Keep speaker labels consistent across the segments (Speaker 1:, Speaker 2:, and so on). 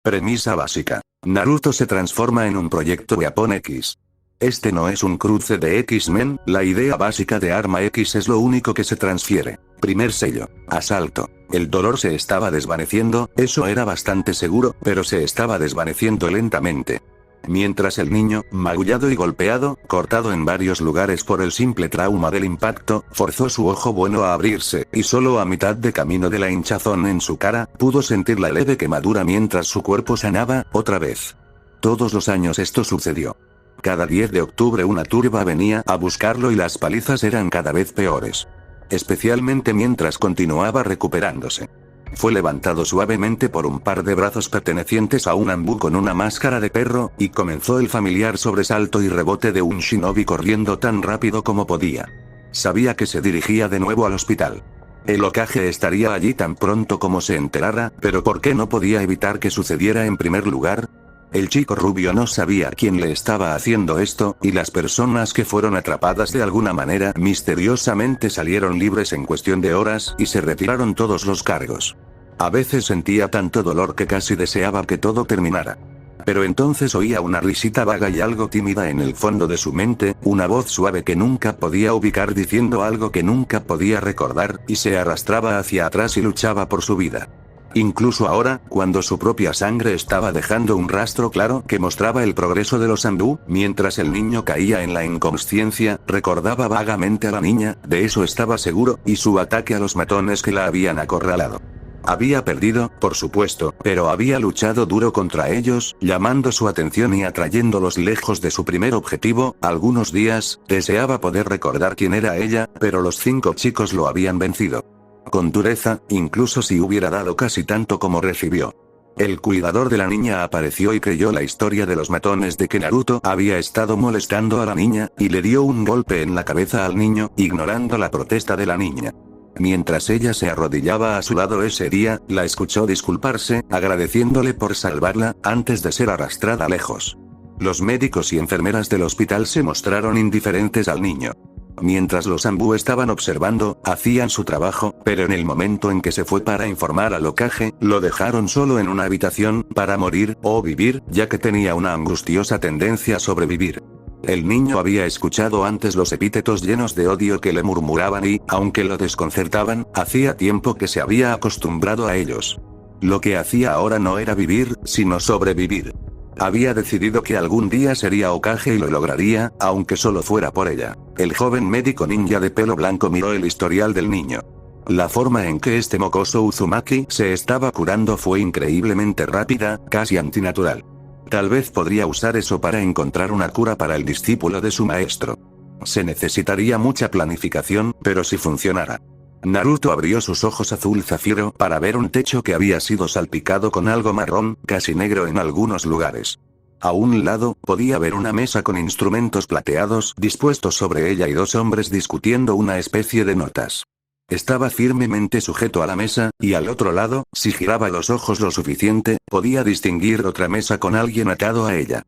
Speaker 1: Premisa básica. Naruto se transforma en un proyecto Weapon X. Este no es un cruce de X-Men, la idea básica de Arma X es lo único que se transfiere. Primer sello. Asalto. El dolor se estaba desvaneciendo, eso era bastante seguro, pero se estaba desvaneciendo lentamente. Mientras el niño, magullado y golpeado, cortado en varios lugares por el simple trauma del impacto, forzó su ojo bueno a abrirse, y solo a mitad de camino de la hinchazón en su cara, pudo sentir la leve quemadura mientras su cuerpo sanaba, otra vez. Todos los años esto sucedió. Cada 10 de octubre una turba venía a buscarlo y las palizas eran cada vez peores. Especialmente mientras continuaba recuperándose. Fue levantado suavemente por un par de brazos pertenecientes a un ambú con una máscara de perro, y comenzó el familiar sobresalto y rebote de un shinobi corriendo tan rápido como podía. Sabía que se dirigía de nuevo al hospital. El Hokage estaría allí tan pronto como se enterara, pero ¿por qué no podía evitar que sucediera en primer lugar? El chico rubio no sabía quién le estaba haciendo esto, y las personas que fueron atrapadas de alguna manera misteriosamente salieron libres en cuestión de horas y se retiraron todos los cargos. A veces sentía tanto dolor que casi deseaba que todo terminara. Pero entonces oía una risita vaga y algo tímida en el fondo de su mente, una voz suave que nunca podía ubicar diciendo algo que nunca podía recordar, y se arrastraba hacia atrás y luchaba por su vida. Incluso ahora, cuando su propia sangre estaba dejando un rastro claro que mostraba el progreso de los Anbu, mientras el niño caía en la inconsciencia, recordaba vagamente a la niña, de eso estaba seguro, y su ataque a los matones que la habían acorralado. Había perdido, por supuesto, pero había luchado duro contra ellos, llamando su atención y atrayéndolos lejos de su primer objetivo. Algunos días, deseaba poder recordar quién era ella, pero los 5 chicos lo habían vencido. Con dureza, incluso si hubiera dado casi tanto como recibió. El cuidador de la niña apareció y creyó la historia de los matones de que Naruto había estado molestando a la niña, y le dio un golpe en la cabeza al niño, ignorando la protesta de la niña. Mientras ella se arrodillaba a su lado ese día, la escuchó disculparse, agradeciéndole por salvarla, antes de ser arrastrada lejos. Los médicos y enfermeras del hospital se mostraron indiferentes al niño. Mientras los Anbu estaban observando, hacían su trabajo, pero en el momento en que se fue para informar al Hokage, lo dejaron solo en una habitación, para morir, o vivir, ya que tenía una angustiosa tendencia a sobrevivir. El niño había escuchado antes los epítetos llenos de odio que le murmuraban y, aunque lo desconcertaban, hacía tiempo que se había acostumbrado a ellos. Lo que hacía ahora no era vivir, sino sobrevivir. Había decidido que algún día sería Hokage y lo lograría, aunque solo fuera por ella. El joven médico ninja de pelo blanco miró el historial del niño. La forma en que este mocoso Uzumaki se estaba curando fue increíblemente rápida, casi antinatural. Tal vez podría usar eso para encontrar una cura para el discípulo de su maestro. Se necesitaría mucha planificación, pero si funcionara. Naruto abrió sus ojos azul zafiro para ver un techo que había sido salpicado con algo marrón, casi negro en algunos lugares. A un lado, podía ver una mesa con instrumentos plateados dispuestos sobre ella y 2 hombres discutiendo una especie de notas. Estaba firmemente sujeto a la mesa, y al otro lado, si giraba los ojos lo suficiente, podía distinguir otra mesa con alguien atado a ella.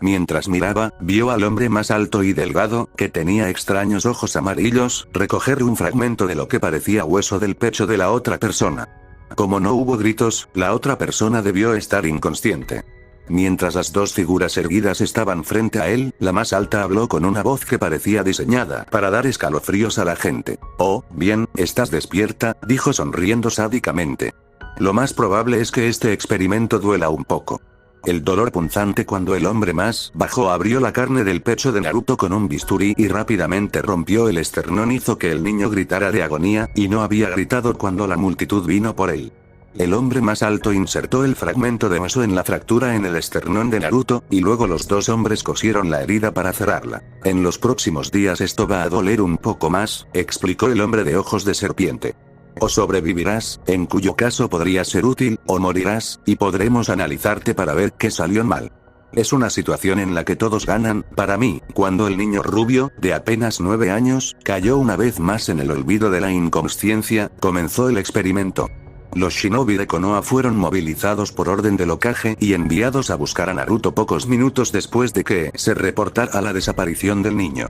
Speaker 1: Mientras miraba, vio al hombre más alto y delgado, que tenía extraños ojos amarillos, recoger un fragmento de lo que parecía hueso del pecho de la otra persona. Como no hubo gritos, la otra persona debió estar inconsciente. Mientras las 2 figuras erguidas estaban frente a él, la más alta habló con una voz que parecía diseñada para dar escalofríos a la gente. «Oh, bien, estás despierta», dijo sonriendo sádicamente. «Lo más probable es que este experimento duela un poco». El dolor punzante cuando el hombre más bajo abrió la carne del pecho de Naruto con un bisturí y rápidamente rompió el esternón hizo que el niño gritara de agonía, y no había gritado cuando la multitud vino por él. El hombre más alto insertó el fragmento de hueso en la fractura en el esternón de Naruto, y luego los 2 hombres cosieron la herida para cerrarla. «En los próximos días esto va a doler un poco más», explicó el hombre de ojos de serpiente. O sobrevivirás, en cuyo caso podría ser útil, o morirás, y podremos analizarte para ver qué salió mal. Es una situación en la que todos ganan, para mí, cuando el niño rubio, de apenas 9 años, cayó una vez más en el olvido de la inconsciencia, comenzó el experimento. Los shinobi de Konoha fueron movilizados por orden del Hokage y enviados a buscar a Naruto pocos minutos después de que se reportara la desaparición del niño.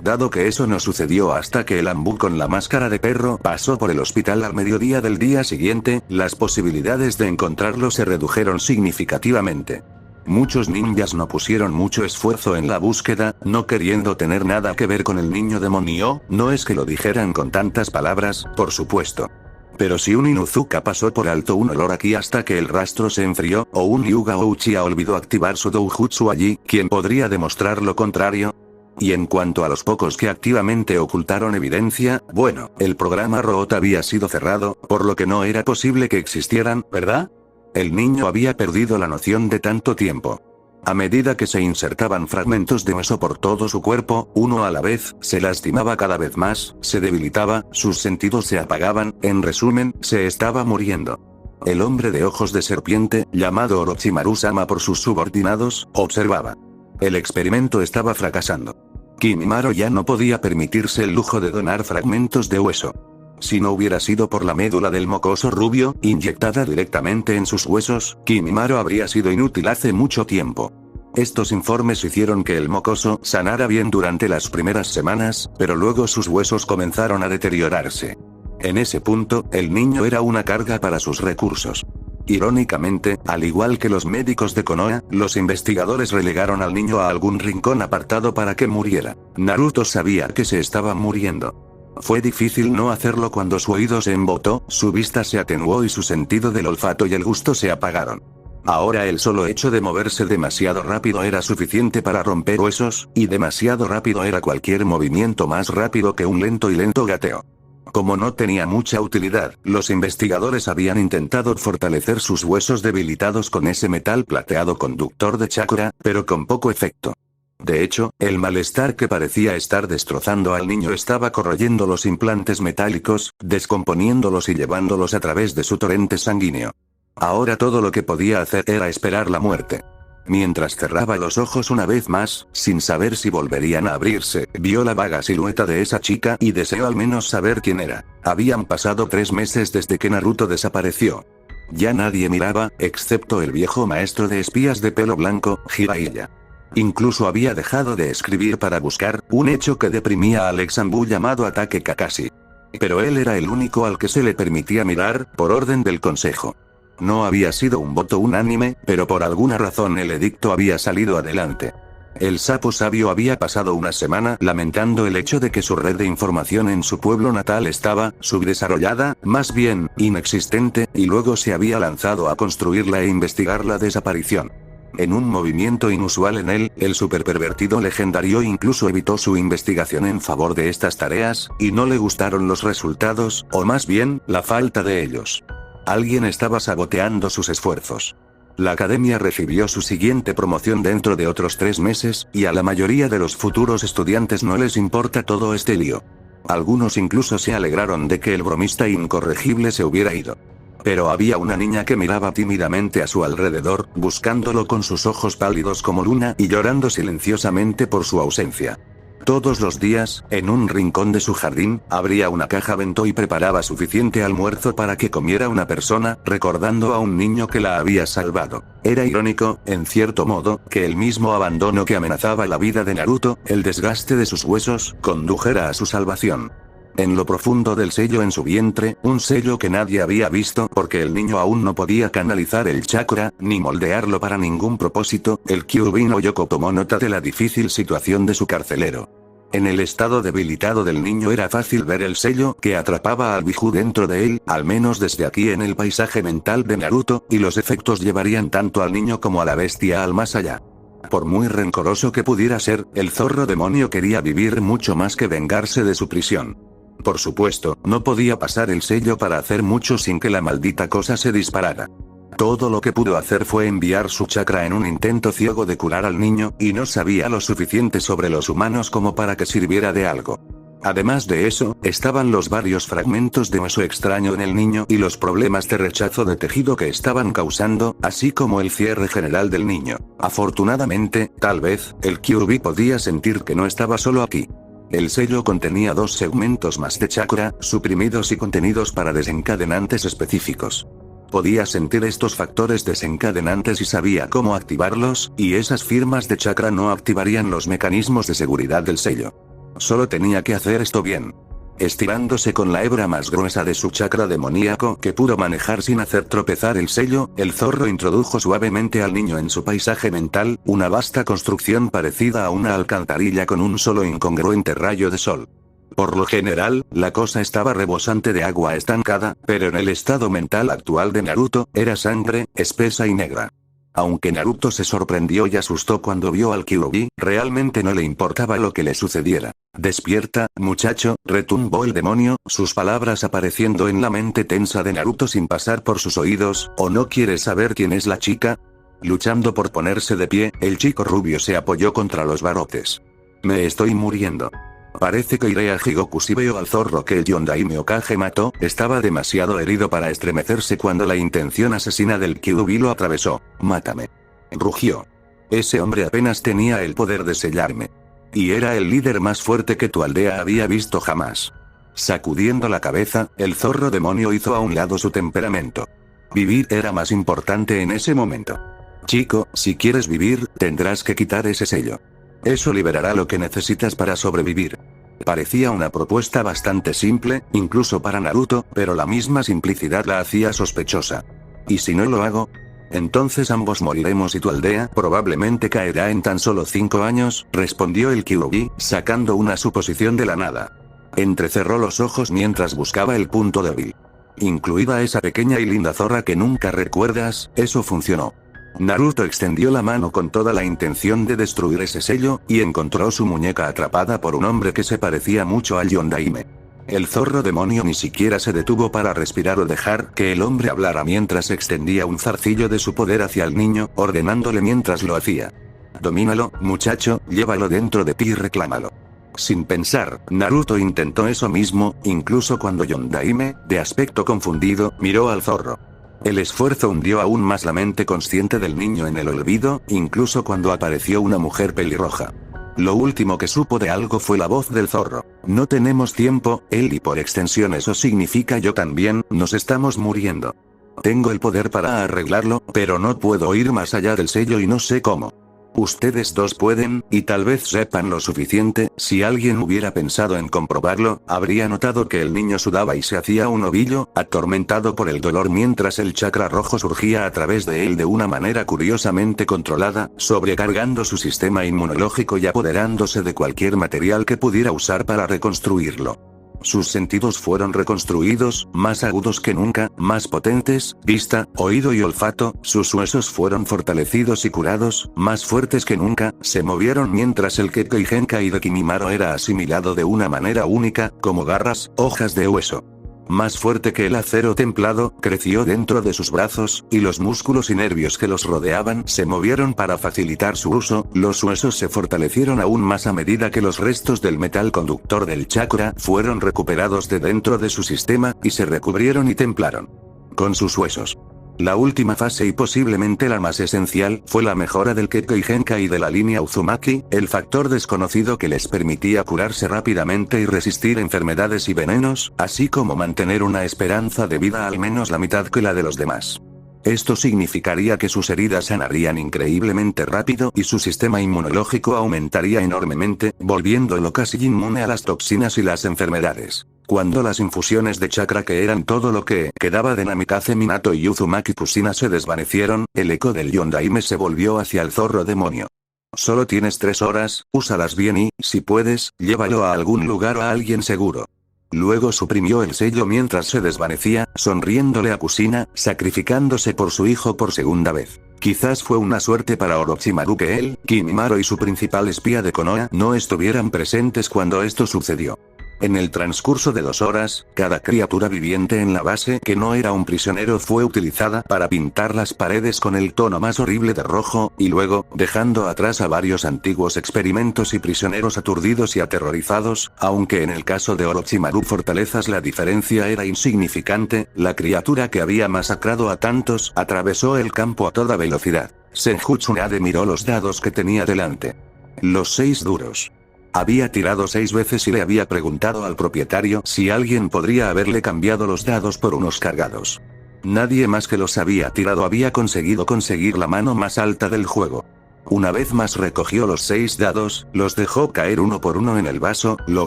Speaker 1: Dado que eso no sucedió hasta que el Ambu con la máscara de perro pasó por el hospital al mediodía del día siguiente, las posibilidades de encontrarlo se redujeron significativamente. Muchos ninjas no pusieron mucho esfuerzo en la búsqueda, no queriendo tener nada que ver con el niño demonio, no es que lo dijeran con tantas palabras, por supuesto. Pero si un Inuzuka pasó por alto un olor aquí hasta que el rastro se enfrió, o un Hyuga o Uchiha olvidó activar su doujutsu allí, ¿quién podría demostrar lo contrario? Y en cuanto a los pocos que activamente ocultaron evidencia, bueno, el programa Root había sido cerrado, por lo que no era posible que existieran, ¿verdad? El niño había perdido la noción de tanto tiempo. A medida que se insertaban fragmentos de hueso por todo su cuerpo, uno a la vez, se lastimaba cada vez más, se debilitaba, sus sentidos se apagaban, en resumen, se estaba muriendo. El hombre de ojos de serpiente, llamado Orochimaru-sama por sus subordinados, observaba. El experimento estaba fracasando. Kimimaro ya no podía permitirse el lujo de donar fragmentos de hueso. Si no hubiera sido por la médula del mocoso rubio, inyectada directamente en sus huesos, Kimimaro habría sido inútil hace mucho tiempo. Estos informes hicieron que el mocoso sanara bien durante las primeras semanas, pero luego sus huesos comenzaron a deteriorarse. En ese punto, el niño era una carga para sus recursos. Irónicamente, al igual que los médicos de Konoha, los investigadores relegaron al niño a algún rincón apartado para que muriera. Naruto sabía que se estaba muriendo. Fue difícil no hacerlo cuando su oído se embotó, su vista se atenuó y su sentido del olfato y el gusto se apagaron. Ahora el solo hecho de moverse demasiado rápido era suficiente para romper huesos, y demasiado rápido era cualquier movimiento más rápido que un lento gateo. Como no tenía mucha utilidad, los investigadores habían intentado fortalecer sus huesos debilitados con ese metal plateado conductor de chakra, pero con poco efecto. De hecho, el malestar que parecía estar destrozando al niño estaba corroyendo los implantes metálicos, descomponiéndolos y llevándolos a través de su torrente sanguíneo. Ahora todo lo que podía hacer era esperar la muerte. Mientras cerraba los ojos una vez más, sin saber si volverían a abrirse, vio la vaga silueta de esa chica y deseó al menos saber quién era. Habían pasado 3 meses desde que Naruto desapareció. Ya nadie miraba, excepto el viejo maestro de espías de pelo blanco, Jiraiya. Incluso había dejado de escribir para buscar, un hecho que deprimía a Alex Ambu llamado Ataque Kakashi. Pero él era el único al que se le permitía mirar, por orden del consejo. No había sido un voto unánime, pero por alguna razón el edicto había salido adelante. El sapo sabio había pasado una semana lamentando el hecho de que su red de información en su pueblo natal estaba subdesarrollada, más bien, inexistente, y luego se había lanzado a construirla e investigar la desaparición. En un movimiento inusual en él, el superpervertido legendario incluso evitó su investigación en favor de estas tareas, y no le gustaron los resultados, o más bien, la falta de ellos. Alguien estaba saboteando sus esfuerzos. La academia recibió su siguiente promoción dentro de otros 3 meses, y a la mayoría de los futuros estudiantes no les importa todo este lío. Algunos incluso se alegraron de que el bromista incorregible se hubiera ido. Pero había una niña que miraba tímidamente a su alrededor, buscándolo con sus ojos pálidos como luna y llorando silenciosamente por su ausencia. Todos los días, en un rincón de su jardín, abría una caja bento y preparaba suficiente almuerzo para que comiera una persona, recordando a un niño que la había salvado. Era irónico, en cierto modo, que el mismo abandono que amenazaba la vida de Naruto, el desgaste de sus huesos, condujera a su salvación. En lo profundo del sello en su vientre, un sello que nadie había visto porque el niño aún no podía canalizar el chakra, ni moldearlo para ningún propósito, el Kyubin Oyoko tomó nota de la difícil situación de su carcelero. En el estado debilitado del niño era fácil ver el sello que atrapaba al Biju dentro de él, al menos desde aquí en el paisaje mental de Naruto, y los efectos llevarían tanto al niño como a la bestia al más allá. Por muy rencoroso que pudiera ser, el zorro demonio quería vivir mucho más que vengarse de su prisión. Por supuesto, no podía pasar el sello para hacer mucho sin que la maldita cosa se disparara. Todo lo que pudo hacer fue enviar su chakra en un intento ciego de curar al niño, y no sabía lo suficiente sobre los humanos como para que sirviera de algo. Además de eso, estaban los varios fragmentos de hueso extraño en el niño y los problemas de rechazo de tejido que estaban causando, así como el cierre general del niño. Afortunadamente, tal vez, el Kyuubi podía sentir que no estaba solo aquí. El sello contenía 2 segmentos más de chakra, suprimidos y contenidos para desencadenantes específicos. Podía sentir estos factores desencadenantes y sabía cómo activarlos, y esas firmas de chakra no activarían los mecanismos de seguridad del sello. Solo tenía que hacer esto bien. Estirándose con la hebra más gruesa de su chakra demoníaco que pudo manejar sin hacer tropezar el sello, el zorro introdujo suavemente al niño en su paisaje mental, una vasta construcción parecida a una alcantarilla con un solo incongruente rayo de sol. Por lo general, la cosa estaba rebosante de agua estancada, pero en el estado mental actual de Naruto, era sangre, espesa y negra. Aunque Naruto se sorprendió y asustó cuando vio al Kyuubi, realmente no le importaba lo que le sucediera. «Despierta, muchacho», retumbó el demonio, sus palabras apareciendo en la mente tensa de Naruto sin pasar por sus oídos. ¿O no quieres saber quién es la chica? Luchando por ponerse de pie, el chico rubio se apoyó contra los barrotes. «Me estoy muriendo. Parece que iré a Higoku si veo al zorro que el Yondaime Hokage mató». Estaba demasiado herido para estremecerse cuando la intención asesina del Kyuubi lo atravesó. «Mátame», rugió. Ese hombre apenas tenía el poder de sellarme. Y era el líder más fuerte que tu aldea había visto jamás. Sacudiendo la cabeza, el zorro demonio hizo a un lado su temperamento. Vivir era más importante en ese momento. «Chico, si quieres vivir, tendrás que quitar ese sello. Eso liberará lo que necesitas para sobrevivir». Parecía una propuesta bastante simple, incluso para Naruto, pero la misma simplicidad la hacía sospechosa. ¿Y si no lo hago? Entonces ambos moriremos y tu aldea probablemente caerá en tan solo 5 años, respondió el Kyuubi, sacando una suposición de la nada. Entrecerró los ojos mientras buscaba el punto débil. Incluida esa pequeña y linda zorra que nunca recuerdas, eso funcionó. Naruto extendió la mano con toda la intención de destruir ese sello, y encontró su muñeca atrapada por un hombre que se parecía mucho al Yondaime. El zorro demonio ni siquiera se detuvo para respirar o dejar que el hombre hablara mientras extendía un zarcillo de su poder hacia el niño, ordenándole mientras lo hacía. «Domínalo, muchacho, llévalo dentro de ti y reclámalo». Sin pensar, Naruto intentó eso mismo, incluso cuando Yondaime, de aspecto confundido, miró al zorro. El esfuerzo hundió aún más la mente consciente del niño en el olvido, incluso cuando apareció una mujer pelirroja. Lo último que supo de algo fue la voz del zorro. «No tenemos tiempo, él y por extensión eso significa yo también, nos estamos muriendo. Tengo el poder para arreglarlo, pero no puedo ir más allá del sello y no sé cómo. Ustedes dos pueden, y tal vez sepan lo suficiente». Si alguien hubiera pensado en comprobarlo, habría notado que el niño sudaba y se hacía un ovillo, atormentado por el dolor mientras el chakra rojo surgía a través de él de una manera curiosamente controlada, sobrecargando su sistema inmunológico y apoderándose de cualquier material que pudiera usar para reconstruirlo. Sus sentidos fueron reconstruidos, más agudos que nunca, más potentes, vista, oído y olfato, sus huesos fueron fortalecidos y curados, más fuertes que nunca, se movieron mientras el Kekkei Genkai de Kimimaro era asimilado de una manera única, como garras, hojas de hueso. Más fuerte que el acero templado, creció dentro de sus brazos, y los músculos y nervios que los rodeaban se movieron para facilitar su uso. Los huesos se fortalecieron aún más a medida que los restos del metal conductor del chakra fueron recuperados de dentro de su sistema, y se recubrieron y templaron. Con sus huesos. La última fase y posiblemente la más esencial, fue la mejora del Kekkei Genkai de la línea Uzumaki, el factor desconocido que les permitía curarse rápidamente y resistir enfermedades y venenos, así como mantener una esperanza de vida al menos la mitad que la de los demás. Esto significaría que sus heridas sanarían increíblemente rápido y su sistema inmunológico aumentaría enormemente, volviéndolo casi inmune a las toxinas y las enfermedades. Cuando las infusiones de chakra que eran todo lo que quedaba de Namikaze Minato y Uzumaki Kushina se desvanecieron, el eco del Yondaime se volvió hacia el zorro demonio. «Solo tienes 3 horas, úsalas bien y, si puedes, llévalo a algún lugar o a alguien seguro». Luego suprimió el sello mientras se desvanecía, sonriéndole a Kushina, sacrificándose por su hijo por segunda vez. Quizás fue una suerte para Orochimaru que él, Kimimaro y su principal espía de Konoha no estuvieran presentes cuando esto sucedió. En el transcurso de 2 horas, cada criatura viviente en la base que no era un prisionero fue utilizada para pintar las paredes con el tono más horrible de rojo, y luego, dejando atrás a varios antiguos experimentos y prisioneros aturdidos y aterrorizados, aunque en el caso de Orochimaru Fortalezas la diferencia era insignificante, la criatura que había masacrado a tantos atravesó el campo a toda velocidad. Senju Tsunade miró los dados que tenía delante. Los 6 duros. Había tirado 6 veces y le había preguntado al propietario si alguien podría haberle cambiado los dados por unos cargados. Nadie más que los había tirado había conseguido conseguir la mano más alta del juego. Una vez más recogió los 6 dados, los dejó caer uno por uno en el vaso, lo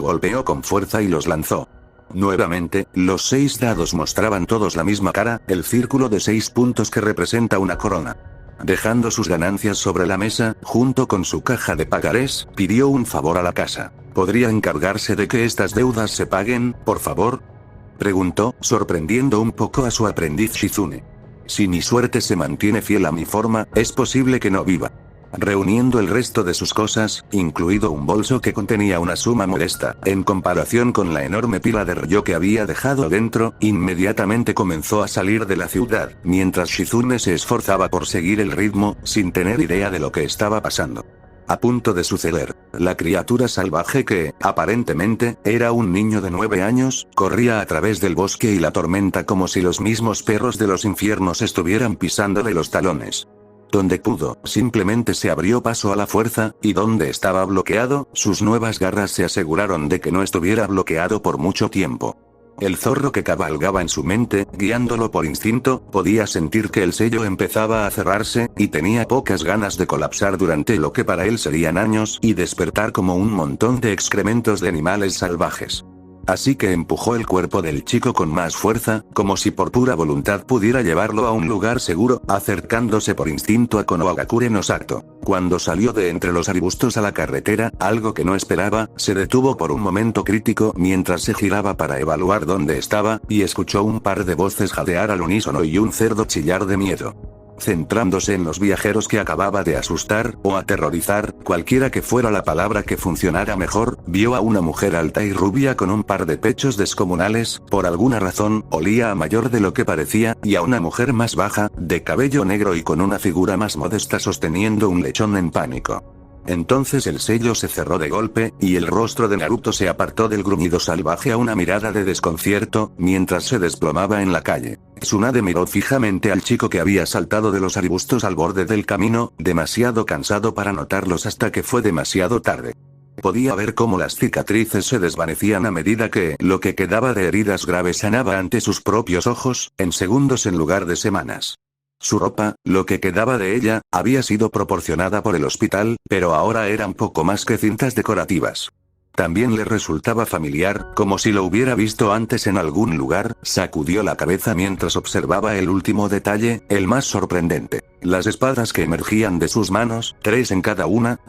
Speaker 1: golpeó con fuerza y los lanzó. Nuevamente, los 6 dados mostraban todos la misma cara, el círculo de 6 puntos que representa una corona. Dejando sus ganancias sobre la mesa, junto con su caja de pagarés, pidió un favor a la casa. ¿Podría encargarse de que estas deudas se paguen, por favor? Preguntó, sorprendiendo un poco a su aprendiz Shizune. Si mi suerte se mantiene fiel a mi forma, es posible que no viva. Reuniendo el resto de sus cosas, incluido un bolso que contenía una suma modesta, en comparación con la enorme pila de rollo que había dejado dentro, inmediatamente comenzó a salir de la ciudad, mientras Shizune se esforzaba por seguir el ritmo, sin tener idea de lo que estaba pasando. A punto de suceder, la criatura salvaje que, aparentemente, era un niño de 9 años, corría a través del bosque y la tormenta como si los mismos perros de los infiernos estuvieran pisándole los talones. Donde pudo, simplemente se abrió paso a la fuerza, y donde estaba bloqueado, sus nuevas garras se aseguraron de que no estuviera bloqueado por mucho tiempo. El zorro que cabalgaba en su mente, guiándolo por instinto, podía sentir que el sello empezaba a cerrarse, y tenía pocas ganas de colapsar durante lo que para él serían años, y despertar como un montón de excrementos de animales salvajes. Así que empujó el cuerpo del chico con más fuerza, como si por pura voluntad pudiera llevarlo a un lugar seguro, acercándose por instinto a Konohagakure no Sato. Cuando salió de entre los arbustos a la carretera, algo que no esperaba, se detuvo por un momento crítico mientras se giraba para evaluar dónde estaba, y escuchó un par de voces jadear al unísono y un cerdo chillar de miedo. Centrándose en los viajeros que acababa de asustar, o aterrorizar, cualquiera que fuera la palabra que funcionara mejor, vio a una mujer alta y rubia con un par de pechos descomunales, por alguna razón, olía a mayor de lo que parecía, y a una mujer más baja, de cabello negro y con una figura más modesta sosteniendo un lechón en pánico. Entonces el sello se cerró de golpe, y el rostro de Naruto se apartó del gruñido salvaje a una mirada de desconcierto, mientras se desplomaba en la calle. Tsunade miró fijamente al chico que había saltado de los arbustos al borde del camino, demasiado cansado para notarlos hasta que fue demasiado tarde. Podía ver cómo las cicatrices se desvanecían a medida que lo que quedaba de heridas graves sanaba ante sus propios ojos, en segundos en lugar de semanas. Su ropa, lo que quedaba de ella, había sido proporcionada por el hospital, pero ahora eran poco más que cintas decorativas. También le resultaba familiar, como si lo hubiera visto antes en algún lugar, sacudió la cabeza mientras observaba el último detalle, el más sorprendente. Las espadas que emergían de sus manos, 3 en cada una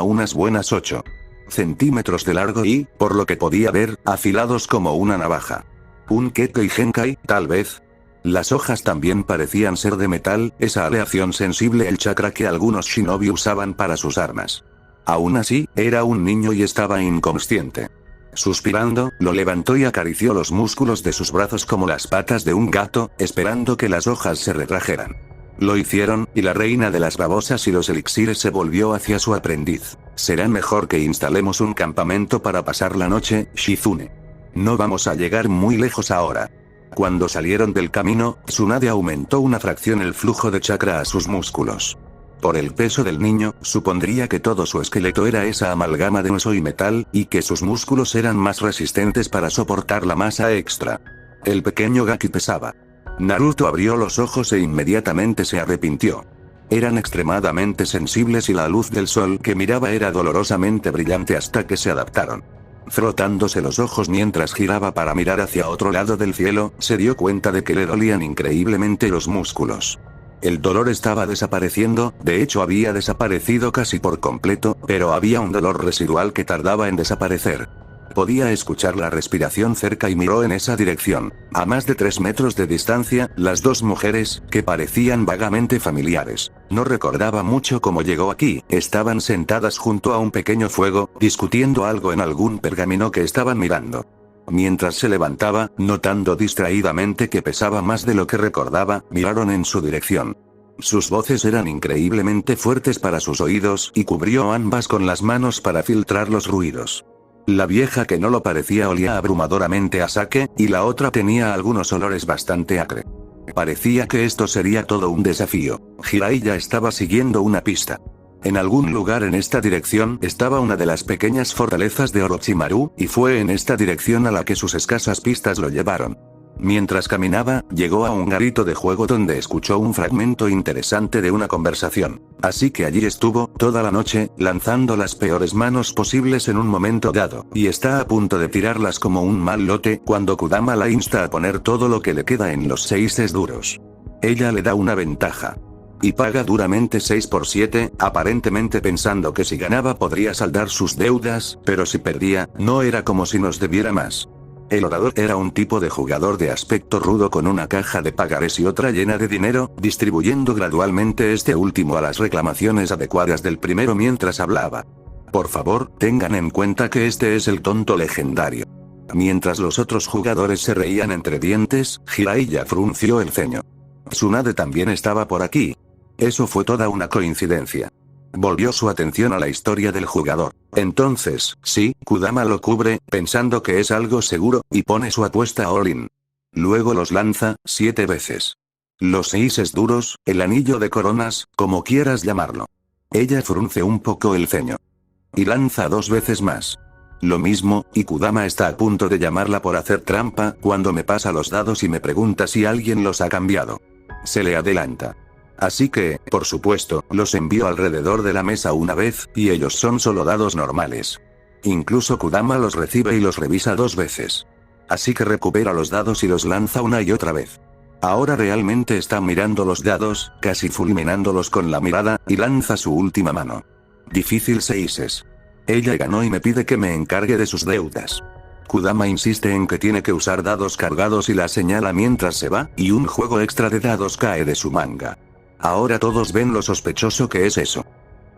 Speaker 1: unas buenas 8 centímetros de largo y, por lo que podía ver, afilados como una navaja. Un Kekkei Genkai, tal vez. Las hojas también parecían ser de metal, esa aleación sensible el chakra que algunos shinobi usaban para sus armas. Aún así, era un niño y estaba inconsciente. Suspirando, lo levantó y acarició los músculos de sus brazos como las patas de un gato, esperando que las hojas se retrajeran. Lo hicieron, y la reina de las babosas y los elixires se volvió hacia su aprendiz. Será mejor que instalemos un campamento para pasar la noche, Shizune. No vamos a llegar muy lejos ahora. Cuando salieron del camino, Tsunade aumentó una fracción el flujo de chakra a sus músculos. Por el peso del niño, supondría que todo su esqueleto era esa amalgama de hueso y metal, y que sus músculos eran más resistentes para soportar la masa extra. El pequeño Gaki pesaba. Naruto abrió los ojos e inmediatamente se arrepintió. Eran extremadamente sensibles y la luz del sol que miraba era dolorosamente brillante hasta que se adaptaron. Frotándose los ojos mientras giraba para mirar hacia otro lado del cielo, se dio cuenta de que le dolían increíblemente los músculos. El dolor estaba desapareciendo, de hecho había desaparecido casi por completo, pero había un dolor residual que tardaba en desaparecer. Podía escuchar la respiración cerca y miró en esa dirección. A más de 3 metros de distancia, las dos mujeres, que parecían vagamente familiares. No recordaba mucho cómo llegó aquí, estaban sentadas junto a un pequeño fuego, discutiendo algo en algún pergamino que estaban mirando. Mientras se levantaba, notando distraídamente que pesaba más de lo que recordaba, miraron en su dirección. Sus voces eran increíblemente fuertes para sus oídos, y cubrió ambas con las manos para filtrar los ruidos. La vieja que no lo parecía olía abrumadoramente a sake, y la otra tenía algunos olores bastante acre. Parecía que esto sería todo un desafío. Jiraiya estaba siguiendo una pista. En algún lugar en esta dirección estaba una de las pequeñas fortalezas de Orochimaru, y fue en esta dirección a la que sus escasas pistas lo llevaron. Mientras caminaba, llegó a un garito de juego donde escuchó un fragmento interesante de una conversación. Así que allí estuvo, toda la noche, lanzando las peores manos posibles en un momento dado, y está a punto de tirarlas como un mal lote, cuando Kudama la insta a poner todo lo que le queda en los 6 duros. Ella le da una ventaja. Y paga duramente 6 por 7, aparentemente pensando que si ganaba podría saldar sus deudas, pero si perdía, no era como si nos debiera más. El orador era un tipo de jugador de aspecto rudo con una caja de pagarés y otra llena de dinero, distribuyendo gradualmente este último a las reclamaciones adecuadas del primero mientras hablaba. Por favor, tengan en cuenta que este es el tonto legendario. Mientras los otros jugadores se reían entre dientes, Jiraiya frunció el ceño. Tsunade también estaba por aquí. Eso fue toda una coincidencia. Volvió su atención a la historia del jugador. Entonces, sí, Kudama lo cubre, pensando que es algo seguro, y pone su apuesta all-in. Luego los lanza, 7 veces. Los 6 duros, el anillo de coronas, como quieras llamarlo. Ella frunce un poco el ceño. Y lanza 2 veces más. Lo mismo, y Kudama está a punto de llamarla por hacer trampa, cuando me pasa los dados y me pregunta si alguien los ha cambiado. Se le adelanta. Así que, por supuesto, los envío alrededor de la mesa una vez, y ellos son solo dados normales. Incluso Kudama los recibe y los revisa 2 veces. Así que recupera los dados y los lanza una y otra vez. Ahora realmente está mirando los dados, casi fulminándolos con la mirada, y lanza su última mano. Difícil 6. Ella ganó y me pide que me encargue de sus deudas. Kudama insiste en que tiene que usar dados cargados y la señala mientras se va, y un juego extra de dados cae de su manga. Ahora todos ven lo sospechoso que es eso.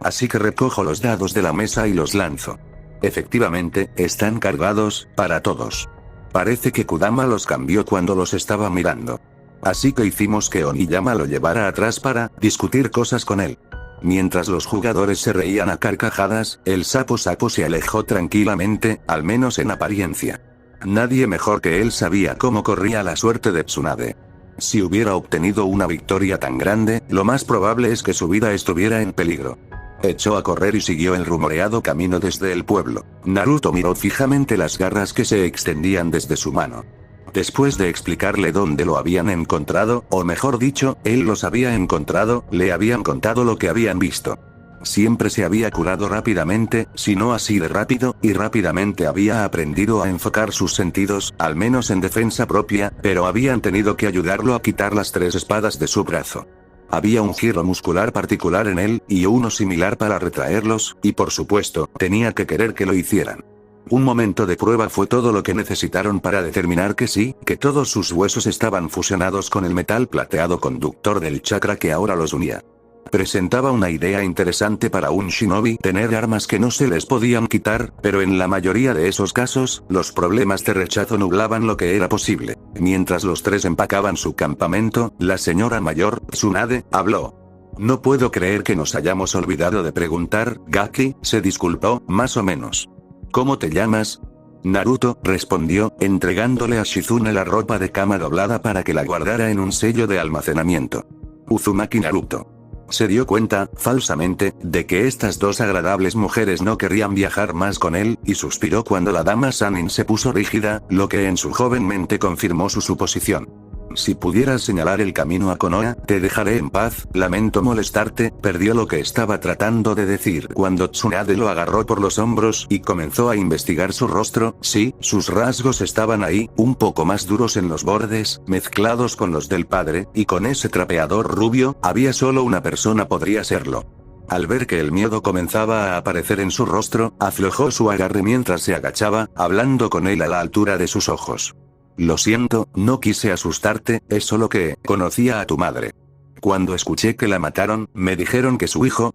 Speaker 1: Así que recojo los dados de la mesa y los lanzo. Efectivamente, están cargados, para todos. Parece que Kudama los cambió cuando los estaba mirando. Así que hicimos que Oniyama lo llevara atrás para discutir cosas con él. Mientras los jugadores se reían a carcajadas, el sapo se alejó tranquilamente, al menos en apariencia. Nadie mejor que él sabía cómo corría la suerte de Tsunade. Si hubiera obtenido una victoria tan grande, lo más probable es que su vida estuviera en peligro. Echó a correr y siguió el rumoreado camino desde el pueblo. Naruto miró fijamente las garras que se extendían desde su mano. Después de explicarle dónde lo habían encontrado, o mejor dicho, él los había encontrado, le habían contado lo que habían visto. Siempre se había curado rápidamente, si no así de rápido, y rápidamente había aprendido a enfocar sus sentidos, al menos en defensa propia, pero habían tenido que ayudarlo a quitar las 3 espadas de su brazo. Había un giro muscular particular en él, y uno similar para retraerlos, y por supuesto, tenía que querer que lo hicieran. Un momento de prueba fue todo lo que necesitaron para determinar que sí, que todos sus huesos estaban fusionados con el metal plateado conductor del chakra que ahora los unía. Presentaba una idea interesante para un shinobi, tener armas que no se les podían quitar, pero en la mayoría de esos casos, los problemas de rechazo nublaban lo que era posible. Mientras los 3 empacaban su campamento, la señora mayor, Tsunade, habló. No puedo creer que nos hayamos olvidado de preguntar, Gaki, se disculpó, más o menos. ¿Cómo te llamas? Naruto, respondió, entregándole a Shizune la ropa de cama doblada para que la guardara en un sello de almacenamiento. Uzumaki Naruto. Se dio cuenta, falsamente, de que estas 2 agradables mujeres no querrían viajar más con él, y suspiró cuando la dama Sannin se puso rígida, lo que en su joven mente confirmó su suposición. Si pudieras señalar el camino a Konoha, te dejaré en paz, lamento molestarte, perdió lo que estaba tratando de decir cuando Tsunade lo agarró por los hombros y comenzó a investigar su rostro, sí, sus rasgos estaban ahí, un poco más duros en los bordes, mezclados con los del padre, y con ese trapeador rubio, había solo una persona podría serlo. Al ver que el miedo comenzaba a aparecer en su rostro, aflojó su agarre mientras se agachaba, hablando con él a la altura de sus ojos. Lo siento, no quise asustarte, es solo que, conocía a tu madre. Cuando escuché que la mataron, me dijeron que su hijo,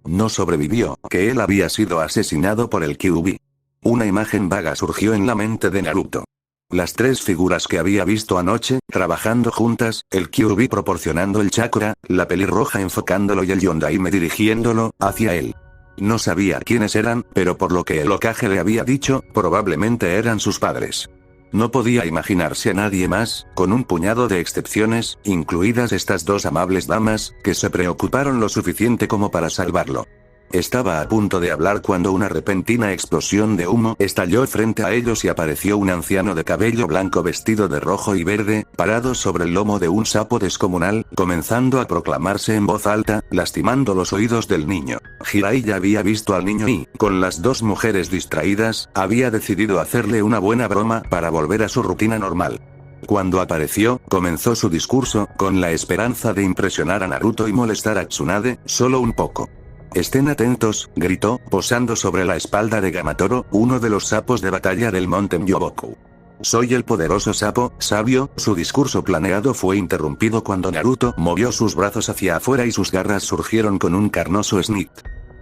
Speaker 1: no sobrevivió, que él había sido asesinado por el Kyuubi. Una imagen vaga surgió en la mente de Naruto. Las 3 figuras que había visto anoche, trabajando juntas, el Kyuubi proporcionando el chakra, la pelirroja enfocándolo y el Yondaime dirigiéndolo, hacia él. No sabía quiénes eran, pero por lo que el Hokage le había dicho, probablemente eran sus padres. No podía imaginarse a nadie más, con un puñado de excepciones, incluidas estas 2 amables damas, que se preocuparon lo suficiente como para salvarlo. Estaba a punto de hablar cuando una repentina explosión de humo estalló frente a ellos y apareció un anciano de cabello blanco vestido de rojo y verde, parado sobre el lomo de un sapo descomunal, comenzando a proclamarse en voz alta, lastimando los oídos del niño. Jiraiya había visto al niño y, con las dos mujeres distraídas, había decidido hacerle una buena broma para volver a su rutina normal. Cuando apareció, comenzó su discurso, con la esperanza de impresionar a Naruto y molestar a Tsunade, solo un poco. «Estén atentos», gritó, posando sobre la espalda de Gamatoro, uno de los sapos de batalla del monte Myoboku. «Soy el poderoso sapo, sabio». Su discurso planeado fue interrumpido cuando Naruto movió sus brazos hacia afuera y sus garras surgieron con un carnoso snick.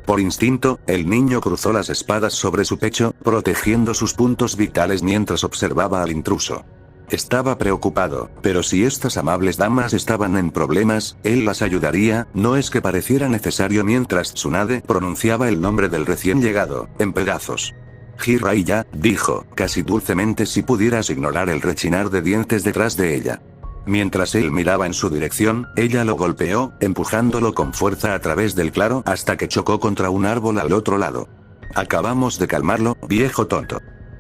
Speaker 1: Por instinto, el niño cruzó las espadas sobre su pecho, protegiendo sus puntos vitales mientras observaba al intruso. Estaba preocupado, pero si estas amables damas estaban en problemas, él las ayudaría, no es que pareciera necesario mientras Tsunade pronunciaba el nombre del recién llegado, en pedazos. «Jiraiya», dijo, casi dulcemente si pudieras ignorar el rechinar de dientes detrás de ella. Mientras él miraba en su dirección, ella lo golpeó, empujándolo con fuerza a través del claro hasta que chocó contra un árbol al otro lado. «Acabamos de calmarlo, viejo tonto».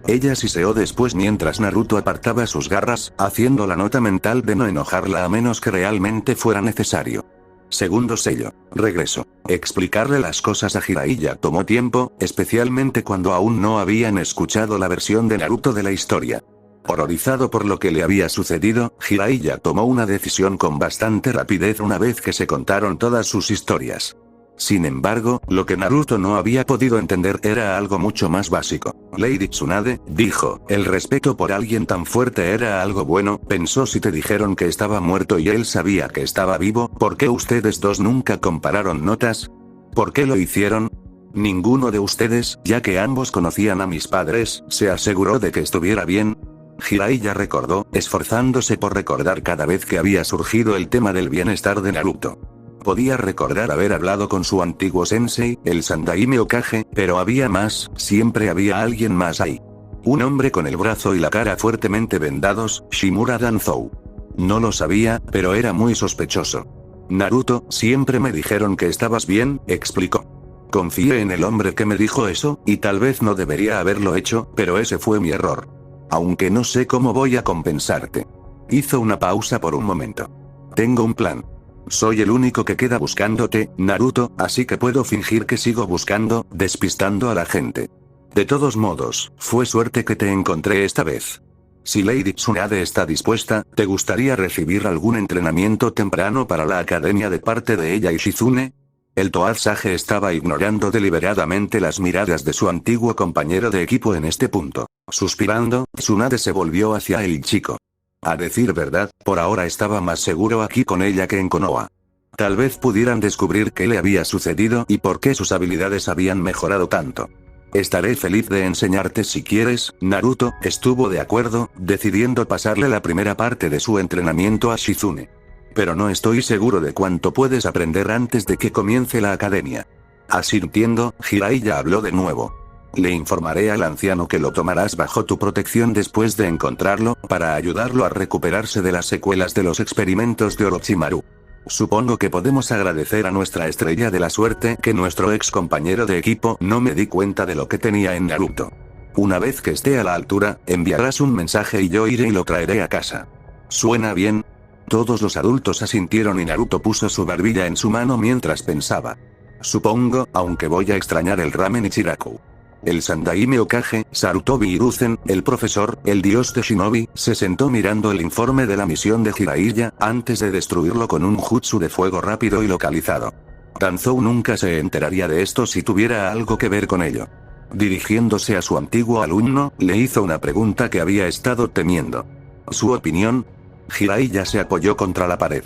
Speaker 1: Ella siseó después mientras Naruto apartaba sus garras, haciendo la nota mental de no enojarla a menos que realmente fuera necesario. Segundo sello. Regreso. Explicarle las cosas a Jiraiya tomó tiempo, especialmente cuando aún no habían escuchado la versión de Naruto de la historia. Horrorizado por lo que le había sucedido, Jiraiya tomó una decisión con bastante rapidez una vez que se contaron todas sus historias. Sin embargo, lo que Naruto no había podido entender era algo mucho más básico. Lady Tsunade, dijo, el respeto por alguien tan fuerte era algo bueno, pensó si te dijeron que estaba muerto y él sabía que estaba vivo, ¿por qué ustedes dos nunca compararon notas? ¿Por qué lo hicieron? Ninguno de ustedes, ya que ambos conocían a mis padres, se aseguró de que estuviera bien. Jiraiya recordó, esforzándose por recordar cada vez que había surgido el tema del bienestar de Naruto. Podía recordar haber hablado con su antiguo sensei, el Sandaime Hokage, pero había más, siempre había alguien más ahí. Un hombre con el brazo y la cara fuertemente vendados, Shimura Danzou. No lo sabía, pero era muy sospechoso. Naruto, siempre me dijeron que estabas bien, explicó. Confié en el hombre que me dijo eso, y tal vez no debería haberlo hecho, pero ese fue mi error. Aunque no sé cómo voy a compensarte. Hizo una pausa por un momento. Tengo un plan. Soy el único que queda buscándote, Naruto, así que puedo fingir que sigo buscando, despistando a la gente. De todos modos, fue suerte que te encontré esta vez. Si Lady Tsunade está dispuesta, ¿te gustaría recibir algún entrenamiento temprano para la academia de parte de ella y Shizune? El Toad Sage estaba ignorando deliberadamente las miradas de su antiguo compañero de equipo en este punto. Suspirando, Tsunade se volvió hacia el chico. A decir verdad, por ahora estaba más seguro aquí con ella que en Konoha. Tal vez pudieran descubrir qué le había sucedido y por qué sus habilidades habían mejorado tanto. Estaré feliz de enseñarte si quieres, Naruto, estuvo de acuerdo, decidiendo pasarle la primera parte de su entrenamiento a Shizune. Pero no estoy seguro de cuánto puedes aprender antes de que comience la academia. Asintiendo, Jiraiya habló de nuevo. Le informaré al anciano que lo tomarás bajo tu protección después de encontrarlo, para ayudarlo a recuperarse de las secuelas de los experimentos de Orochimaru. Supongo que podemos agradecer a nuestra estrella de la suerte que nuestro ex compañero de equipo no me di cuenta de lo que tenía en Naruto. Una vez que esté a la altura, enviarás un mensaje y yo iré y lo traeré a casa. ¿Suena bien? Todos los adultos asintieron y Naruto puso su barbilla en su mano mientras pensaba. Supongo, aunque voy a extrañar el ramen Ichiraku. El Sandaime Hokage, Sarutobi Hiruzen, el profesor, el dios de Shinobi, se sentó mirando el informe de la misión de Jiraiya, antes de destruirlo con un jutsu de fuego rápido y localizado. Danzou nunca se enteraría de esto si tuviera algo que ver con ello. Dirigiéndose a su antiguo alumno, le hizo una pregunta que había estado temiendo. ¿Su opinión? Jiraiya se apoyó contra la pared.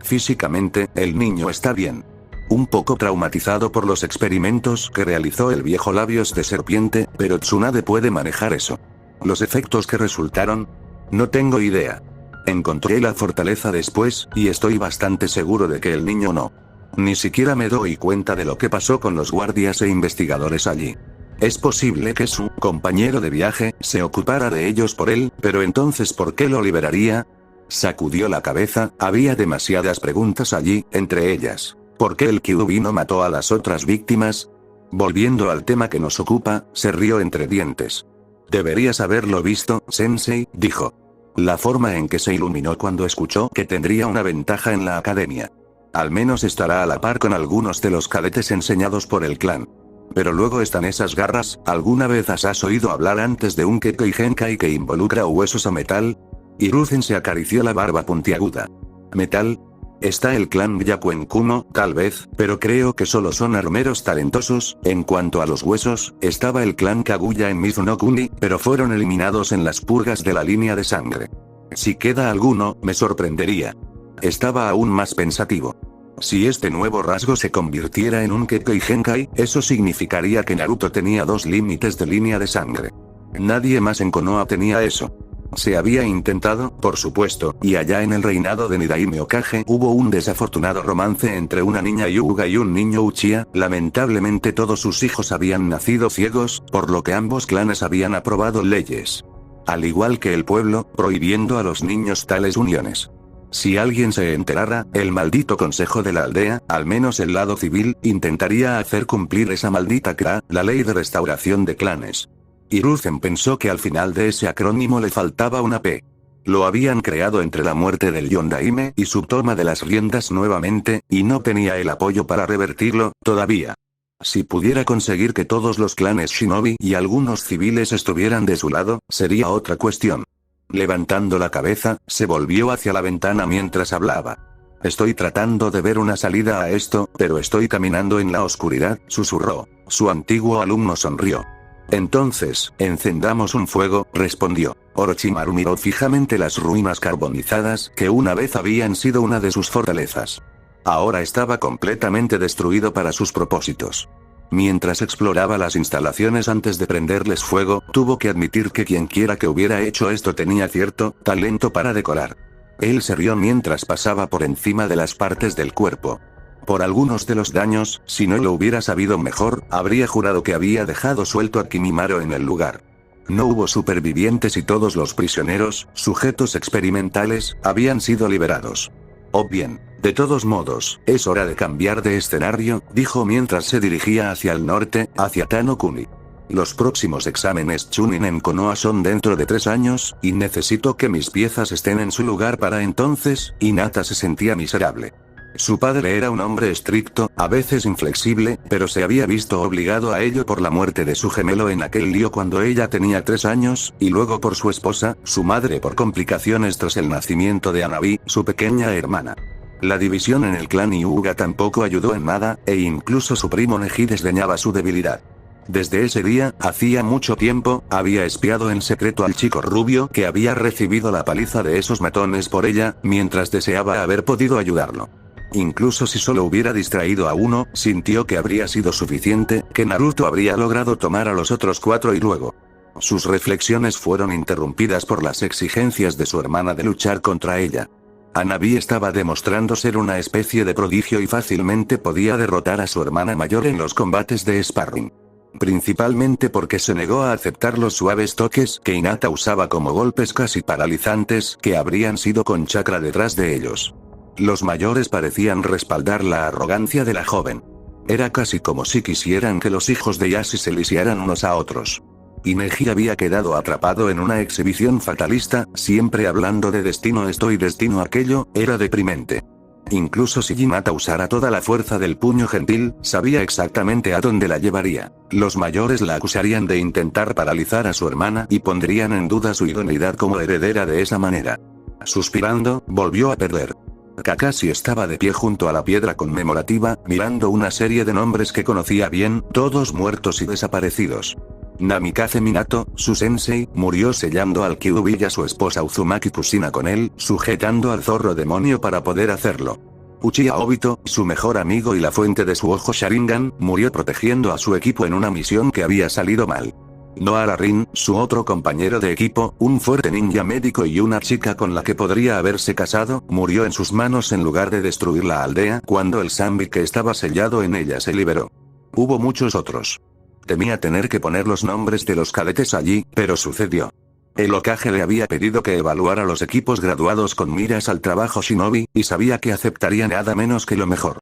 Speaker 1: Físicamente, el niño está bien. Un poco traumatizado por los experimentos que realizó el viejo labios de serpiente, pero Tsunade puede manejar eso. ¿Los efectos que resultaron? No tengo idea. Encontré la fortaleza después, y estoy bastante seguro de que el niño no. Ni siquiera me doy cuenta de lo que pasó con los guardias e investigadores allí. Es posible que su compañero de viaje se ocupara de ellos por él, pero entonces ¿por qué lo liberaría? Sacudió la cabeza, había demasiadas preguntas allí, entre ellas. ¿Por qué el Kyuubi no mató a las otras víctimas? Volviendo al tema que nos ocupa, se rió entre dientes. Deberías haberlo visto, Sensei, dijo. La forma en que se iluminó cuando escuchó que tendría una ventaja en la academia. Al menos estará a la par con algunos de los cadetes enseñados por el clan. Pero luego están esas garras. ¿Alguna vez has oído hablar antes de un Kekoi Genkai que involucra huesos o metal? Hiruzen se acarició la barba puntiaguda. ¿Metal? Está el clan Byakuen Kumo, tal vez, pero creo que solo son armeros talentosos. En cuanto a los huesos, estaba el clan Kaguya en Mizuno Kuni, pero fueron eliminados en las purgas de la línea de sangre. Si queda alguno, me sorprendería. Estaba aún más pensativo. Si este nuevo rasgo se convirtiera en un Kekoi Genkai, eso significaría que Naruto tenía 2 límites de línea de sangre. Nadie más en Konoha tenía eso. Se había intentado, por supuesto, y allá en el reinado de Nidaime Okage hubo un desafortunado romance entre una niña Hyuga y un niño Uchiha. Lamentablemente todos sus hijos habían nacido ciegos, por lo que ambos clanes habían aprobado leyes. Al igual que el pueblo, prohibiendo a los niños tales uniones. Si alguien se enterara, el maldito consejo de la aldea, al menos el lado civil, intentaría hacer cumplir esa maldita la ley de restauración de clanes. Hiruzen pensó que al final de ese acrónimo le faltaba una P. Lo habían creado entre la muerte del Yondaime y su toma de las riendas nuevamente, y no tenía el apoyo para revertirlo, todavía. Si pudiera conseguir que todos los clanes shinobi y algunos civiles estuvieran de su lado, sería otra cuestión. Levantando la cabeza, se volvió hacia la ventana mientras hablaba. Estoy tratando de ver una salida a esto, pero estoy caminando en la oscuridad, susurró. Su antiguo alumno sonrió. Entonces, encendamos un fuego, respondió. Orochimaru miró fijamente las ruinas carbonizadas, que una vez habían sido una de sus fortalezas. Ahora estaba completamente destruido para sus propósitos. Mientras exploraba las instalaciones antes de prenderles fuego, tuvo que admitir que quienquiera que hubiera hecho esto tenía cierto talento para decorar. Él se rió mientras pasaba por encima de las partes del cuerpo. Por algunos de los daños, si no lo hubiera sabido mejor, habría jurado que había dejado suelto a Kimimaro en el lugar. No hubo supervivientes y todos los prisioneros, sujetos experimentales, habían sido liberados. Oh bien, de todos modos, es hora de cambiar de escenario, dijo mientras se dirigía hacia el norte, hacia Tano Kuni. Los próximos exámenes Chunin en Konoha son dentro de 3 años, y necesito que mis piezas estén en su lugar para entonces. Hinata se sentía miserable. Su padre era un hombre estricto, a veces inflexible, pero se había visto obligado a ello por la muerte de su gemelo en aquel lío cuando ella tenía 3 años, y luego por su esposa, su madre por complicaciones tras el nacimiento de Hanabi, su pequeña hermana. La división en el clan Hyuga tampoco ayudó en nada, e incluso su primo Neji desdeñaba su debilidad. Desde ese día, hacía mucho tiempo, había espiado en secreto al chico rubio que había recibido la paliza de esos matones por ella, mientras deseaba haber podido ayudarlo. Incluso si solo hubiera distraído a uno, sintió que habría sido suficiente, que Naruto habría logrado tomar a los otros 4 y luego. Sus reflexiones fueron interrumpidas por las exigencias de su hermana de luchar contra ella. Hanabi estaba demostrando ser una especie de prodigio y fácilmente podía derrotar a su hermana mayor en los combates de sparring. Principalmente porque se negó a aceptar los suaves toques que Hinata usaba como golpes casi paralizantes que habrían sido con chakra detrás de ellos. Los mayores parecían respaldar la arrogancia de la joven. Era casi como si quisieran que los hijos de Yashi se lisiaran unos a otros. Y Neji había quedado atrapado en una exhibición fatalista, siempre hablando de destino esto y destino aquello, era deprimente. Incluso si Hinata usara toda la fuerza del puño gentil, sabía exactamente a dónde la llevaría. Los mayores la acusarían de intentar paralizar a su hermana y pondrían en duda su idoneidad como heredera de esa manera. Suspirando, volvió a perder. Kakashi estaba de pie junto a la piedra conmemorativa, mirando una serie de nombres que conocía bien, todos muertos y desaparecidos. Namikaze Minato, su sensei, murió sellando al Kyuubi y a su esposa Uzumaki Kushina con él, sujetando al zorro demonio para poder hacerlo. Uchiha Obito, su mejor amigo y la fuente de su ojo Sharingan, murió protegiendo a su equipo en una misión que había salido mal. Noara Rin, su otro compañero de equipo, un fuerte ninja médico y una chica con la que podría haberse casado, murió en sus manos en lugar de destruir la aldea cuando el Zanbi que estaba sellado en ella se liberó. Hubo muchos otros. Temía tener que poner los nombres de los cadetes allí, pero sucedió. El Hokage le había pedido que evaluara los equipos graduados con miras al trabajo shinobi, y sabía que aceptaría nada menos que lo mejor.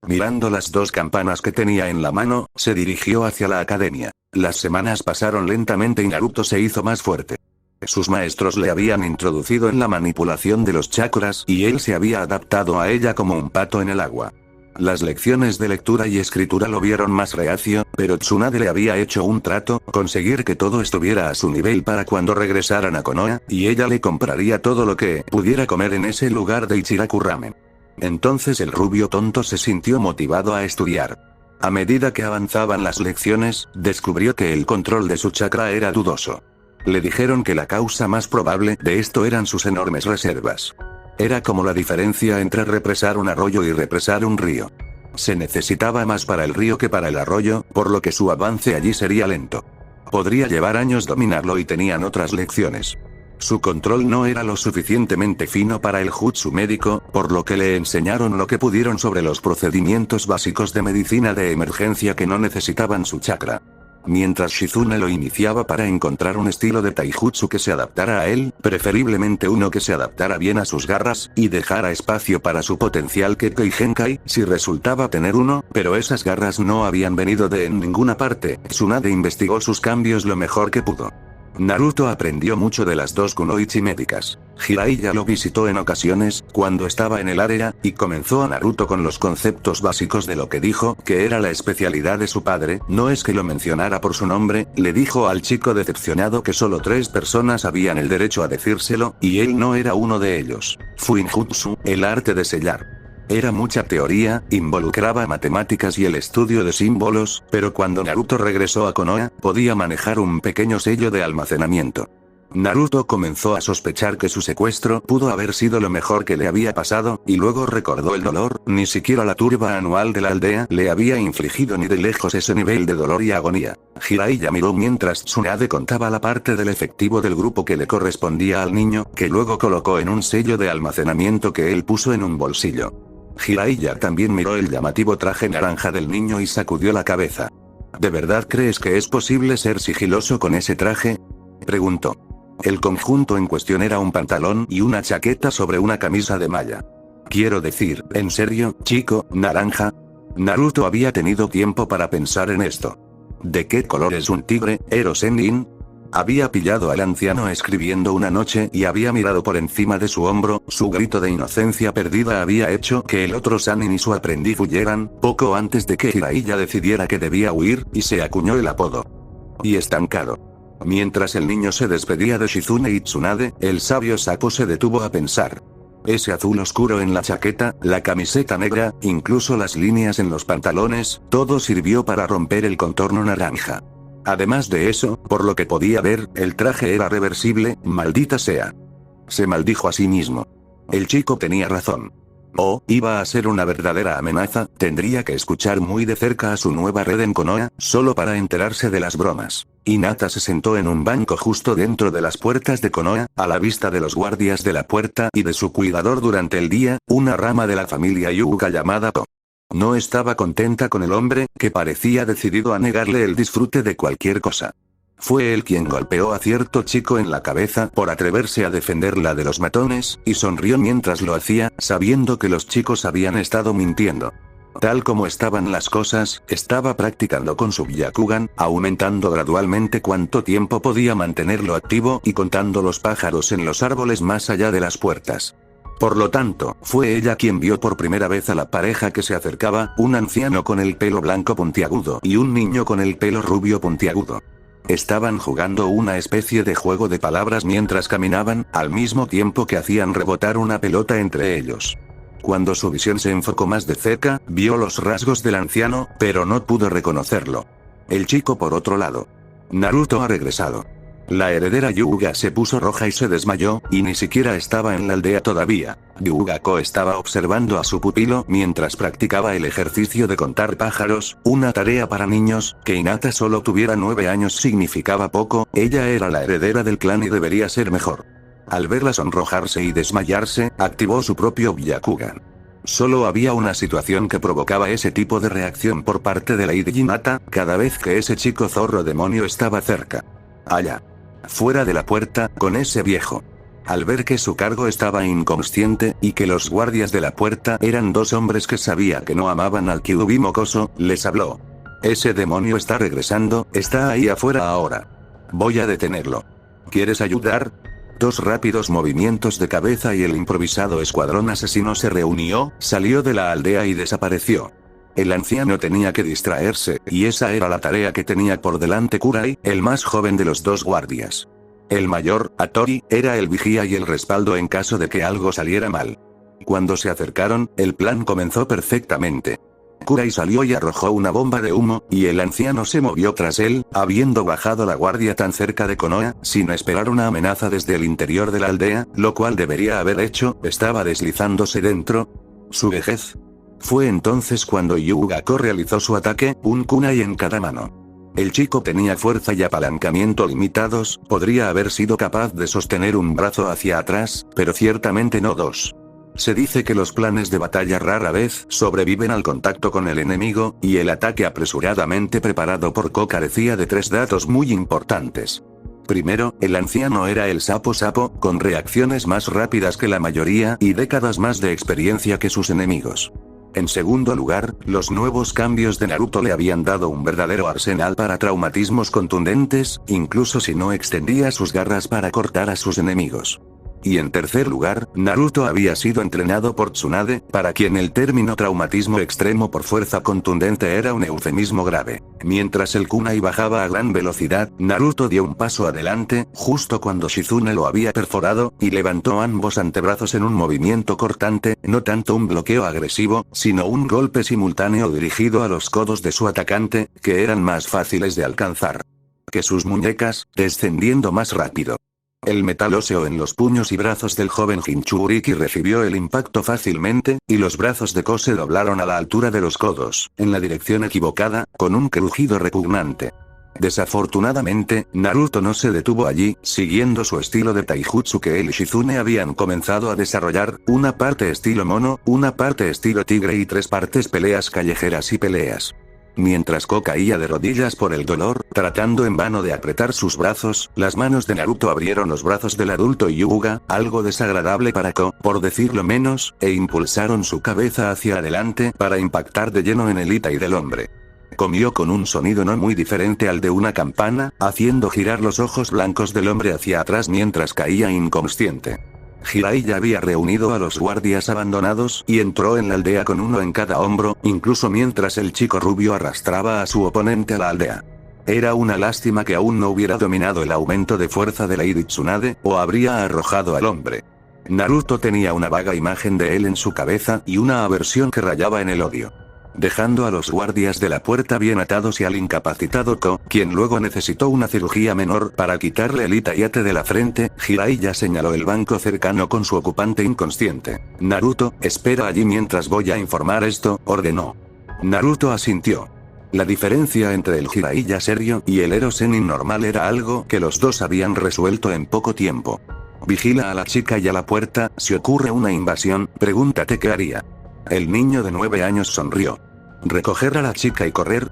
Speaker 1: Mirando las dos campanas que tenía en la mano, se dirigió hacia la academia. Las semanas pasaron lentamente y Naruto se hizo más fuerte. Sus maestros le habían introducido en la manipulación de los chakras y él se había adaptado a ella como un pato en el agua. Las lecciones de lectura y escritura lo vieron más reacio, pero Tsunade le había hecho un trato, conseguir que todo estuviera a su nivel para cuando regresaran a Konoha, y ella le compraría todo lo que pudiera comer en ese lugar de Ichiraku Ramen. Entonces el rubio tonto se sintió motivado a estudiar. A medida que avanzaban las lecciones, descubrió que el control de su chakra era dudoso. Le dijeron que la causa más probable de esto eran sus enormes reservas. Era como la diferencia entre represar un arroyo y represar un río. Se necesitaba más para el río que para el arroyo, por lo que su avance allí sería lento. Podría llevar años dominarlo y tenían otras lecciones. Su control no era lo suficientemente fino para el jutsu médico, por lo que le enseñaron lo que pudieron sobre los procedimientos básicos de medicina de emergencia que no necesitaban su chakra. Mientras Shizune lo iniciaba para encontrar un estilo de taijutsu que se adaptara a él, preferiblemente uno que se adaptara bien a sus garras, y dejara espacio para su potencial Kekkei Genkai, si resultaba tener uno, pero esas garras no habían venido de ninguna parte. Tsunade investigó sus cambios lo mejor que pudo. Naruto aprendió mucho de las dos kunoichi médicas. Jiraiya lo visitó en ocasiones, cuando estaba en el área, y comenzó a Naruto con los conceptos básicos de lo que dijo, que era la especialidad de su padre. No es que lo mencionara por su nombre, le dijo al chico decepcionado que solo 3 personas habían el derecho a decírselo, y él no era uno de ellos. Fuinjutsu, el arte de sellar. Era mucha teoría, involucraba matemáticas y el estudio de símbolos, pero cuando Naruto regresó a Konoha, podía manejar un pequeño sello de almacenamiento. Naruto comenzó a sospechar que su secuestro pudo haber sido lo mejor que le había pasado, y luego recordó el dolor. Ni siquiera la turba anual de la aldea le había infligido ni de lejos ese nivel de dolor y agonía. Jiraiya miró mientras Tsunade contaba la parte del efectivo del grupo que le correspondía al niño, que luego colocó en un sello de almacenamiento que él puso en un bolsillo. Jiraiya también miró el llamativo traje naranja del niño y sacudió la cabeza. ¿De verdad crees que es posible ser sigiloso con ese traje?, preguntó. El conjunto en cuestión era un pantalón y una chaqueta sobre una camisa de malla. Quiero decir, ¿en serio, chico, naranja? Naruto había tenido tiempo para pensar en esto. ¿De qué color es un tigre, Ero Sennin? Había pillado al anciano escribiendo una noche y había mirado por encima de su hombro. Su grito de inocencia perdida había hecho que el otro Sannin y su aprendiz huyeran, poco antes de que Jiraiya decidiera que debía huir, y se acuñó el apodo. Y estancado. Mientras el niño se despedía de Shizune y Tsunade, el sabio sapo se detuvo a pensar. Ese azul oscuro en la chaqueta, la camiseta negra, incluso las líneas en los pantalones, todo sirvió para romper el contorno naranja. Además de eso, por lo que podía ver, el traje era reversible, maldita sea. Se maldijo a sí mismo. El chico tenía razón. Oh, iba a ser una verdadera amenaza, tendría que escuchar muy de cerca a su nueva red en Konoha, solo para enterarse de las bromas. Hinata se sentó en un banco justo dentro de las puertas de Konoha, a la vista de los guardias de la puerta y de su cuidador durante el día, una rama de la familia Hyuga llamada Po. No estaba contenta con el hombre, que parecía decidido a negarle el disfrute de cualquier cosa. Fue él quien golpeó a cierto chico en la cabeza por atreverse a defenderla de los matones, y sonrió mientras lo hacía, sabiendo que los chicos habían estado mintiendo. Tal como estaban las cosas, estaba practicando con su Byakugan, aumentando gradualmente cuánto tiempo podía mantenerlo activo y contando los pájaros en los árboles más allá de las puertas. Por lo tanto, fue ella quien vio por primera vez a la pareja que se acercaba, un anciano con el pelo blanco puntiagudo y un niño con el pelo rubio puntiagudo. Estaban jugando una especie de juego de palabras mientras caminaban, al mismo tiempo que hacían rebotar una pelota entre ellos. Cuando su visión se enfocó más de cerca, vio los rasgos del anciano, pero no pudo reconocerlo. El chico por otro lado. Naruto ha regresado. La heredera Hyuga se puso roja y se desmayó, y ni siquiera estaba en la aldea todavía. Hyuga-ko estaba observando a su pupilo mientras practicaba el ejercicio de contar pájaros, una tarea para niños. Que Hinata solo tuviera 9 años significaba poco, ella era la heredera del clan y debería ser mejor. Al verla sonrojarse y desmayarse, activó su propio Byakugan. Solo había una situación que provocaba ese tipo de reacción por parte de Lady Hinata, cada vez que ese chico zorro demonio estaba cerca. Allá. Fuera de la puerta, con ese viejo. Al ver que su cargo estaba inconsciente, y que los guardias de la puerta eran dos hombres que sabía que no amaban al Kyuubi mocoso, les habló. Ese demonio está regresando, está ahí afuera ahora. Voy a detenerlo. ¿Quieres ayudar? Dos rápidos movimientos de cabeza y el improvisado escuadrón asesino se reunió, salió de la aldea y desapareció. El anciano tenía que distraerse, y esa era la tarea que tenía por delante Kurai, el más joven de los dos guardias. El mayor, Hattori, era el vigía y el respaldo en caso de que algo saliera mal. Cuando se acercaron, el plan comenzó perfectamente. Kurai salió y arrojó una bomba de humo, y el anciano se movió tras él, habiendo bajado la guardia tan cerca de Konoha, sin esperar una amenaza desde el interior de la aldea, lo cual debería haber hecho, estaba deslizándose dentro. Su vejez. Fue entonces cuando Yugako realizó su ataque, un kunai en cada mano. El chico tenía fuerza y apalancamiento limitados, podría haber sido capaz de sostener un brazo hacia atrás, pero ciertamente no dos. Se dice que los planes de batalla rara vez sobreviven al contacto con el enemigo, y el ataque apresuradamente preparado por Ko carecía de tres datos muy importantes. Primero, el anciano era el sapo, con reacciones más rápidas que la mayoría y décadas más de experiencia que sus enemigos. En segundo lugar, los nuevos cambios de Naruto le habían dado un verdadero arsenal para traumatismos contundentes, incluso si no extendía sus garras para cortar a sus enemigos. Y en tercer lugar, Naruto había sido entrenado por Tsunade, para quien el término traumatismo extremo por fuerza contundente era un eufemismo grave. Mientras el kunai bajaba a gran velocidad, Naruto dio un paso adelante, justo cuando Shizune lo había perforado, y levantó ambos antebrazos en un movimiento cortante, no tanto un bloqueo agresivo, sino un golpe simultáneo dirigido a los codos de su atacante, que eran más fáciles de alcanzar que sus muñecas, descendiendo más rápido. El metal óseo en los puños y brazos del joven Jinchuriki recibió el impacto fácilmente, y los brazos de Ko se doblaron a la altura de los codos, en la dirección equivocada, con un crujido repugnante. Desafortunadamente, Naruto no se detuvo allí, siguiendo su estilo de taijutsu que él y Shizune habían comenzado a desarrollar, una parte estilo mono, una parte estilo tigre y tres partes peleas callejeras y peleas. Mientras Ko caía de rodillas por el dolor, tratando en vano de apretar sus brazos, las manos de Naruto abrieron los brazos del adulto Hyuga, algo desagradable para Ko, por decirlo menos, e impulsaron su cabeza hacia adelante para impactar de lleno en el Itai del hombre. Comió con un sonido no muy diferente al de una campana, haciendo girar los ojos blancos del hombre hacia atrás mientras caía inconsciente. Jirai ya había reunido a los guardias abandonados y entró en la aldea con uno en cada hombro, incluso mientras el chico rubio arrastraba a su oponente a la aldea. Era una lástima que aún no hubiera dominado el aumento de fuerza de Lady Tsunade, o habría arrojado al hombre. Naruto tenía una vaga imagen de él en su cabeza y una aversión que rayaba en el odio. Dejando a los guardias de la puerta bien atados y al incapacitado Ko, quien luego necesitó una cirugía menor para quitarle el itayate de la frente, Jirai ya señaló el banco cercano con su ocupante inconsciente. Naruto, espera allí mientras voy a informar esto, ordenó. Naruto asintió. La diferencia entre el Jiraiya serio y el Ero Sennin normal era algo que los dos habían resuelto en poco tiempo. Vigila a la chica y a la puerta, si ocurre una invasión, pregúntate qué haría. El niño de 9 años sonrió. ¿Recoger a la chica y correr?,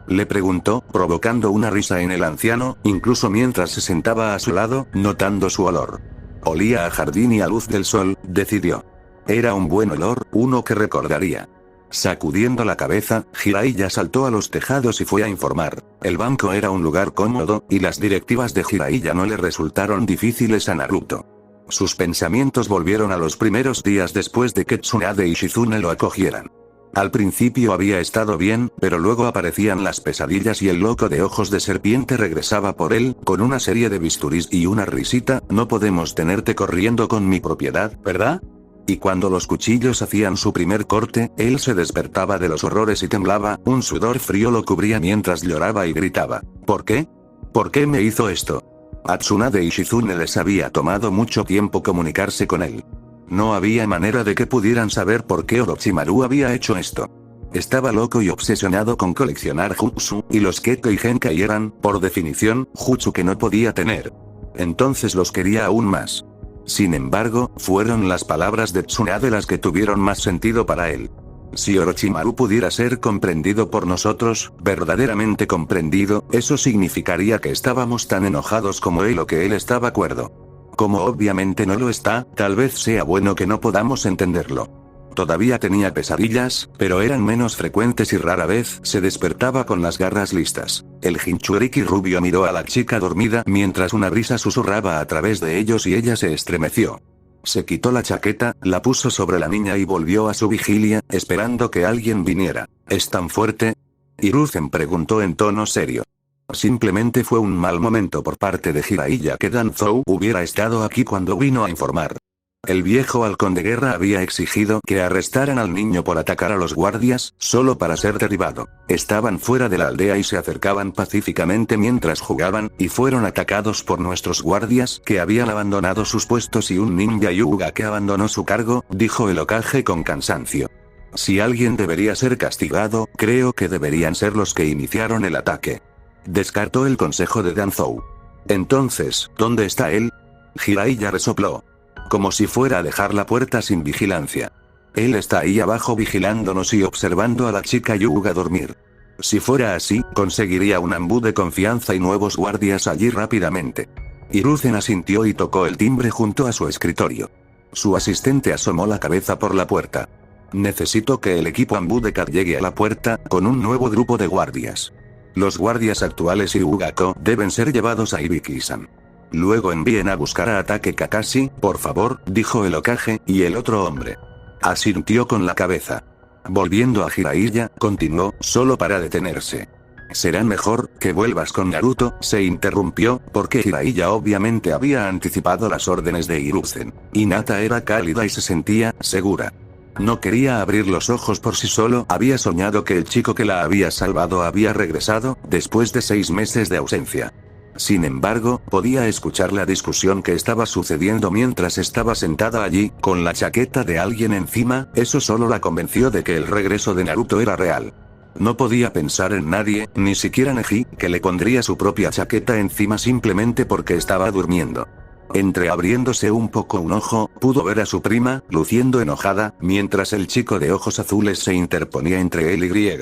Speaker 1: le preguntó, provocando una risa en el anciano, incluso mientras se sentaba a su lado, notando su olor. Olía a jardín y a luz del sol, decidió. Era un buen olor, uno que recordaría. Sacudiendo la cabeza, Jiraiya saltó a los tejados y fue a informar. El banco era un lugar cómodo, y las directivas de Jiraiya no le resultaron difíciles a Naruto. Sus pensamientos volvieron a los primeros días después de que Tsunade y Shizune lo acogieran. Al principio había estado bien, pero luego aparecían las pesadillas y el loco de ojos de serpiente regresaba por él, con una serie de bisturís y una risita, no podemos tenerte corriendo con mi propiedad, ¿verdad? Y cuando los cuchillos hacían su primer corte, él se despertaba de los horrores y temblaba, un sudor frío lo cubría mientras lloraba y gritaba. ¿Por qué? ¿Por qué me hizo esto? A Tsunade y Shizune les había tomado mucho tiempo comunicarse con él. No había manera de que pudieran saber por qué Orochimaru había hecho esto. Estaba loco y obsesionado con coleccionar jutsu, y los Kekko y Genkai eran, por definición, jutsu que no podía tener. Entonces los quería aún más. Sin embargo, fueron las palabras de Tsunade las que tuvieron más sentido para él. Si Orochimaru pudiera ser comprendido por nosotros, verdaderamente comprendido, eso significaría que estábamos tan enojados como él o que él estaba cuerdo. Como obviamente no lo está, tal vez sea bueno que no podamos entenderlo. Todavía tenía pesadillas, pero eran menos frecuentes y rara vez se despertaba con las garras listas. El Jinchuriki rubio miró a la chica dormida mientras una brisa susurraba a través de ellos y ella se estremeció. Se quitó la chaqueta, la puso sobre la niña y volvió a su vigilia, esperando que alguien viniera. ¿Es tan fuerte? Hiruzen preguntó en tono serio. Simplemente fue un mal momento por parte de Jiraiya que Danzou hubiera estado aquí cuando vino a informar. El viejo halcón de guerra había exigido que arrestaran al niño por atacar a los guardias, solo para ser derribado. Estaban fuera de la aldea y se acercaban pacíficamente mientras jugaban, y fueron atacados por nuestros guardias, que habían abandonado sus puestos y un ninja Hyuga que abandonó su cargo, dijo el Hokage con cansancio. Si alguien debería ser castigado, creo que deberían ser los que iniciaron el ataque. Descartó el consejo de Danzou. Entonces, ¿dónde está él? Jiraiya resopló. Como si fuera a dejar la puerta sin vigilancia. Él está ahí abajo vigilándonos y observando a la chica Hyuga dormir. Si fuera así, conseguiría un ambú de confianza y nuevos guardias allí rápidamente. Hiruzen asintió y tocó el timbre junto a su escritorio. Su asistente asomó la cabeza por la puerta. Necesito que el equipo ambú de Kat llegue a la puerta, con un nuevo grupo de guardias. Los guardias actuales y Hyuga-ko deben ser llevados a Ibiki-san. Luego envíen a buscar a Ataque Kakashi, por favor, dijo el Hokage, y el otro hombre. Asintió con la cabeza. Volviendo a Jiraiya, continuó, solo para detenerse. Será mejor que vuelvas con Naruto, se interrumpió, porque Jiraiya obviamente había anticipado las órdenes de Hiruzen. Hinata era cálida y se sentía segura. No quería abrir los ojos por sí solo, había soñado que el chico que la había salvado había regresado, después de 6 meses de ausencia. Sin embargo, podía escuchar la discusión que estaba sucediendo mientras estaba sentada allí, con la chaqueta de alguien encima, eso solo la convenció de que el regreso de Naruto era real. No podía pensar en nadie, ni siquiera Neji, que le pondría su propia chaqueta encima simplemente porque estaba durmiendo. Entreabriéndose un poco un ojo, pudo ver a su prima, luciendo enojada, mientras el chico de ojos azules se interponía entre él y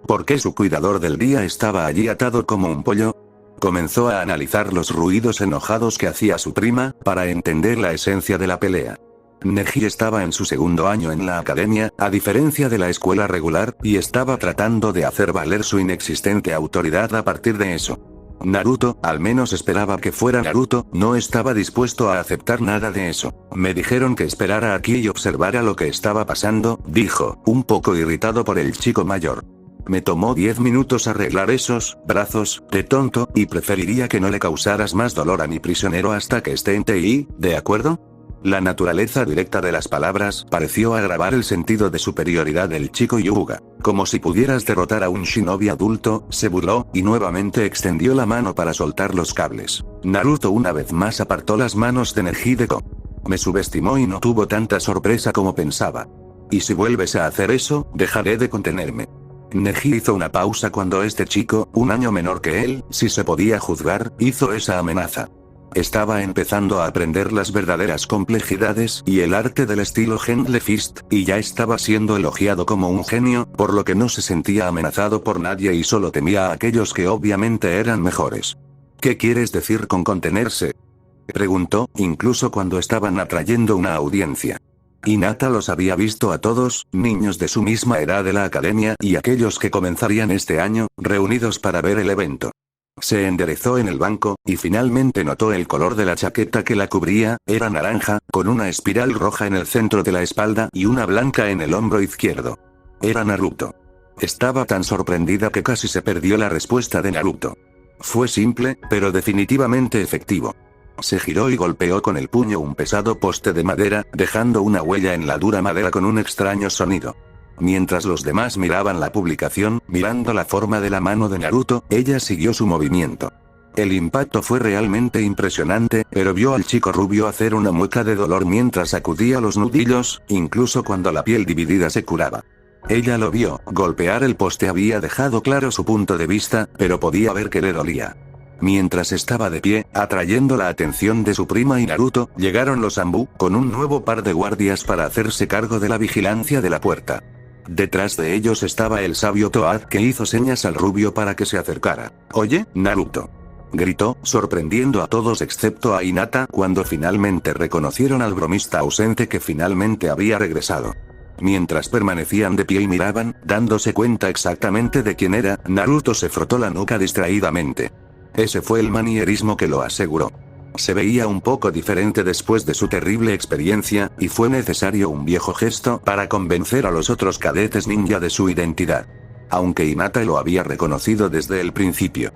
Speaker 1: ¿Por qué su cuidador del día estaba allí atado como un pollo? Comenzó a analizar los ruidos enojados que hacía su prima, para entender la esencia de la pelea. Neji estaba en su 2º año en la academia, a diferencia de la escuela regular, y estaba tratando de hacer valer su inexistente autoridad a partir de eso. Naruto, al menos esperaba que fuera Naruto, no estaba dispuesto a aceptar nada de eso. Me dijeron que esperara aquí y observara lo que estaba pasando, dijo, un poco irritado por el chico mayor. Me tomó 10 minutos arreglar esos brazos de tonto, y preferiría que no le causaras más dolor a mi prisionero hasta que esté en TI, ¿de acuerdo? La naturaleza directa de las palabras pareció agravar el sentido de superioridad del chico Hyuga. Como si pudieras derrotar a un shinobi adulto, se burló, y nuevamente extendió la mano para soltar los cables. Naruto una vez más apartó las manos de Neji de Me subestimó y no tuvo tanta sorpresa como pensaba. Y si vuelves a hacer eso, dejaré de contenerme. Neji hizo una pausa cuando este chico, un año menor que él, si se podía juzgar, hizo esa amenaza. Estaba empezando a aprender las verdaderas complejidades y el arte del estilo Gentle Fist, y ya estaba siendo elogiado como un genio, por lo que no se sentía amenazado por nadie y solo temía a aquellos que obviamente eran mejores. ¿Qué quieres decir con contenerse?, preguntó, incluso cuando estaban atrayendo una audiencia. Hinata los había visto a todos, niños de su misma edad de la academia y aquellos que comenzarían este año, reunidos para ver el evento. Se enderezó en el banco, y finalmente notó el color de la chaqueta que la cubría, era naranja, con una espiral roja en el centro de la espalda y una blanca en el hombro izquierdo. Era Naruto. Estaba tan sorprendida que casi se perdió la respuesta de Naruto. Fue simple, pero definitivamente efectivo. Se giró y golpeó con el puño un pesado poste de madera, dejando una huella en la dura madera con un extraño sonido. Mientras los demás miraban la publicación, mirando la forma de la mano de Naruto, ella siguió su movimiento. El impacto fue realmente impresionante, pero vio al chico rubio hacer una mueca de dolor mientras sacudía los nudillos, incluso cuando la piel dividida se curaba. Ella lo vio, golpear el poste había dejado claro su punto de vista, pero podía ver que le dolía. Mientras estaba de pie, atrayendo la atención de su prima y Naruto, llegaron los Anbu, con un nuevo par de guardias para hacerse cargo de la vigilancia de la puerta. Detrás de ellos estaba el sabio Toad que hizo señas al rubio para que se acercara. Oye, Naruto. gritó, sorprendiendo a todos excepto a Hinata cuando finalmente reconocieron al bromista ausente que finalmente había regresado. Mientras permanecían de pie y miraban, dándose cuenta exactamente de quién era, Naruto se frotó la nuca distraídamente. Ese fue el manierismo que lo aseguró. Se veía un poco diferente después de su terrible experiencia, y fue necesario un viejo gesto para convencer a los otros cadetes ninja de su identidad. Aunque Hinata lo había reconocido desde el principio.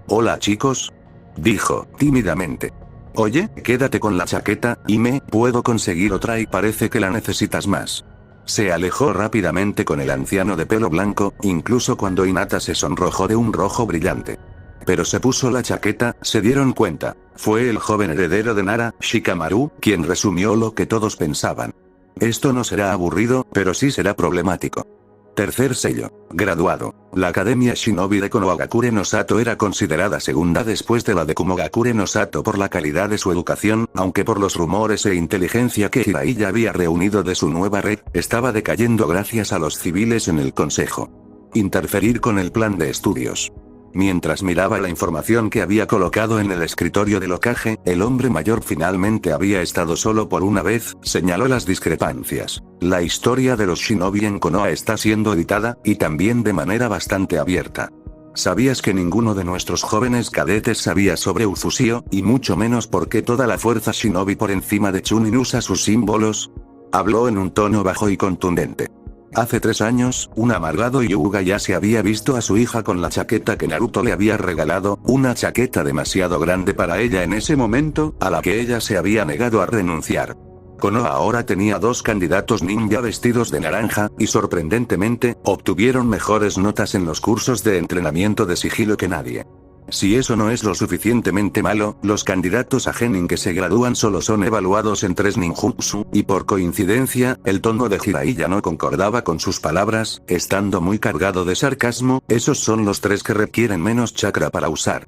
Speaker 1: «Hola chicos», dijo, tímidamente. «Oye, quédate con la chaqueta, y puedo conseguir otra y parece que la necesitas más». Se alejó rápidamente con el anciano de pelo blanco, incluso cuando Hinata se sonrojó de un rojo brillante. Pero se puso la chaqueta, se dieron cuenta. Fue el joven heredero de Nara, Shikamaru, quien resumió lo que todos pensaban. Esto no será aburrido, pero sí será problemático. Tercer sello. Graduado. La Academia Shinobi de Konohagakure no Sato era considerada segunda después de la de Kumogakure no Sato por la calidad de su educación, aunque por los rumores e inteligencia que Jiraiya había reunido de su nueva red, estaba decayendo gracias a los civiles en el consejo. Interferir con el plan de estudios. Mientras miraba la información que había colocado en el escritorio del Hokage, el hombre mayor finalmente había estado solo por una vez, señaló las discrepancias. La historia de los shinobi en Konoha está siendo editada, y también de manera bastante abierta. ¿Sabías que ninguno de nuestros jóvenes cadetes sabía sobre Uzushio, y mucho menos por qué toda la fuerza shinobi por encima de Chunin usa sus símbolos? Habló en un tono bajo y contundente. Hace 3 años, un amargado Hyuga ya se había visto a su hija con la chaqueta que Naruto le había regalado, una chaqueta demasiado grande para ella en ese momento, a la que ella se había negado a renunciar. Konoha ahora tenía 2 candidatos ninja vestidos de naranja, y sorprendentemente, obtuvieron mejores notas en los cursos de entrenamiento de sigilo que nadie. Si eso no es lo suficientemente malo, los candidatos a genin que se gradúan solo son evaluados en 3 ninjutsu, y por coincidencia, el tono de Jiraiya no concordaba con sus palabras, estando muy cargado de sarcasmo, esos son los 3 que requieren menos chakra para usar.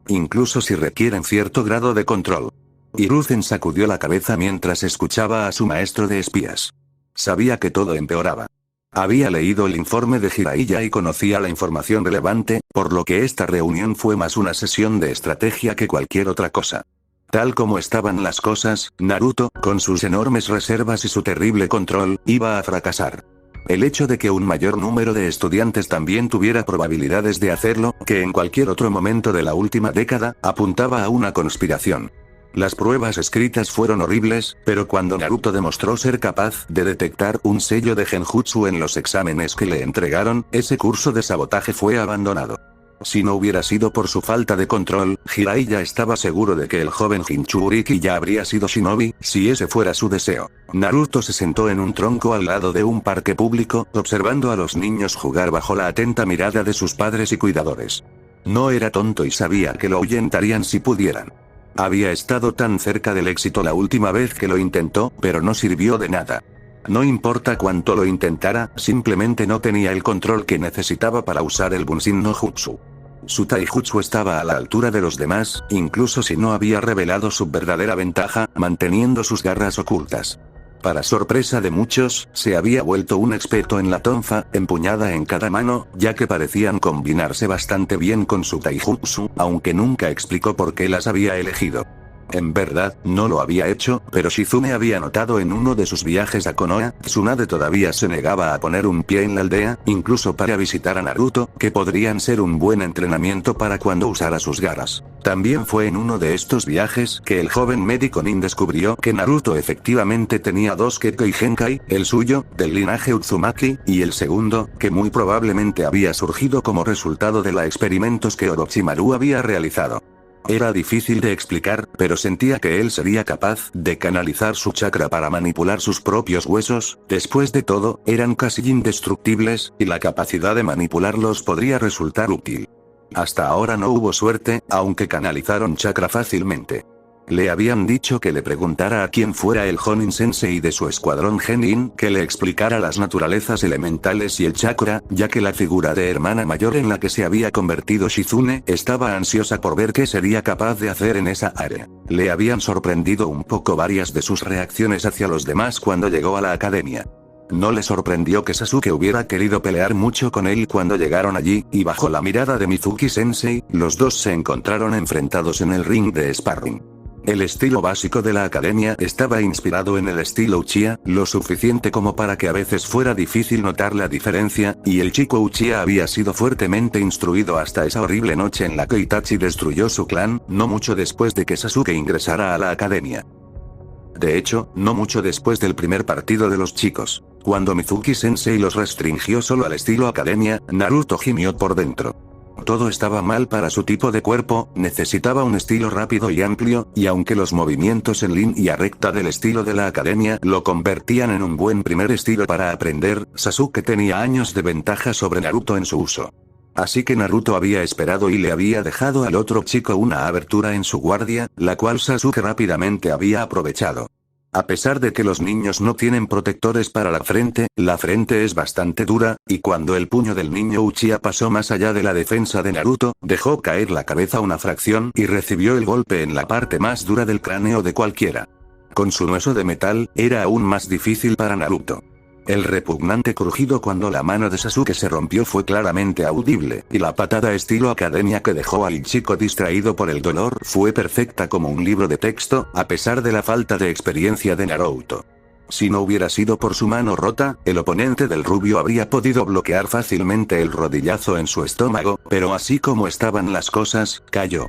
Speaker 1: Incluso si requieren cierto grado de control. Hiruzen sacudió la cabeza mientras escuchaba a su maestro de espías. Sabía que todo empeoraba. Había leído el informe de Jiraiya y conocía la información relevante, por lo que esta reunión fue más una sesión de estrategia que cualquier otra cosa. Tal como estaban las cosas, Naruto, con sus enormes reservas y su terrible control, iba a fracasar. El hecho de que un mayor número de estudiantes también tuviera probabilidades de hacerlo, que en cualquier otro momento de la última década, apuntaba a una conspiración. Las pruebas escritas fueron horribles, pero cuando Naruto demostró ser capaz de detectar un sello de genjutsu en los exámenes que le entregaron, ese curso de sabotaje fue abandonado. Si no hubiera sido por su falta de control, Jiraiya estaba seguro de que el joven Jinchuriki ya habría sido shinobi, si ese fuera su deseo. Naruto se sentó en un tronco al lado de un parque público, observando a los niños jugar bajo la atenta mirada de sus padres y cuidadores. No era tonto y sabía que lo ahuyentarían si pudieran. Había estado tan cerca del éxito la última vez que lo intentó, pero no sirvió de nada. No importa cuánto lo intentara, simplemente no tenía el control que necesitaba para usar el Bunshin no Jutsu. Su Taijutsu estaba a la altura de los demás, incluso si no había revelado su verdadera ventaja, manteniendo sus garras ocultas. Para sorpresa de muchos, se había vuelto un experto en la tonfa, empuñada en cada mano, ya que parecían combinarse bastante bien con su taijutsu, aunque nunca explicó por qué las había elegido. En verdad, no lo había hecho, pero Shizune había notado en uno de sus viajes a Konoha, Tsunade todavía se negaba a poner un pie en la aldea, incluso para visitar a Naruto, que podrían ser un buen entrenamiento para cuando usara sus garras. También fue en uno de estos viajes que el joven médico Nin descubrió que Naruto efectivamente tenía 2 Kekkei Genkai, el suyo, del linaje Uzumaki, y el segundo, que muy probablemente había surgido como resultado de los experimentos que Orochimaru había realizado. Era difícil de explicar, pero sentía que él sería capaz de canalizar su chakra para manipular sus propios huesos, después de todo, eran casi indestructibles, y la capacidad de manipularlos podría resultar útil. Hasta ahora no hubo suerte, aunque canalizaron chakra fácilmente. Le habían dicho que le preguntara a quién fuera el Jonin Sensei de su escuadrón Genin, que le explicara las naturalezas elementales y el chakra, ya que la figura de hermana mayor en la que se había convertido Shizune estaba ansiosa por ver qué sería capaz de hacer en esa área. Le habían sorprendido un poco varias de sus reacciones hacia los demás cuando llegó a la academia. no le sorprendió que Sasuke hubiera querido pelear mucho con él cuando llegaron allí, y bajo la mirada de Mizuki-sensei, los dos se encontraron enfrentados en el ring de sparring. El estilo básico de la academia estaba inspirado en el estilo Uchiha, lo suficiente como para que a veces fuera difícil notar la diferencia, y el chico Uchiha había sido fuertemente instruido hasta esa horrible noche en la que Itachi destruyó su clan, no mucho después de que Sasuke ingresara a la academia. De hecho, no mucho después del primer partido de los chicos, cuando Mizuki-sensei los restringió solo al estilo academia, Naruto gimió por dentro. Todo estaba mal para su tipo de cuerpo, necesitaba un estilo rápido y amplio, y aunque los movimientos en línea recta del estilo de la academia lo convertían en un buen primer estilo para aprender, Sasuke tenía años de ventaja sobre Naruto en su uso. Así que Naruto había esperado y le había dejado al otro chico una abertura en su guardia, la cual Sasuke rápidamente había aprovechado. A pesar de que los niños no tienen protectores para la frente es bastante dura, y cuando el puño del niño Uchiha pasó más allá de la defensa de Naruto, dejó caer la cabeza una fracción y recibió el golpe en la parte más dura del cráneo de cualquiera. Con su hueso de metal, era aún más difícil para Naruto. El repugnante crujido cuando la mano de Sasuke se rompió fue claramente audible, y la patada estilo academia que dejó al chico distraído por el dolor fue perfecta como un libro de texto, a pesar de la falta de experiencia de Naruto. Si no hubiera sido por su mano rota, el oponente del rubio habría podido bloquear fácilmente el rodillazo en su estómago, pero así como estaban las cosas, cayó.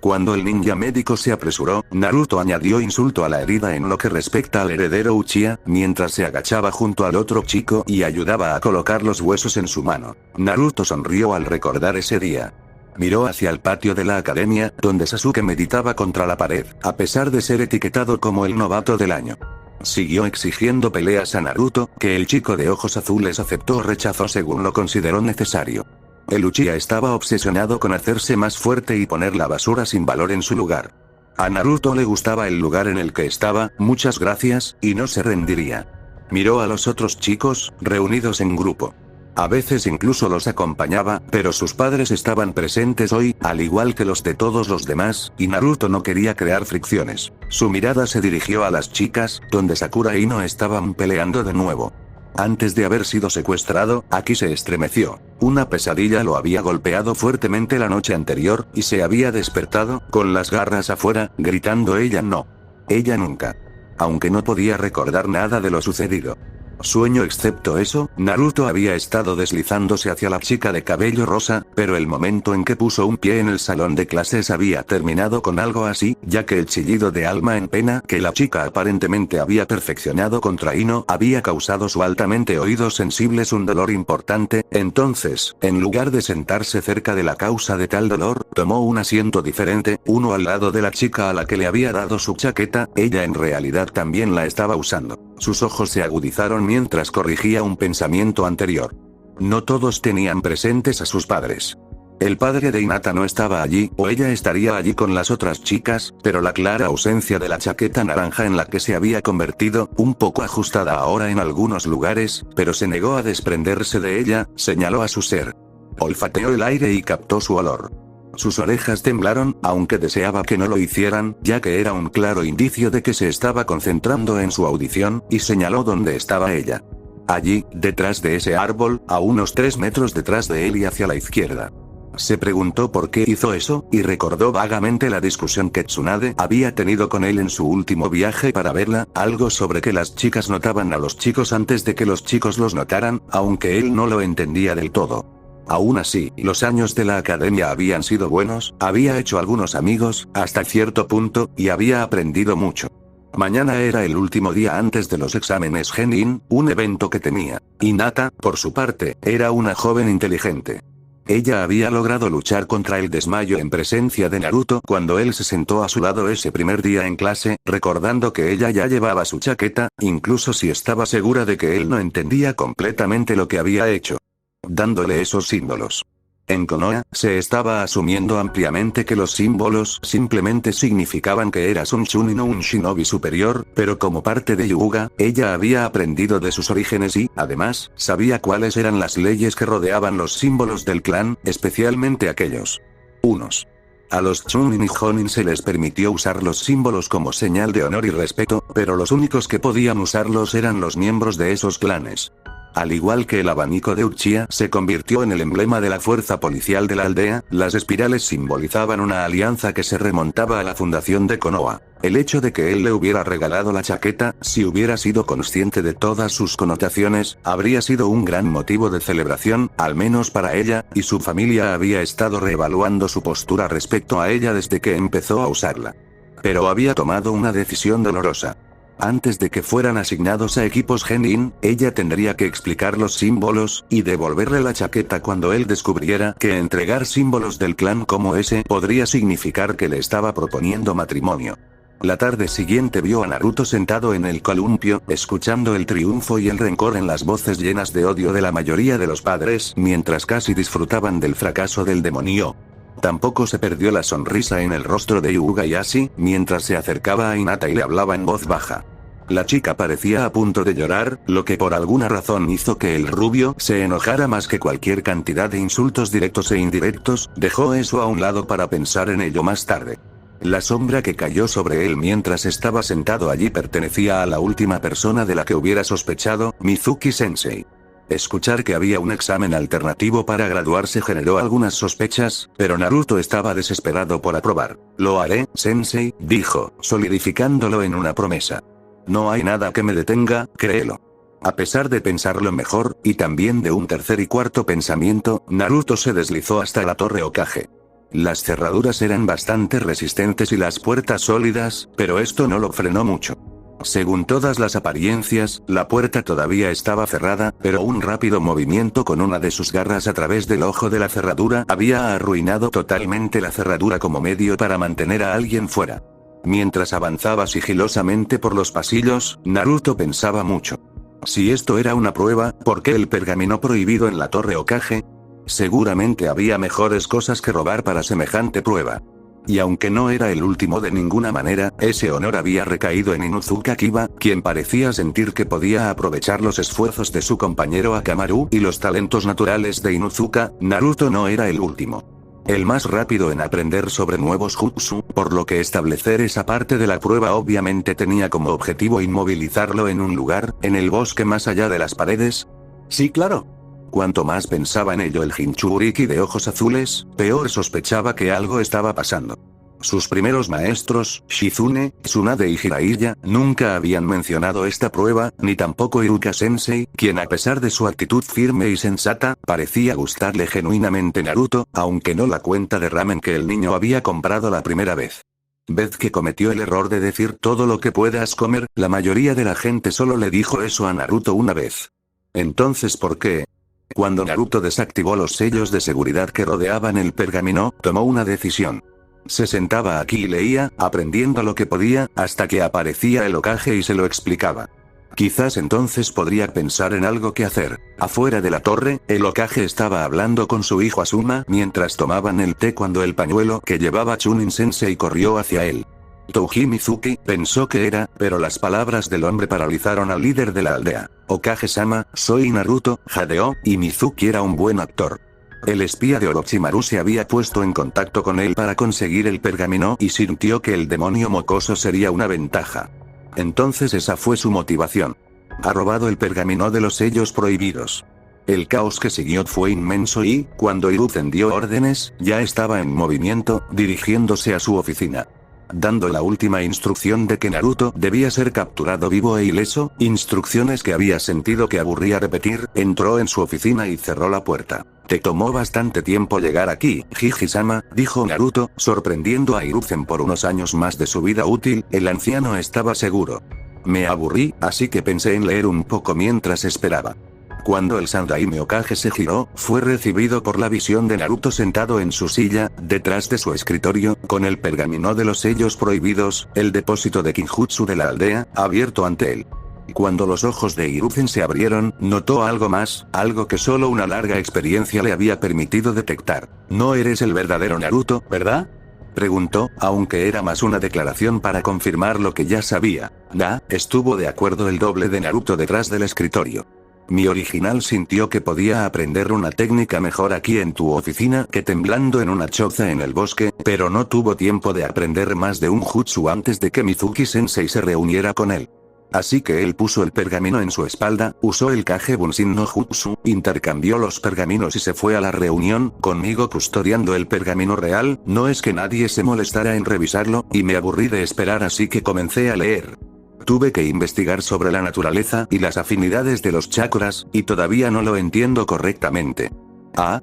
Speaker 1: Cuando el ninja médico se apresuró, Naruto añadió insulto a la herida en lo que respecta al heredero Uchiha, mientras se agachaba junto al otro chico y ayudaba a colocar los huesos en su mano. Naruto sonrió al recordar ese día. Miró hacia el patio de la academia, donde Sasuke meditaba contra la pared, a pesar de ser etiquetado como el novato del año. Siguió exigiendo peleas a Naruto, que el chico de ojos azules aceptó o rechazó según lo consideró necesario. El Uchiha estaba obsesionado con hacerse más fuerte y poner la basura sin valor en su lugar. A Naruto le gustaba el lugar en el que estaba, muchas gracias, y no se rendiría. Miró a los otros chicos, reunidos en grupo. A veces incluso los acompañaba, pero sus padres estaban presentes hoy, al igual que los de todos los demás, y Naruto no quería crear fricciones. Su mirada se dirigió a las chicas, donde Sakura y Ino estaban peleando de nuevo. Antes de haber sido secuestrado, Aki se estremeció. Una pesadilla lo había golpeado fuertemente la noche anterior, y se había despertado, con las garras afuera, gritando ella no. Ella nunca. Aunque no podía recordar nada de lo sucedido. Sueño excepto eso, Naruto había estado deslizándose hacia la chica de cabello rosa, pero el momento en que puso un pie en el salón de clases había terminado con algo así, ya que el chillido de alma en pena que la chica aparentemente había perfeccionado contra Ino había causado su altamente oídos sensibles un dolor importante. Entonces, en lugar de sentarse cerca de la causa de tal dolor, tomó un asiento diferente, uno al lado de la chica a la que le había dado su chaqueta. Ella en realidad también la estaba usando. Sus ojos se agudizaron mientras corrigía un pensamiento anterior. No todos tenían presentes a sus padres. El padre de Hinata no estaba allí, o ella estaría allí con las otras chicas, pero la clara ausencia de la chaqueta naranja en la que se había convertido, un poco ajustada ahora en algunos lugares, pero se negó a desprenderse de ella, señaló a su ser. Olfateó el aire y captó su olor. Sus orejas temblaron, aunque deseaba que no lo hicieran, ya que era un claro indicio de que se estaba concentrando en su audición, y señaló dónde estaba ella. Allí, detrás de ese árbol, a unos 3 metros detrás de él y hacia la izquierda. Se preguntó por qué hizo eso, y recordó vagamente la discusión que Tsunade había tenido con él en su último viaje para verla, algo sobre que las chicas notaban a los chicos antes de que los chicos los notaran, aunque él no lo entendía del todo. Aún así, los años de la academia habían sido buenos, había hecho algunos amigos, hasta cierto punto, y había aprendido mucho. Mañana era el último día antes de los exámenes Genin, un evento que tenía. Hinata, por su parte, era una joven inteligente. Ella había logrado luchar contra el desmayo en presencia de Naruto cuando él se sentó a su lado ese primer día en clase, recordando que ella ya llevaba su chaqueta, incluso si estaba segura de que él no entendía completamente lo que había hecho. Dándole esos símbolos. En Konoha, se estaba asumiendo ampliamente que los símbolos simplemente significaban que eras un Chunin o un shinobi superior, pero como parte de Hyuga, ella había aprendido de sus orígenes y, además, sabía cuáles eran las leyes que rodeaban los símbolos del clan, especialmente aquellos. Unos. A los Chunin y Jonin se les permitió usar los símbolos como señal de honor y respeto, pero los únicos que podían usarlos eran los miembros de esos clanes. Al igual que el abanico de Uchiha se convirtió en el emblema de la fuerza policial de la aldea, las espirales simbolizaban una alianza que se remontaba a la fundación de Konoha. El hecho de que él le hubiera regalado la chaqueta, si hubiera sido consciente de todas sus connotaciones, habría sido un gran motivo de celebración, al menos para ella, y su familia había estado reevaluando su postura respecto a ella desde que empezó a usarla. Pero había tomado una decisión dolorosa. Antes de que fueran asignados a equipos Genin, ella tendría que explicar los símbolos, y devolverle la chaqueta cuando él descubriera que entregar símbolos del clan como ese podría significar que le estaba proponiendo matrimonio. La tarde siguiente vio a Naruto sentado en el columpio, escuchando el triunfo y el rencor en las voces llenas de odio de la mayoría de los padres, mientras casi disfrutaban del fracaso del demonio. Tampoco se perdió la sonrisa en el rostro de Hyuga Yashi, mientras se acercaba a Hinata y le hablaba en voz baja. La chica parecía a punto de llorar, lo que por alguna razón hizo que el rubio se enojara más que cualquier cantidad de insultos directos e indirectos. Dejó eso a un lado para pensar en ello más tarde. La sombra que cayó sobre él mientras estaba sentado allí pertenecía a la última persona de la que hubiera sospechado, Mizuki-sensei. Escuchar que había un examen alternativo para graduarse generó algunas sospechas, pero Naruto estaba desesperado por aprobar. Lo haré, sensei, dijo, solidificándolo en una promesa. No hay nada que me detenga, créelo. A pesar de pensarlo mejor, y también de un tercer y cuarto pensamiento, Naruto se deslizó hasta la torre Hokage. Las cerraduras eran bastante resistentes y las puertas sólidas, pero esto no lo frenó mucho. Según todas las apariencias, la puerta todavía estaba cerrada, pero un rápido movimiento con una de sus garras a través del ojo de la cerradura había arruinado totalmente la cerradura como medio para mantener a alguien fuera. Mientras avanzaba sigilosamente por los pasillos, Naruto pensaba mucho. Si esto era una prueba, ¿por qué el pergamino prohibido en la torre Hokage? Seguramente había mejores cosas que robar para semejante prueba. Y aunque no era el último de ninguna manera, ese honor había recaído en Inuzuka Kiba, quien parecía sentir que podía aprovechar los esfuerzos de su compañero Akamaru y los talentos naturales de Inuzuka. Naruto no era el último. El más rápido en aprender sobre nuevos jutsu, por lo que establecer esa parte de la prueba obviamente tenía como objetivo inmovilizarlo en un lugar, en el bosque más allá de las paredes. Sí, claro. Cuanto más pensaba en ello el Jinchuriki de ojos azules, peor sospechaba que algo estaba pasando. Sus primeros maestros, Shizune, Tsunade y Jiraiya, nunca habían mencionado esta prueba, ni tampoco Iruka-sensei, quien a pesar de su actitud firme y sensata, parecía gustarle genuinamente Naruto, aunque no la cuenta de ramen que el niño había comprado la primera vez. Vez que cometió el error de decir todo lo que puedas comer, la mayoría de la gente solo le dijo eso a Naruto una vez. Entonces, ¿por qué? Cuando Naruto desactivó los sellos de seguridad que rodeaban el pergamino, tomó una decisión. Se sentaba aquí y leía, aprendiendo lo que podía, hasta que aparecía el Hokage y se lo explicaba. Quizás entonces podría pensar en algo que hacer. Afuera de la torre, el Hokage estaba hablando con su hijo Asuma mientras tomaban el té cuando el pañuelo que llevaba Chunin Sensei corrió hacia él. Touji Mizuki pensó que era, pero las palabras del hombre paralizaron al líder de la aldea. Hokage-sama, soy Naruto, jadeó, y Mizuki era un buen actor. El espía de Orochimaru se había puesto en contacto con él para conseguir el pergamino y sintió que el demonio mocoso sería una ventaja. Entonces esa fue su motivación. Ha robado el pergamino de los sellos prohibidos. El caos que siguió fue inmenso y, cuando Hiruzen dio órdenes, ya estaba en movimiento, dirigiéndose a su oficina. Dando la última instrucción de que Naruto debía ser capturado vivo e ileso, instrucciones que había sentido que aburría repetir, entró en su oficina y cerró la puerta. Te tomó bastante tiempo llegar aquí, Jiji-sama, dijo Naruto, sorprendiendo a Hiruzen por unos años más de su vida útil. El anciano estaba seguro. Me aburrí, así que pensé en leer un poco mientras esperaba. Cuando el Sandaime Hokage se giró, fue recibido por la visión de Naruto sentado en su silla, detrás de su escritorio, con el pergamino de los sellos prohibidos, el depósito de Kinjutsu de la aldea, abierto ante él. Cuando los ojos de Hiruzen se abrieron, notó algo más, algo que solo una larga experiencia le había permitido detectar. No eres el verdadero Naruto, ¿verdad? Preguntó, aunque era más una declaración para confirmar lo que ya sabía. Estuvo de acuerdo el doble de Naruto detrás del escritorio. Mi original sintió que podía aprender una técnica mejor aquí en tu oficina que temblando en una choza en el bosque, pero no tuvo tiempo de aprender más de un jutsu antes de que Mizuki-sensei se reuniera con él. Así que él puso el pergamino en su espalda, usó el Kage Bunshin no Jutsu, intercambió los pergaminos y se fue a la reunión, conmigo custodiando el pergamino real. No es que nadie se molestara en revisarlo, y me aburrí de esperar, así que comencé a leer. Tuve que investigar sobre la naturaleza y las afinidades de los chakras, y todavía no lo entiendo correctamente.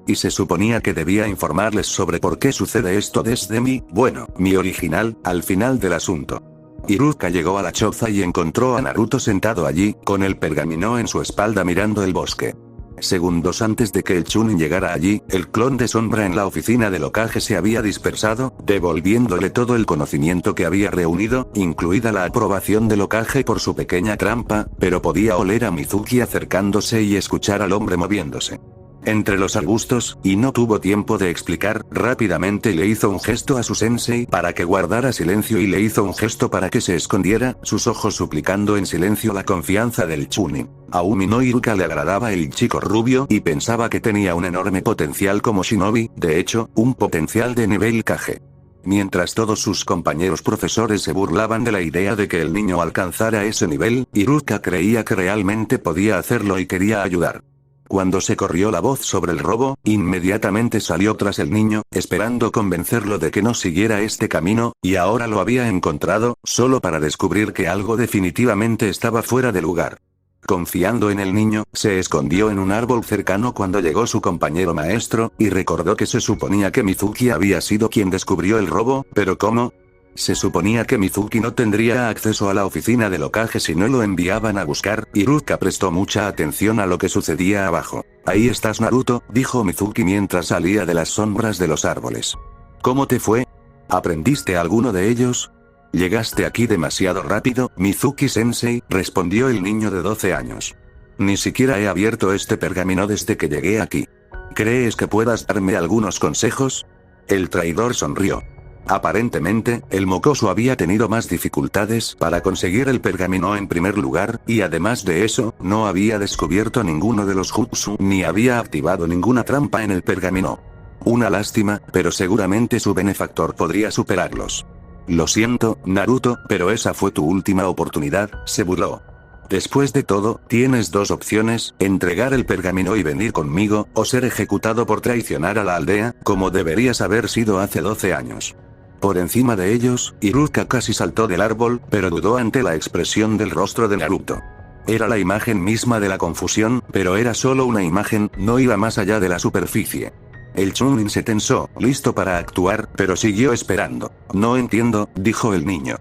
Speaker 1: Y se suponía que debía informarles sobre por qué sucede esto desde mi original, al final del asunto. Iruka llegó a la choza y encontró a Naruto sentado allí, con el pergamino en su espalda mirando el bosque. Segundos antes de que el Chunin llegara allí, el clon de sombra en la oficina del Hokage se había dispersado, devolviéndole todo el conocimiento que había reunido, incluida la aprobación del Hokage por su pequeña trampa, pero podía oler a Mizuki acercándose y escuchar al hombre moviéndose entre los arbustos, y no tuvo tiempo de explicar. Rápidamente le hizo un gesto a su sensei para que guardara silencio y le hizo un gesto para que se escondiera, sus ojos suplicando en silencio la confianza del Chunin. A Umi no Iruka le agradaba el chico rubio y pensaba que tenía un enorme potencial como shinobi, de hecho, un potencial de nivel Kage. Mientras todos sus compañeros profesores se burlaban de la idea de que el niño alcanzara ese nivel, Iruka creía que realmente podía hacerlo y quería ayudar. Cuando se corrió la voz sobre el robo, inmediatamente salió tras el niño, esperando convencerlo de que no siguiera este camino, y ahora lo había encontrado, solo para descubrir que algo definitivamente estaba fuera de lugar. Confiando en el niño, se escondió en un árbol cercano cuando llegó su compañero maestro, y recordó que se suponía que Mizuki había sido quien descubrió el robo, pero ¿cómo? Se suponía que Mizuki no tendría acceso a la oficina del Hokage si no lo enviaban a buscar. Iruka prestó mucha atención a lo que sucedía abajo. Ahí estás, Naruto, dijo Mizuki mientras salía de las sombras de los árboles. ¿Cómo te fue? ¿Aprendiste alguno de ellos? Llegaste aquí demasiado rápido, Mizuki-sensei, respondió el niño de 12 años. Ni siquiera he abierto este pergamino desde que llegué aquí. ¿Crees que puedas darme algunos consejos? El traidor sonrió. Aparentemente, el mocoso había tenido más dificultades para conseguir el pergamino en primer lugar, y además de eso, no había descubierto ninguno de los jutsu ni había activado ninguna trampa en el pergamino. Una lástima, pero seguramente su benefactor podría superarlos. Lo siento, Naruto, pero esa fue tu última oportunidad, se burló. Después de todo, tienes dos opciones, entregar el pergamino y venir conmigo, o ser ejecutado por traicionar a la aldea, como deberías haber sido hace 12 años. Por encima de ellos, Iruka casi saltó del árbol, pero dudó ante la expresión del rostro de Naruto. Era la imagen misma de la confusión, pero era solo una imagen, no iba más allá de la superficie. El Chunin se tensó, listo para actuar, pero siguió esperando. No entiendo, dijo el niño.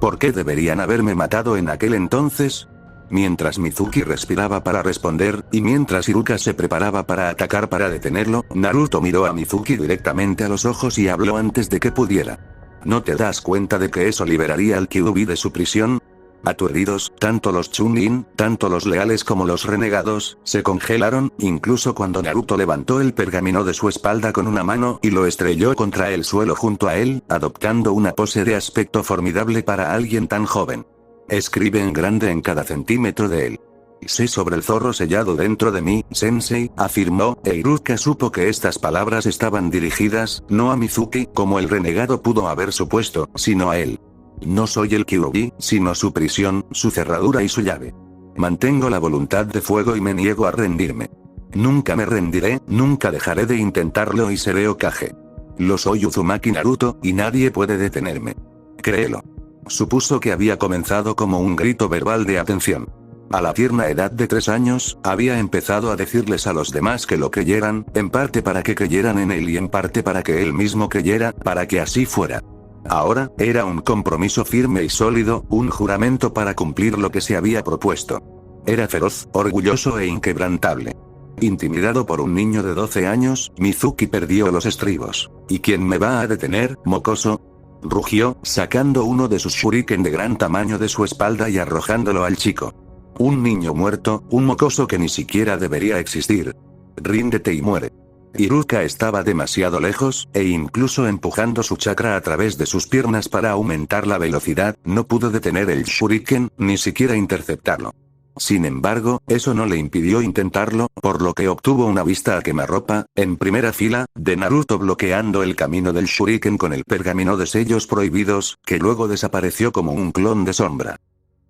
Speaker 1: ¿Por qué deberían haberme matado en aquel entonces? Mientras Mizuki respiraba para responder, y mientras Iruka se preparaba para atacar para detenerlo, Naruto miró a Mizuki directamente a los ojos y habló antes de que pudiera. ¿No te das cuenta de que eso liberaría al Kyuubi de su prisión? Aturdidos, tanto los Chunin, tanto los leales como los renegados, se congelaron, incluso cuando Naruto levantó el pergamino de su espalda con una mano y lo estrelló contra el suelo junto a él, adoptando una pose de aspecto formidable para alguien tan joven. Escribe en grande en cada centímetro de él. Sé sobre el zorro sellado dentro de mí, sensei, afirmó, e Iruka supo que estas palabras estaban dirigidas, no a Mizuki, como el renegado pudo haber supuesto, sino a él. No soy el Kyuubi, sino su prisión, su cerradura y su llave. Mantengo la voluntad de fuego y me niego a rendirme. Nunca me rendiré, nunca dejaré de intentarlo y seré Hokage. Lo soy Uzumaki Naruto, y nadie puede detenerme. Créelo. Supuso que había comenzado como un grito verbal de atención. A la tierna edad de 3 años, había empezado a decirles a los demás que lo creyeran, en parte para que creyeran en él y en parte para que él mismo creyera, para que así fuera. Ahora, era un compromiso firme y sólido, un juramento para cumplir lo que se había propuesto. Era feroz, orgulloso e inquebrantable. Intimidado por un niño de 12 años, Mizuki perdió los estribos. ¿Y quién me va a detener, mocoso? Rugió, sacando uno de sus shuriken de gran tamaño de su espalda y arrojándolo al chico. Un niño muerto, un mocoso que ni siquiera debería existir. Ríndete y muere. Iruka estaba demasiado lejos, e incluso empujando su chakra a través de sus piernas para aumentar la velocidad, no pudo detener el shuriken, ni siquiera interceptarlo. Sin embargo, eso no le impidió intentarlo, por lo que obtuvo una vista a quemarropa, en primera fila, de Naruto bloqueando el camino del Shuriken con el pergamino de sellos prohibidos, que luego desapareció como un clon de sombra.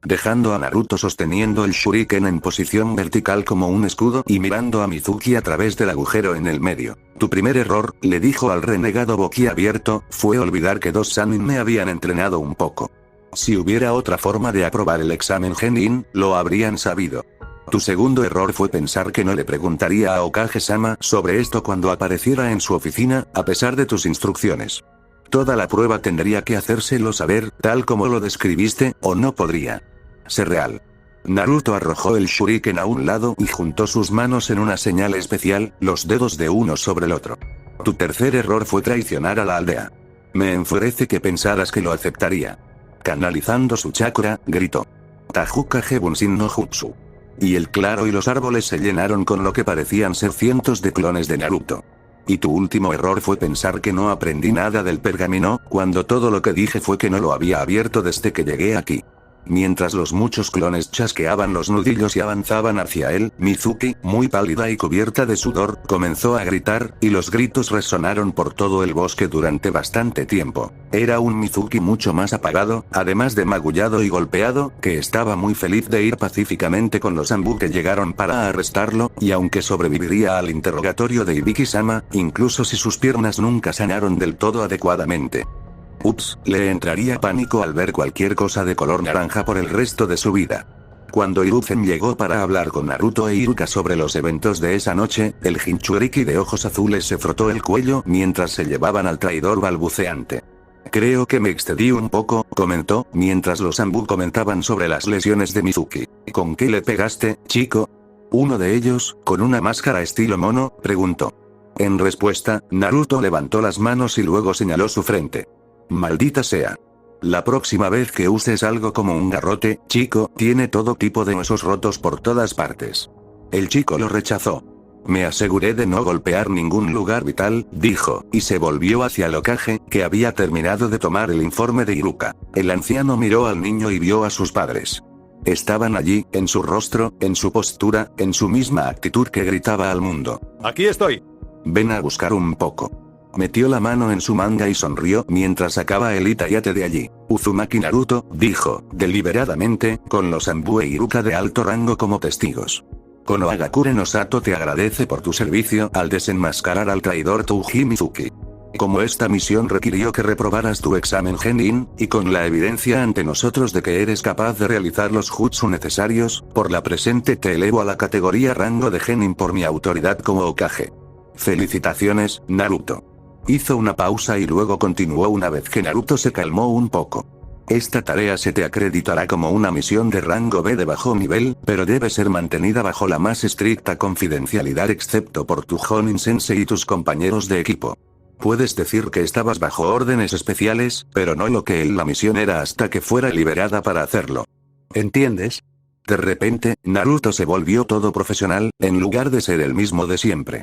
Speaker 1: Dejando a Naruto sosteniendo el Shuriken en posición vertical como un escudo y mirando a Mizuki a través del agujero en el medio. Tu primer error, le dijo al renegado boquiabierto, fue olvidar que dos Sannin me habían entrenado un poco. Si hubiera otra forma de aprobar el examen Genin, lo habrían sabido. Tu segundo error fue pensar que no le preguntaría a Okage-sama sobre esto cuando apareciera en su oficina, a pesar de tus instrucciones. Toda la prueba tendría que hacérselo saber, tal como lo describiste, o no podría ser real. Naruto arrojó el shuriken a un lado y juntó sus manos en una señal especial, los dedos de uno sobre el otro. Tu tercer error fue traicionar a la aldea. Me enfurece que pensaras que lo aceptaría. Canalizando su chakra, gritó. Tajuka Jebunshin no Jutsu. Y el claro y los árboles se llenaron con lo que parecían ser cientos de clones de Naruto. Y tu último error fue pensar que no aprendí nada del pergamino, cuando todo lo que dije fue que no lo había abierto desde que llegué aquí. Mientras los muchos clones chasqueaban los nudillos y avanzaban hacia él, Mizuki, muy pálida y cubierta de sudor, comenzó a gritar, y los gritos resonaron por todo el bosque durante bastante tiempo. Era un Mizuki mucho más apagado, además de magullado y golpeado, que estaba muy feliz de ir pacíficamente con los Anbu que llegaron para arrestarlo, y aunque sobreviviría al interrogatorio de Ibiki-sama, incluso si sus piernas nunca sanaron del todo adecuadamente. Ups, le entraría pánico al ver cualquier cosa de color naranja por el resto de su vida. Cuando Hiruzen llegó para hablar con Naruto e Iruka sobre los eventos de esa noche, el Jinchuriki de ojos azules se frotó el cuello mientras se llevaban al traidor balbuceante. Creo que me excedí un poco, comentó, mientras los Anbu comentaban sobre las lesiones de Mizuki. ¿Con qué le pegaste, chico? Uno de ellos, con una máscara estilo mono, preguntó. En respuesta, Naruto levantó las manos y luego señaló su frente. Maldita sea. La próxima vez que uses algo como un garrote, chico, tiene todo tipo de huesos rotos por todas partes. El chico lo rechazó. Me aseguré de no golpear ningún lugar vital, dijo, y se volvió hacia el Hokage, que había terminado de tomar el informe de Iruka. El anciano miró al niño y vio a sus padres. Estaban allí, en su rostro, en su postura, en su misma actitud que gritaba al mundo.
Speaker 2: Aquí estoy.
Speaker 1: Ven a buscar un poco. Metió la mano en su manga y sonrió mientras sacaba el Itayate de allí. Uzumaki Naruto, dijo, deliberadamente, con los Anbu e Iruka de alto rango como testigos. Konohagakure no Sato te agradece por tu servicio al desenmascarar al traidor Touji Mizuki. Como esta misión requirió que reprobaras tu examen Genin, y con la evidencia ante nosotros de que eres capaz de realizar los jutsu necesarios, por la presente te elevo a la categoría rango de Genin por mi autoridad como Hokage. Felicitaciones, Naruto. Hizo una pausa y luego continuó una vez que Naruto se calmó un poco. Esta tarea se te acreditará como una misión de rango B de bajo nivel, pero debe ser mantenida bajo la más estricta confidencialidad excepto por tu Jonin Sensei y tus compañeros de equipo. Puedes decir que estabas bajo órdenes especiales, pero no lo que la misión era hasta que fuera liberada para hacerlo. ¿Entiendes? De repente, Naruto se volvió todo profesional, en lugar de ser el mismo de siempre.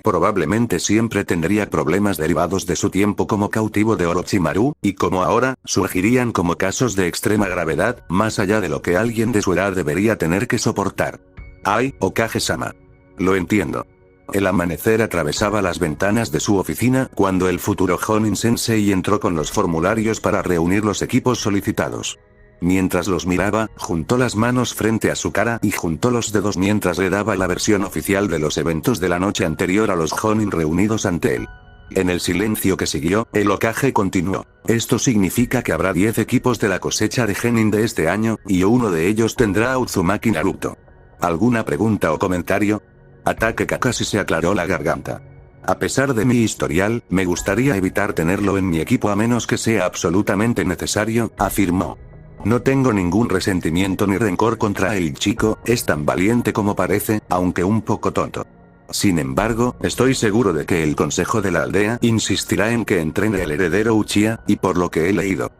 Speaker 1: Probablemente siempre tendría problemas derivados de su tiempo como cautivo de Orochimaru, y como ahora, surgirían como casos de extrema gravedad, más allá de lo que alguien de su edad debería tener que soportar. Ay, Okage-sama. Lo entiendo. El amanecer atravesaba las ventanas de su oficina cuando el futuro Jonin Sensei entró con los formularios para reunir los equipos solicitados. Mientras los miraba, juntó las manos frente a su cara y juntó los dedos mientras le daba la versión oficial de los eventos de la noche anterior a los Jonin reunidos ante él. En el silencio que siguió, el Hokage continuó. Esto significa que habrá 10 equipos de la cosecha de Genin de este año, y uno de ellos tendrá a Uzumaki Naruto. ¿Alguna pregunta o comentario? Ataque Kakashi se aclaró la garganta. A pesar de mi historial, me gustaría evitar tenerlo en mi equipo a menos que sea absolutamente necesario, afirmó. No tengo ningún resentimiento ni rencor contra el chico, es tan valiente como parece, aunque un poco tonto. Sin embargo, estoy seguro de que el consejo de la aldea insistirá en que entrene al heredero Uchiha, y por lo que he leído,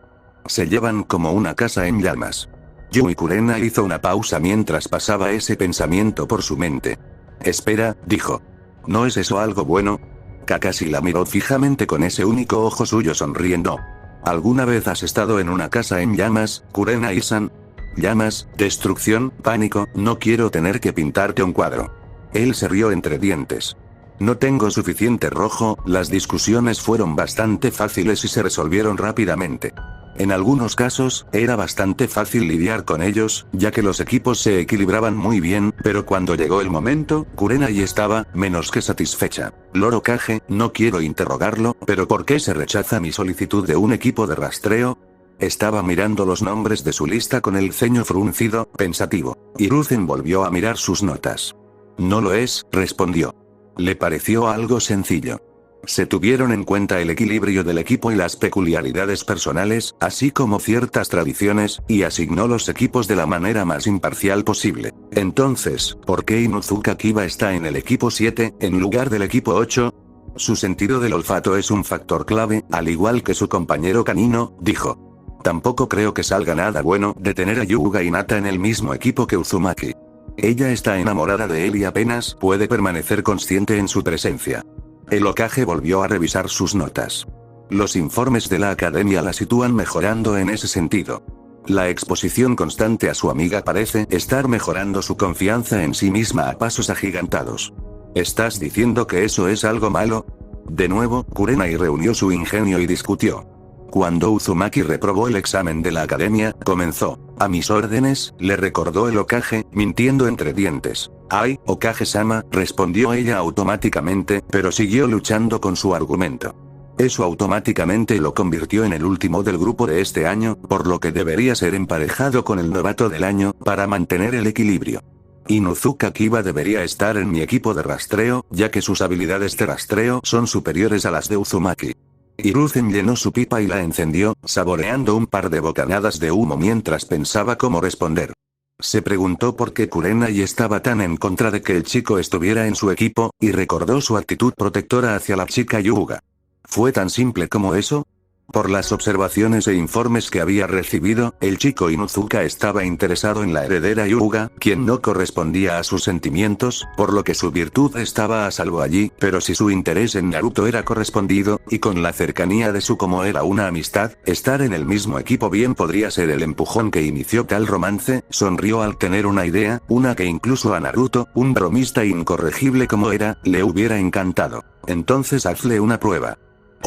Speaker 1: se llevan como una casa en llamas. Yui Kurena hizo una pausa mientras pasaba ese pensamiento por su mente. Espera, dijo. ¿No es eso algo bueno? Kakashi la miró fijamente con ese único ojo suyo sonriendo. ¿Alguna vez has estado en una casa en llamas, Kurenai-san? llamas, destrucción, pánico, no quiero tener que pintarte un cuadro. Él se rió entre dientes. No tengo suficiente rojo, las discusiones fueron bastante fáciles y se resolvieron rápidamente. En algunos casos, era bastante fácil lidiar con ellos, ya que los equipos se equilibraban muy bien, pero cuando llegó el momento, Kurenai estaba, menos que satisfecha. Lord Hokage, no quiero interrogarlo, pero ¿por qué se rechaza mi solicitud de un equipo de rastreo? Estaba mirando los nombres de su lista con el ceño fruncido, pensativo. Hiruzen volvió a mirar sus notas. No lo es, respondió. Le pareció algo sencillo. Se tuvieron en cuenta el equilibrio del equipo y las peculiaridades personales, así como ciertas tradiciones, y asignó los equipos de la manera más imparcial posible. Entonces, ¿por qué Inuzuka Kiba está en el equipo 7, en lugar del equipo 8? Su sentido del olfato es un factor clave, al igual que su compañero canino, dijo. Tampoco creo que salga nada bueno de tener a Yuga Hinata en el mismo equipo que Uzumaki. Ella está enamorada de él y apenas puede permanecer consciente en su presencia. El Hokage volvió a revisar sus notas. Los informes de la academia la sitúan mejorando en ese sentido. La exposición constante a su amiga parece estar mejorando su confianza en sí misma a pasos agigantados. ¿Estás diciendo que eso es algo malo? De nuevo, Kurenai reunió su ingenio y discutió. Cuando Uzumaki reprobó el examen de la academia, comenzó. A mis órdenes, le recordó el Hokage, mintiendo entre dientes. Ay, Hokage-sama, respondió ella automáticamente, pero siguió luchando con su argumento. Eso automáticamente lo convirtió en el último del grupo de este año, por lo que debería ser emparejado con el novato del año, para mantener el equilibrio. Inuzuka Kiba debería estar en mi equipo de rastreo, ya que sus habilidades de rastreo son superiores a las de Uzumaki. Hiruzen llenó su pipa y la encendió, saboreando un par de bocanadas de humo mientras pensaba cómo responder. Se preguntó por qué Kurenai estaba tan en contra de que el chico estuviera en su equipo, y recordó su actitud protectora hacia la chica Yuga. ¿Fue tan simple como eso? Por las observaciones e informes que había recibido, el chico Inuzuka estaba interesado en la heredera Yuga, quien no correspondía a sus sentimientos, por lo que su virtud estaba a salvo allí, pero si su interés en Naruto era correspondido, y con la cercanía de su como era una amistad, estar en el mismo equipo bien podría ser el empujón que inició tal romance, sonrió al tener una idea, una que incluso a Naruto, un bromista incorregible como era, le hubiera encantado. Entonces hazle una prueba.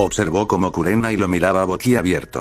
Speaker 1: Observó como Kurenai lo miraba boquiabierto.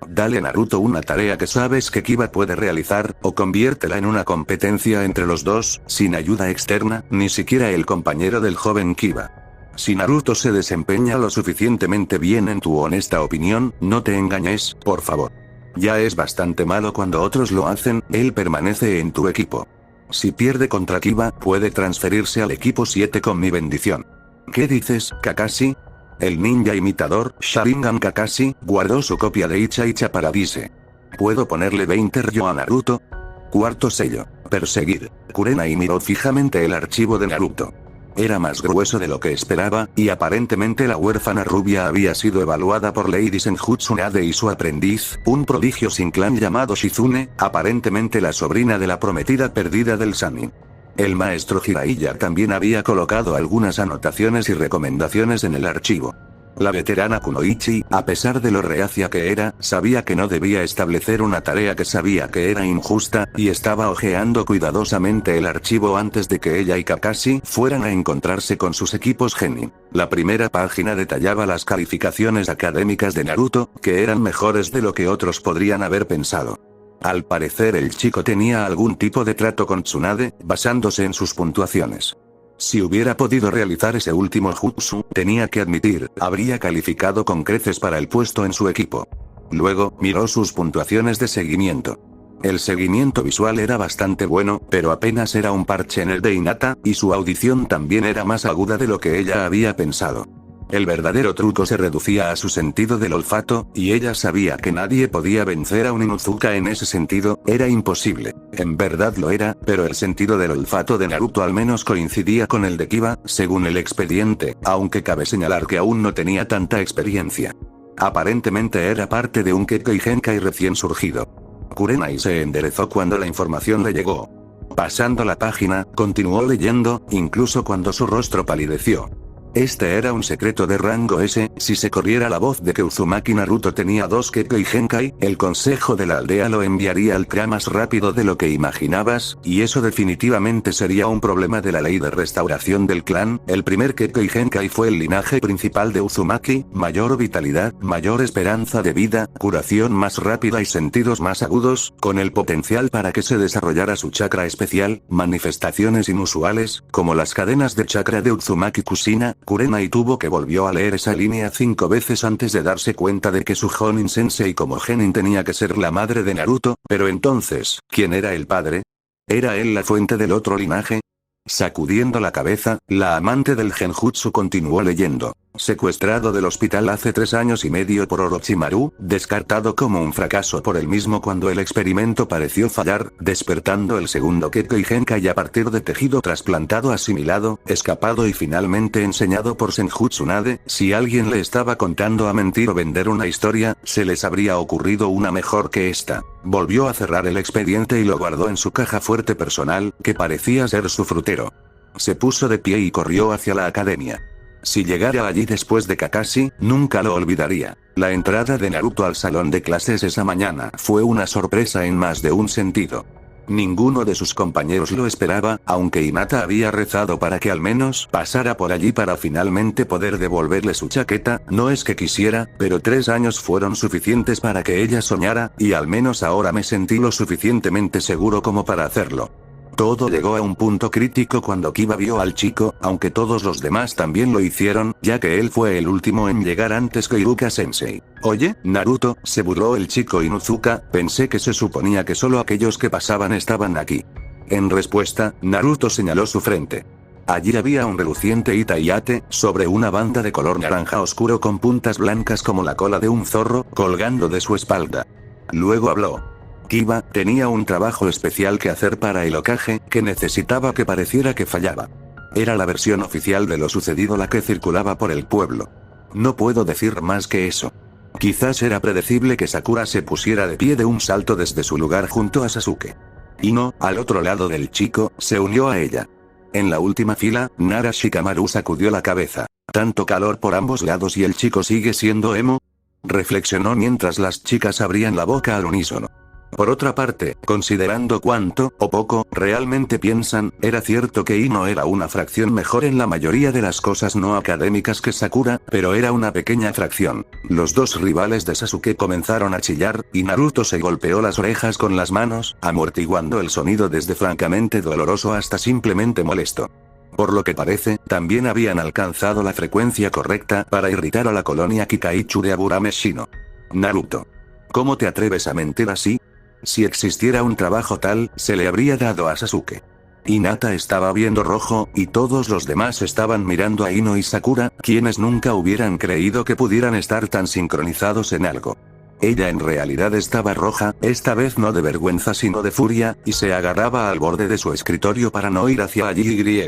Speaker 1: Dale a Naruto una tarea que sabes que Kiba puede realizar, o conviértela en una competencia entre los dos, sin ayuda externa, ni siquiera el compañero del joven Kiba. Si Naruto se desempeña lo suficientemente bien en tu honesta opinión, no te engañes, por favor. Ya es bastante malo cuando otros lo hacen, él permanece en tu equipo. Si pierde contra Kiba, puede transferirse al equipo 7 con mi bendición. ¿Qué dices, Kakashi? El ninja imitador, Sharingan Kakashi, guardó su copia de Icha Icha Paradise. ¿Puedo ponerle 20 ryo a Naruto? Cuarto sello. Perseguir. Kurenai miró fijamente el archivo de Naruto. Era más grueso de lo que esperaba, y aparentemente la huérfana rubia había sido evaluada por Lady Senjutsu Nade y su aprendiz, un prodigio sin clan llamado Shizune, aparentemente la sobrina de la prometida perdida del Sannin. El maestro Jiraiya también había colocado algunas anotaciones y recomendaciones en el archivo. La veterana Kunoichi, a pesar de lo reacia que era, sabía que no debía establecer una tarea que sabía que era injusta, y estaba hojeando cuidadosamente el archivo antes de que ella y Kakashi fueran a encontrarse con sus equipos Genin. La primera página detallaba las calificaciones académicas de Naruto, que eran mejores de lo que otros podrían haber pensado. Al parecer el chico tenía algún tipo de trato con Tsunade, basándose en sus puntuaciones. Si hubiera podido realizar ese último jutsu, tenía que admitir, habría calificado con creces para el puesto en su equipo. Luego, miró sus puntuaciones de seguimiento. El seguimiento visual era bastante bueno, pero apenas era un parche en el de Hinata, y su audición también era más aguda de lo que ella había pensado. El verdadero truco se reducía a su sentido del olfato, y ella sabía que nadie podía vencer a un Inuzuka en ese sentido, era imposible. En verdad lo era, pero el sentido del olfato de Naruto al menos coincidía con el de Kiba, según el expediente, aunque cabe señalar que aún no tenía tanta experiencia. Aparentemente era parte de un Kekkei Genkai recién surgido. Kurenai se enderezó cuando la información le llegó. Pasando la página, continuó leyendo, incluso cuando su rostro palideció. Este era un secreto de rango S, si se corriera la voz de que Uzumaki Naruto tenía 2 Kekkei Genkai, el consejo de la aldea lo enviaría al CRA más rápido de lo que imaginabas, y eso definitivamente sería un problema de la ley de restauración del clan. El primer Kekkei Genkai fue el linaje principal de Uzumaki, mayor vitalidad, mayor esperanza de vida, curación más rápida y sentidos más agudos, con el potencial para que se desarrollara su chakra especial, manifestaciones inusuales, como las cadenas de chakra de Uzumaki Kushina, Kurenai tuvo que volvió a leer esa línea 5 veces antes de darse cuenta de que su Jonin Sensei como genin tenía que ser la madre de Naruto, pero entonces, ¿quién era el padre? ¿Era él la fuente del otro linaje? Sacudiendo la cabeza, la amante del genjutsu continuó leyendo. Secuestrado del hospital hace 3 años y medio por Orochimaru, descartado como un fracaso por él mismo cuando el experimento pareció fallar, despertando el segundo Kekkei Genkai a partir de tejido trasplantado asimilado, escapado y finalmente enseñado por Senjutsu Nade. Si alguien le estaba contando a mentir o vender una historia, se les habría ocurrido una mejor que esta. Volvió a cerrar el expediente y lo guardó en su caja fuerte personal, que parecía ser su frutero. Se puso de pie y corrió hacia la academia. Si llegara allí después de Kakashi, nunca lo olvidaría. La entrada de Naruto al salón de clases esa mañana fue una sorpresa en más de un sentido. Ninguno de sus compañeros lo esperaba, aunque Hinata había rezado para que al menos pasara por allí para finalmente poder devolverle su chaqueta. No es que quisiera, pero 3 años fueron suficientes para que ella soñara, y al menos ahora me sentí lo suficientemente seguro como para hacerlo. Todo llegó a un punto crítico cuando Kiba vio al chico, aunque todos los demás también lo hicieron, ya que él fue el último en llegar antes que Iruka Sensei. Oye, Naruto, se burló el chico Inuzuka, pensé que se suponía que solo aquellos que pasaban estaban aquí. En respuesta, Naruto señaló su frente. Allí había un reluciente Itayate, sobre una banda de color naranja oscuro con puntas blancas como la cola de un zorro, colgando de su espalda. Luego habló. Kiba tenía un trabajo especial que hacer para el Hokage, que necesitaba que pareciera que fallaba. Era la versión oficial de lo sucedido la que circulaba por el pueblo. No puedo decir más que eso. Quizás era predecible que Sakura se pusiera de pie de un salto desde su lugar junto a Sasuke. Ino, al otro lado del chico, se unió a ella. En la última fila, Nara Shikamaru sacudió la cabeza. ¿Tanto calor por ambos lados y el chico sigue siendo emo? Reflexionó mientras las chicas abrían la boca al unísono. Por otra parte, considerando cuánto, o poco, realmente piensan, era cierto que Ino era una fracción mejor en la mayoría de las cosas no académicas que Sakura, pero era una pequeña fracción. Los dos rivales de Sasuke comenzaron a chillar, y Naruto se golpeó las orejas con las manos, amortiguando el sonido desde francamente doloroso hasta simplemente molesto. Por lo que parece, también habían alcanzado la frecuencia correcta para irritar a la colonia Kikaichu de Aburame Shino. Naruto. ¿Cómo te atreves a mentir así? Si existiera un trabajo tal, se le habría dado a Sasuke. Hinata estaba viendo rojo, y todos los demás estaban mirando a Ino y Sakura, quienes nunca hubieran creído que pudieran estar tan sincronizados en algo. Ella en realidad estaba roja, esta vez no de vergüenza sino de furia, y se agarraba al borde de su escritorio para no ir hacia allí y.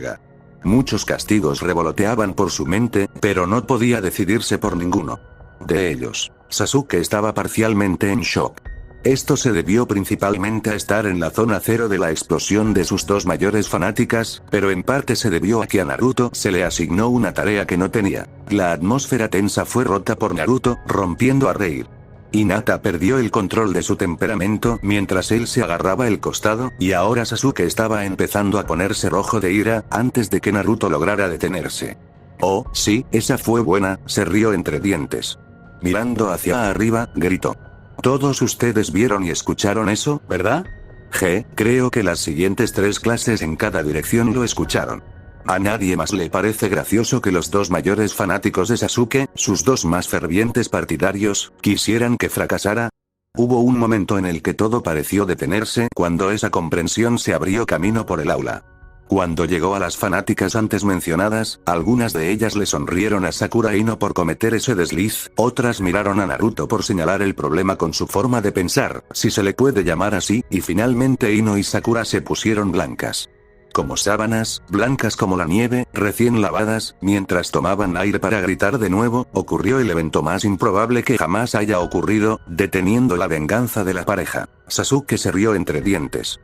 Speaker 1: Muchos castigos revoloteaban por su mente, pero no podía decidirse por ninguno. De ellos, Sasuke estaba parcialmente en shock. Esto se debió principalmente a estar en la zona cero de la explosión de sus dos mayores fanáticas, pero en parte se debió a que a Naruto se le asignó una tarea que no tenía. La atmósfera tensa fue rota por Naruto, rompiendo a reír. Hinata perdió el control de su temperamento mientras él se agarraba el costado, y ahora Sasuke estaba empezando a ponerse rojo de ira, antes de que Naruto lograra detenerse. Oh, sí, esa fue buena, se rió entre dientes. Mirando hacia arriba, gritó. Todos ustedes vieron y escucharon eso, ¿verdad? Creo que las siguientes 3 clases en cada dirección lo escucharon. A nadie más le parece gracioso que los dos mayores fanáticos de Sasuke, sus dos más fervientes partidarios, quisieran que fracasara. Hubo un momento en el que todo pareció detenerse cuando esa comprensión se abrió camino por el aula. Cuando llegó a las fanáticas antes mencionadas, algunas de ellas le sonrieron a Sakura Ino por cometer ese desliz, otras miraron a Naruto por señalar el problema con su forma de pensar, si se le puede llamar así, y finalmente Ino y Sakura se pusieron blancas. Como sábanas, blancas como la nieve, recién lavadas, mientras tomaban aire para gritar de nuevo, ocurrió el evento más improbable que jamás haya ocurrido, deteniendo la venganza de la pareja. Sasuke se rió entre dientes.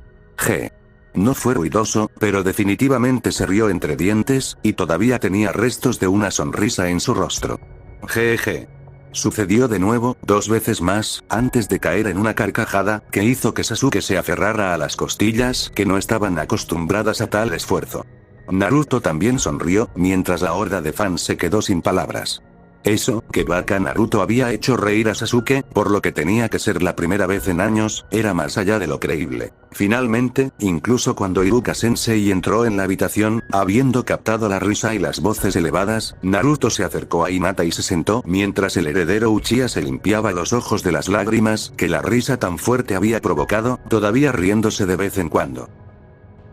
Speaker 1: No fue ruidoso, pero definitivamente se rió entre dientes, y todavía tenía restos de una sonrisa en su rostro. Jeje. Sucedió de nuevo, 2 veces más, antes de caer en una carcajada, que hizo que Sasuke se aferrara a las costillas, que no estaban acostumbradas a tal esfuerzo. Naruto también sonrió, mientras la horda de fans se quedó sin palabras. Eso, que Baka Naruto había hecho reír a Sasuke, por lo que tenía que ser la primera vez en años, era más allá de lo creíble. Finalmente, incluso cuando Iruka Sensei entró en la habitación, habiendo captado la risa y las voces elevadas, Naruto se acercó a Hinata y se sentó mientras el heredero Uchiha se limpiaba los ojos de las lágrimas que la risa tan fuerte había provocado, todavía riéndose de vez en cuando.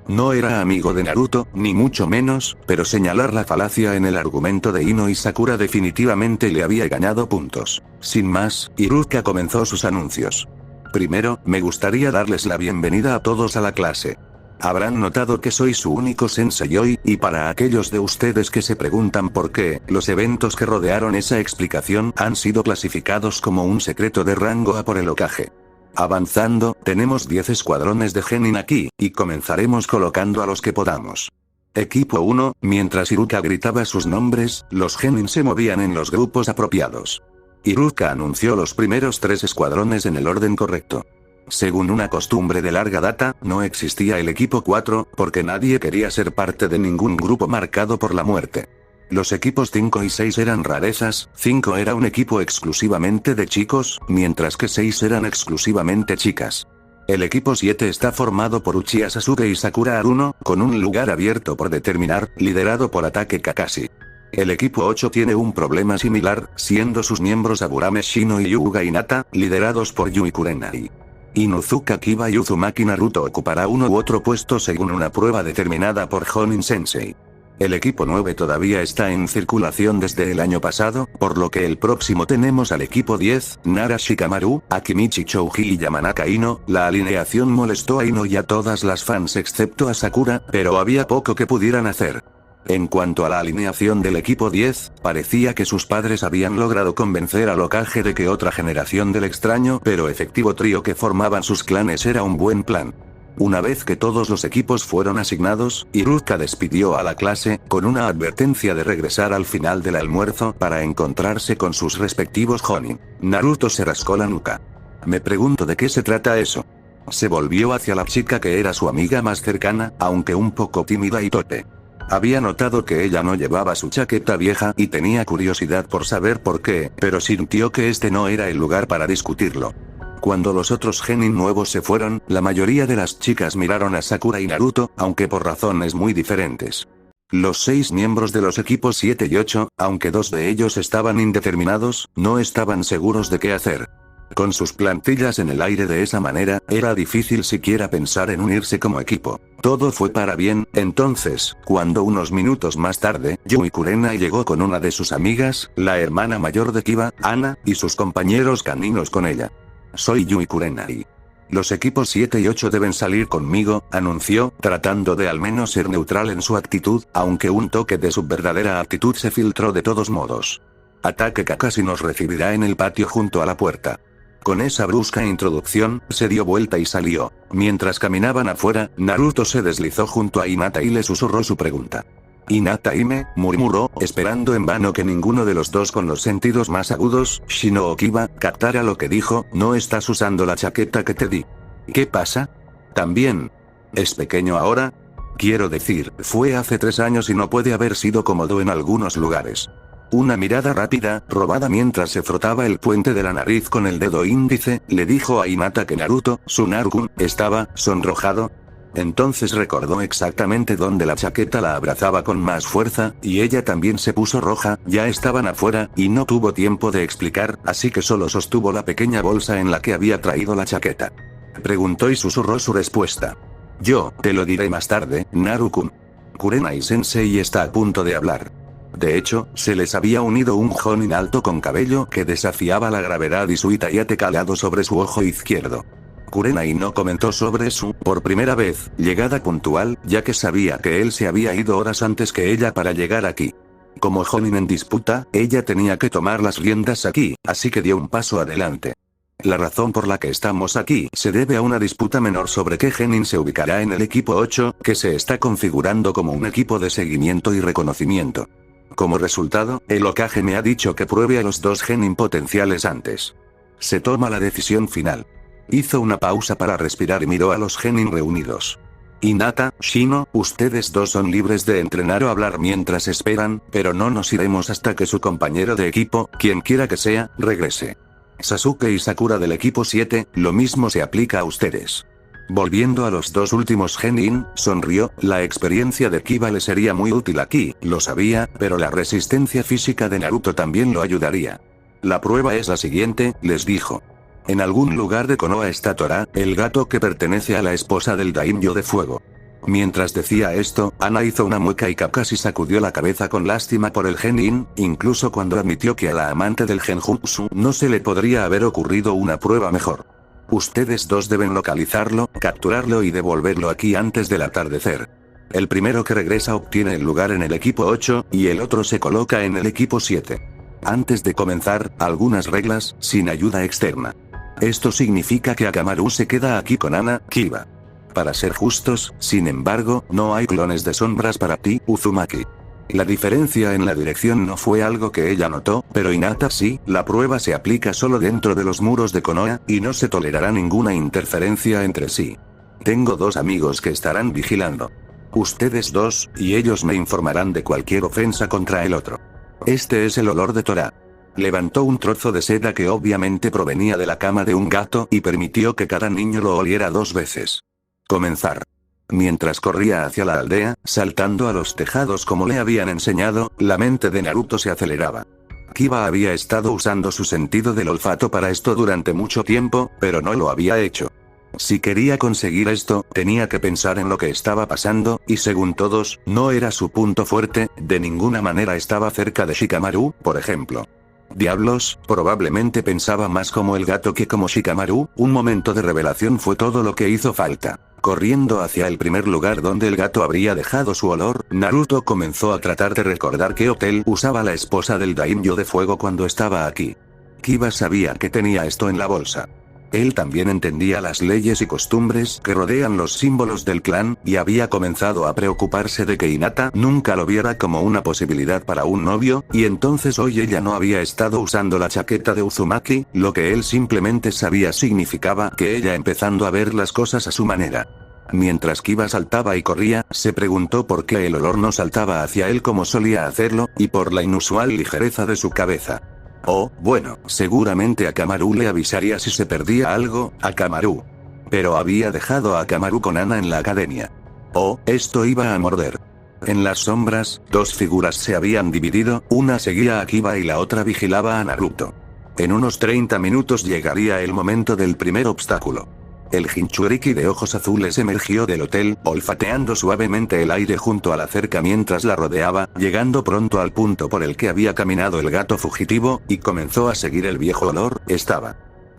Speaker 1: No era amigo de Naruto, ni mucho menos, pero señalar la falacia en el argumento de Ino y Sakura definitivamente le había ganado puntos. Sin más, Iruka comenzó sus anuncios. Primero, me gustaría darles la bienvenida a todos a la clase. Habrán notado que soy su único sensei hoy, y para aquellos de ustedes que se preguntan por qué, los eventos que rodearon esa explicación han sido clasificados como un secreto de rango A por el Hokage. Avanzando, tenemos 10 escuadrones de genin aquí, y comenzaremos colocando a los que podamos. Equipo 1, mientras Iruka gritaba sus nombres, los genin se movían en los grupos apropiados. Iruka anunció los primeros 3 escuadrones en el orden correcto. Según una costumbre de larga data, no existía el equipo 4, porque nadie quería ser parte de ningún grupo marcado por la muerte. Los equipos 5 y 6 eran rarezas, 5 era un equipo exclusivamente de chicos, mientras que 6 eran exclusivamente chicas. El equipo 7 está formado por Uchiha Sasuke y Sakura Haruno, con un lugar abierto por determinar, liderado por Ataque Kakashi. El equipo 8 tiene un problema similar, siendo sus miembros Aburame Shino y Yuga Hinata, liderados por Yui Kurenai. Inuzuka Kiba y Uzumaki Naruto ocupará uno u otro puesto según una prueba determinada por Jonin Sensei. El equipo 9 todavía está en circulación desde el año pasado, por lo que el próximo tenemos al equipo 10, Nara Shikamaru, Akimichi Chouji y Yamanaka Ino. La alineación molestó a Ino y a todas las fans excepto a Sakura, pero había poco que pudieran hacer. En cuanto a la alineación del equipo 10, parecía que sus padres habían logrado convencer al Hokage de que otra generación del extraño pero efectivo trío que formaban sus clanes era un buen plan. Una vez que todos los equipos fueron asignados, Iruka despidió a la clase, con una advertencia de regresar al final del almuerzo para encontrarse con sus respectivos Jonin. Naruto se rascó la nuca. Me pregunto de qué se trata eso. Se volvió hacia la chica que era su amiga más cercana, aunque un poco tímida y torpe. Había notado que ella no llevaba su chaqueta vieja y tenía curiosidad por saber por qué, pero sintió que este no era el lugar para discutirlo. Cuando los otros genin nuevos se fueron, la mayoría de las chicas miraron a Sakura y Naruto, aunque por razones muy diferentes. Los 6 miembros de los equipos 7 y 8, aunque 2 de ellos estaban indeterminados, no estaban seguros de qué hacer. Con sus plantillas en el aire de esa manera, era difícil siquiera pensar en unirse como equipo. Todo fue para bien, entonces, cuando unos minutos más tarde, Yui Kurenai llegó con una de sus amigas, la hermana mayor de Kiba, Ana, y sus compañeros caninos con ella. Soy Yui Kurenai. Los equipos 7 y 8 deben salir conmigo, anunció, tratando de al menos ser neutral en su actitud, aunque un toque de su verdadera actitud se filtró de todos modos. Ataque Kakashi nos recibirá en el patio junto a la puerta. Con esa brusca introducción, se dio vuelta y salió. Mientras caminaban afuera, Naruto se deslizó junto a Hinata y le susurró su pregunta. Hinata Hime, murmuró, esperando en vano que ninguno de los dos con los sentidos más agudos, Shino o Kiba, captara lo que dijo. No estás usando la chaqueta que te di. ¿Qué pasa? ¿También? ¿Es pequeño ahora? Quiero decir, fue hace 3 años y no puede haber sido cómodo en algunos lugares. Una mirada rápida, robada mientras se frotaba el puente de la nariz con el dedo índice, le dijo a Hinata que Naruto, su Narukun, estaba sonrojado. Entonces recordó exactamente dónde la chaqueta la abrazaba con más fuerza, y ella también se puso roja. Ya estaban afuera, y no tuvo tiempo de explicar, así que solo sostuvo la pequeña bolsa en la que había traído la chaqueta. Preguntó y susurró su respuesta. Yo, te lo diré más tarde, Narukun. Kurenai Sensei está a punto de hablar. De hecho, se les había unido un Jonin alto con cabello que desafiaba la gravedad y su itayate calado sobre su ojo izquierdo. Kurenai no comentó sobre su, por primera vez, llegada puntual, ya que sabía que él se había ido horas antes que ella para llegar aquí. Como Jonin en disputa, ella tenía que tomar las riendas aquí, así que dio un paso adelante. La razón por la que estamos aquí se debe a una disputa menor sobre qué genin se ubicará en el equipo 8, que se está configurando como un equipo de seguimiento y reconocimiento. Como resultado, el Hokage me ha dicho que pruebe a los dos genin potenciales antes. Se toma la decisión final. Hizo una pausa para respirar y miró a los genin reunidos. Hinata, Shino, ustedes dos son libres de entrenar o hablar mientras esperan, pero no nos iremos hasta que su compañero de equipo, quien quiera que sea, regrese. Sasuke y Sakura del equipo 7, lo mismo se aplica a ustedes. Volviendo a los dos últimos genin, sonrió, la experiencia de Kiba le sería muy útil aquí, lo sabía, pero la resistencia física de Naruto también lo ayudaría. La prueba es la siguiente, les dijo. En algún lugar de Konoha está Tora, el gato que pertenece a la esposa del Daimyo de Fuego. Mientras decía esto, Ana hizo una mueca y Kakashi sacudió la cabeza con lástima por el genin, incluso cuando admitió que a la amante del genjutsu no se le podría haber ocurrido una prueba mejor. Ustedes dos deben localizarlo, capturarlo y devolverlo aquí antes del atardecer. El primero que regresa obtiene el lugar en el equipo 8, y el otro se coloca en el equipo 7. Antes de comenzar, algunas reglas, sin ayuda externa. Esto significa que Akamaru se queda aquí con Ana, Kiba. Para ser justos, sin embargo, no hay clones de sombras para ti, Uzumaki. La diferencia en la dirección no fue algo que ella notó, pero Hinata sí, la prueba se aplica solo dentro de los muros de Konoha, y no se tolerará ninguna interferencia entre sí. Tengo dos amigos que estarán vigilando. Ustedes dos, y ellos me informarán de cualquier ofensa contra el otro. Este es el olor de Tora. Levantó un trozo de seda que obviamente provenía de la cama de un gato y permitió que cada niño lo oliera 2 veces. Comenzar. Mientras corría hacia la aldea, saltando a los tejados como le habían enseñado, la mente de Naruto se aceleraba. Kiba había estado usando su sentido del olfato para esto durante mucho tiempo, pero no lo había hecho. Si quería conseguir esto, tenía que pensar en lo que estaba pasando, y según todos, no era su punto fuerte, de ninguna manera estaba cerca de Shikamaru, por ejemplo. Diablos, probablemente pensaba más como el gato que como Shikamaru, un momento de revelación fue todo lo que hizo falta. Corriendo hacia el primer lugar donde el gato habría dejado su olor, Naruto comenzó a tratar de recordar qué hotel usaba la esposa del Daimyo de Fuego cuando estaba aquí. Kiba sabía que tenía esto en la bolsa. Él también entendía las leyes y costumbres que rodean los símbolos del clan, y había comenzado a preocuparse de que Hinata nunca lo viera como una posibilidad para un novio, y entonces hoy ella no había estado usando la chaqueta de Uzumaki, lo que él simplemente sabía significaba que ella empezando a ver las cosas a su manera. Mientras Kiba saltaba y corría, se preguntó por qué el olor no saltaba hacia él como solía hacerlo, y por la inusual ligereza de su cabeza. Oh, bueno, seguramente Akamaru le avisaría si se perdía algo, Akamaru. Pero había dejado a Akamaru con Ana en la academia. Oh, esto iba a morder. En las sombras, 2 figuras se habían dividido, una seguía a Kiba y la otra vigilaba a Naruto. En unos 30 minutos llegaría el momento del primer obstáculo. El Jinchuriki de ojos azules emergió del hotel, olfateando suavemente el aire junto a la cerca mientras la rodeaba, llegando pronto al punto por el que había caminado el gato fugitivo, y comenzó a seguir el viejo olor.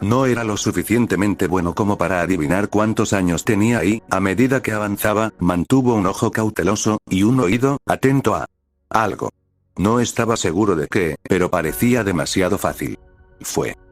Speaker 1: No era lo suficientemente bueno como para adivinar cuántos años tenía y, a medida que avanzaba, mantuvo un ojo cauteloso, y un oído, atento a algo. No estaba seguro de qué, pero parecía demasiado fácil.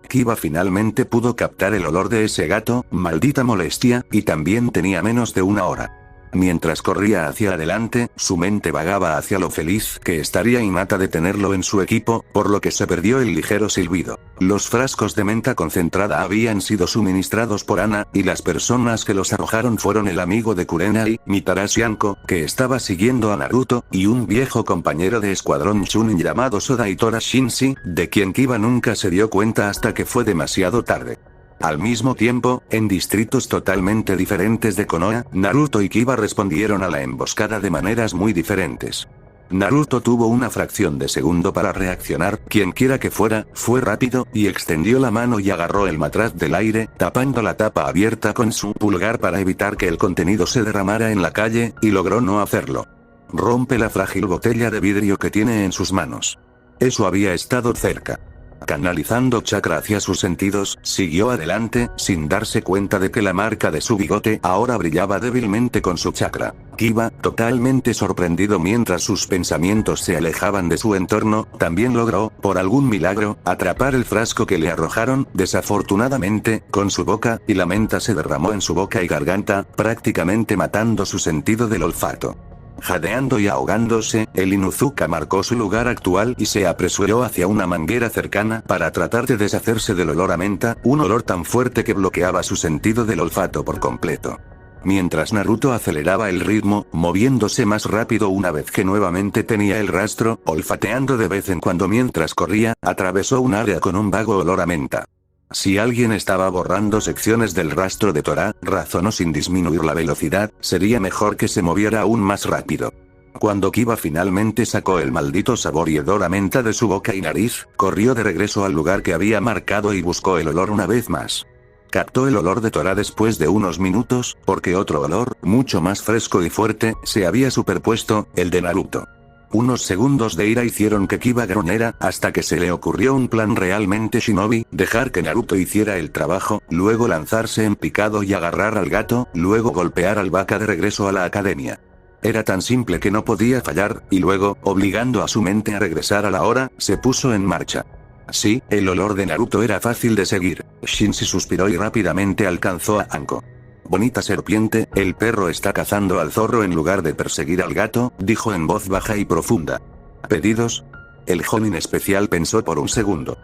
Speaker 1: Kiba finalmente pudo captar el olor de ese gato, maldita molestia, y también tenía menos de 1 hora. Mientras corría hacia adelante, su mente vagaba hacia lo feliz que estaría Hinata de tenerlo en su equipo, por lo que se perdió el ligero silbido. Los frascos de menta concentrada habían sido suministrados por Ana, y las personas que los arrojaron fueron el amigo de Kurenai, Mitarashi Anko, que estaba siguiendo a Naruto, y un viejo compañero de escuadrón Chunin llamado Sodaitora Shinshi, de quien Kiba nunca se dio cuenta hasta que fue demasiado tarde. Al mismo tiempo, en distritos totalmente diferentes de Konoha, Naruto y Kiba respondieron a la emboscada de maneras muy diferentes. Naruto tuvo una fracción de segundo para reaccionar, quienquiera que fuera, fue rápido, y extendió la mano y agarró el matraz del aire, tapando la tapa abierta con su pulgar para evitar que el contenido se derramara en la calle, y logró no hacerlo. Rompe la frágil botella de vidrio que tiene en sus manos. Eso había estado cerca. Canalizando chakra hacia sus sentidos, siguió adelante, sin darse cuenta de que la marca de su bigote ahora brillaba débilmente con su chakra. Kiba, totalmente sorprendido mientras sus pensamientos se alejaban de su entorno, también logró, por algún milagro, atrapar el frasco que le arrojaron, desafortunadamente, con su boca, y la menta se derramó en su boca y garganta, prácticamente matando su sentido del olfato. Jadeando y ahogándose, el Inuzuka marcó su lugar actual y se apresuró hacia una manguera cercana para tratar de deshacerse del olor a menta, un olor tan fuerte que bloqueaba su sentido del olfato por completo. Mientras Naruto aceleraba el ritmo, moviéndose más rápido una vez que nuevamente tenía el rastro, olfateando de vez en cuando mientras corría, atravesó un área con un vago olor a menta. Si alguien estaba borrando secciones del rastro de Tora, razonó sin disminuir la velocidad, sería mejor que se moviera aún más rápido. Cuando Kiba finalmente sacó el maldito sabor y hedor a menta de su boca y nariz, corrió de regreso al lugar que había marcado y buscó el olor una vez más. Captó el olor de Tora después de unos minutos, porque otro olor, mucho más fresco y fuerte, se había superpuesto, el de Naruto. Unos segundos de ira hicieron que Kiba gruñera, hasta que se le ocurrió un plan realmente shinobi, dejar que Naruto hiciera el trabajo, luego lanzarse en picado y agarrar al gato, luego golpear al vaca de regreso a la academia. Era tan simple que no podía fallar, y luego, obligando a su mente a regresar a la hora, se puso en marcha. Sí, el olor de Naruto era fácil de seguir. Shinji suspiró y rápidamente alcanzó a Anko. Bonita serpiente, el perro está cazando al zorro en lugar de perseguir al gato, dijo en voz baja y profunda. ¿Pedidos? El jonin especial pensó por un segundo.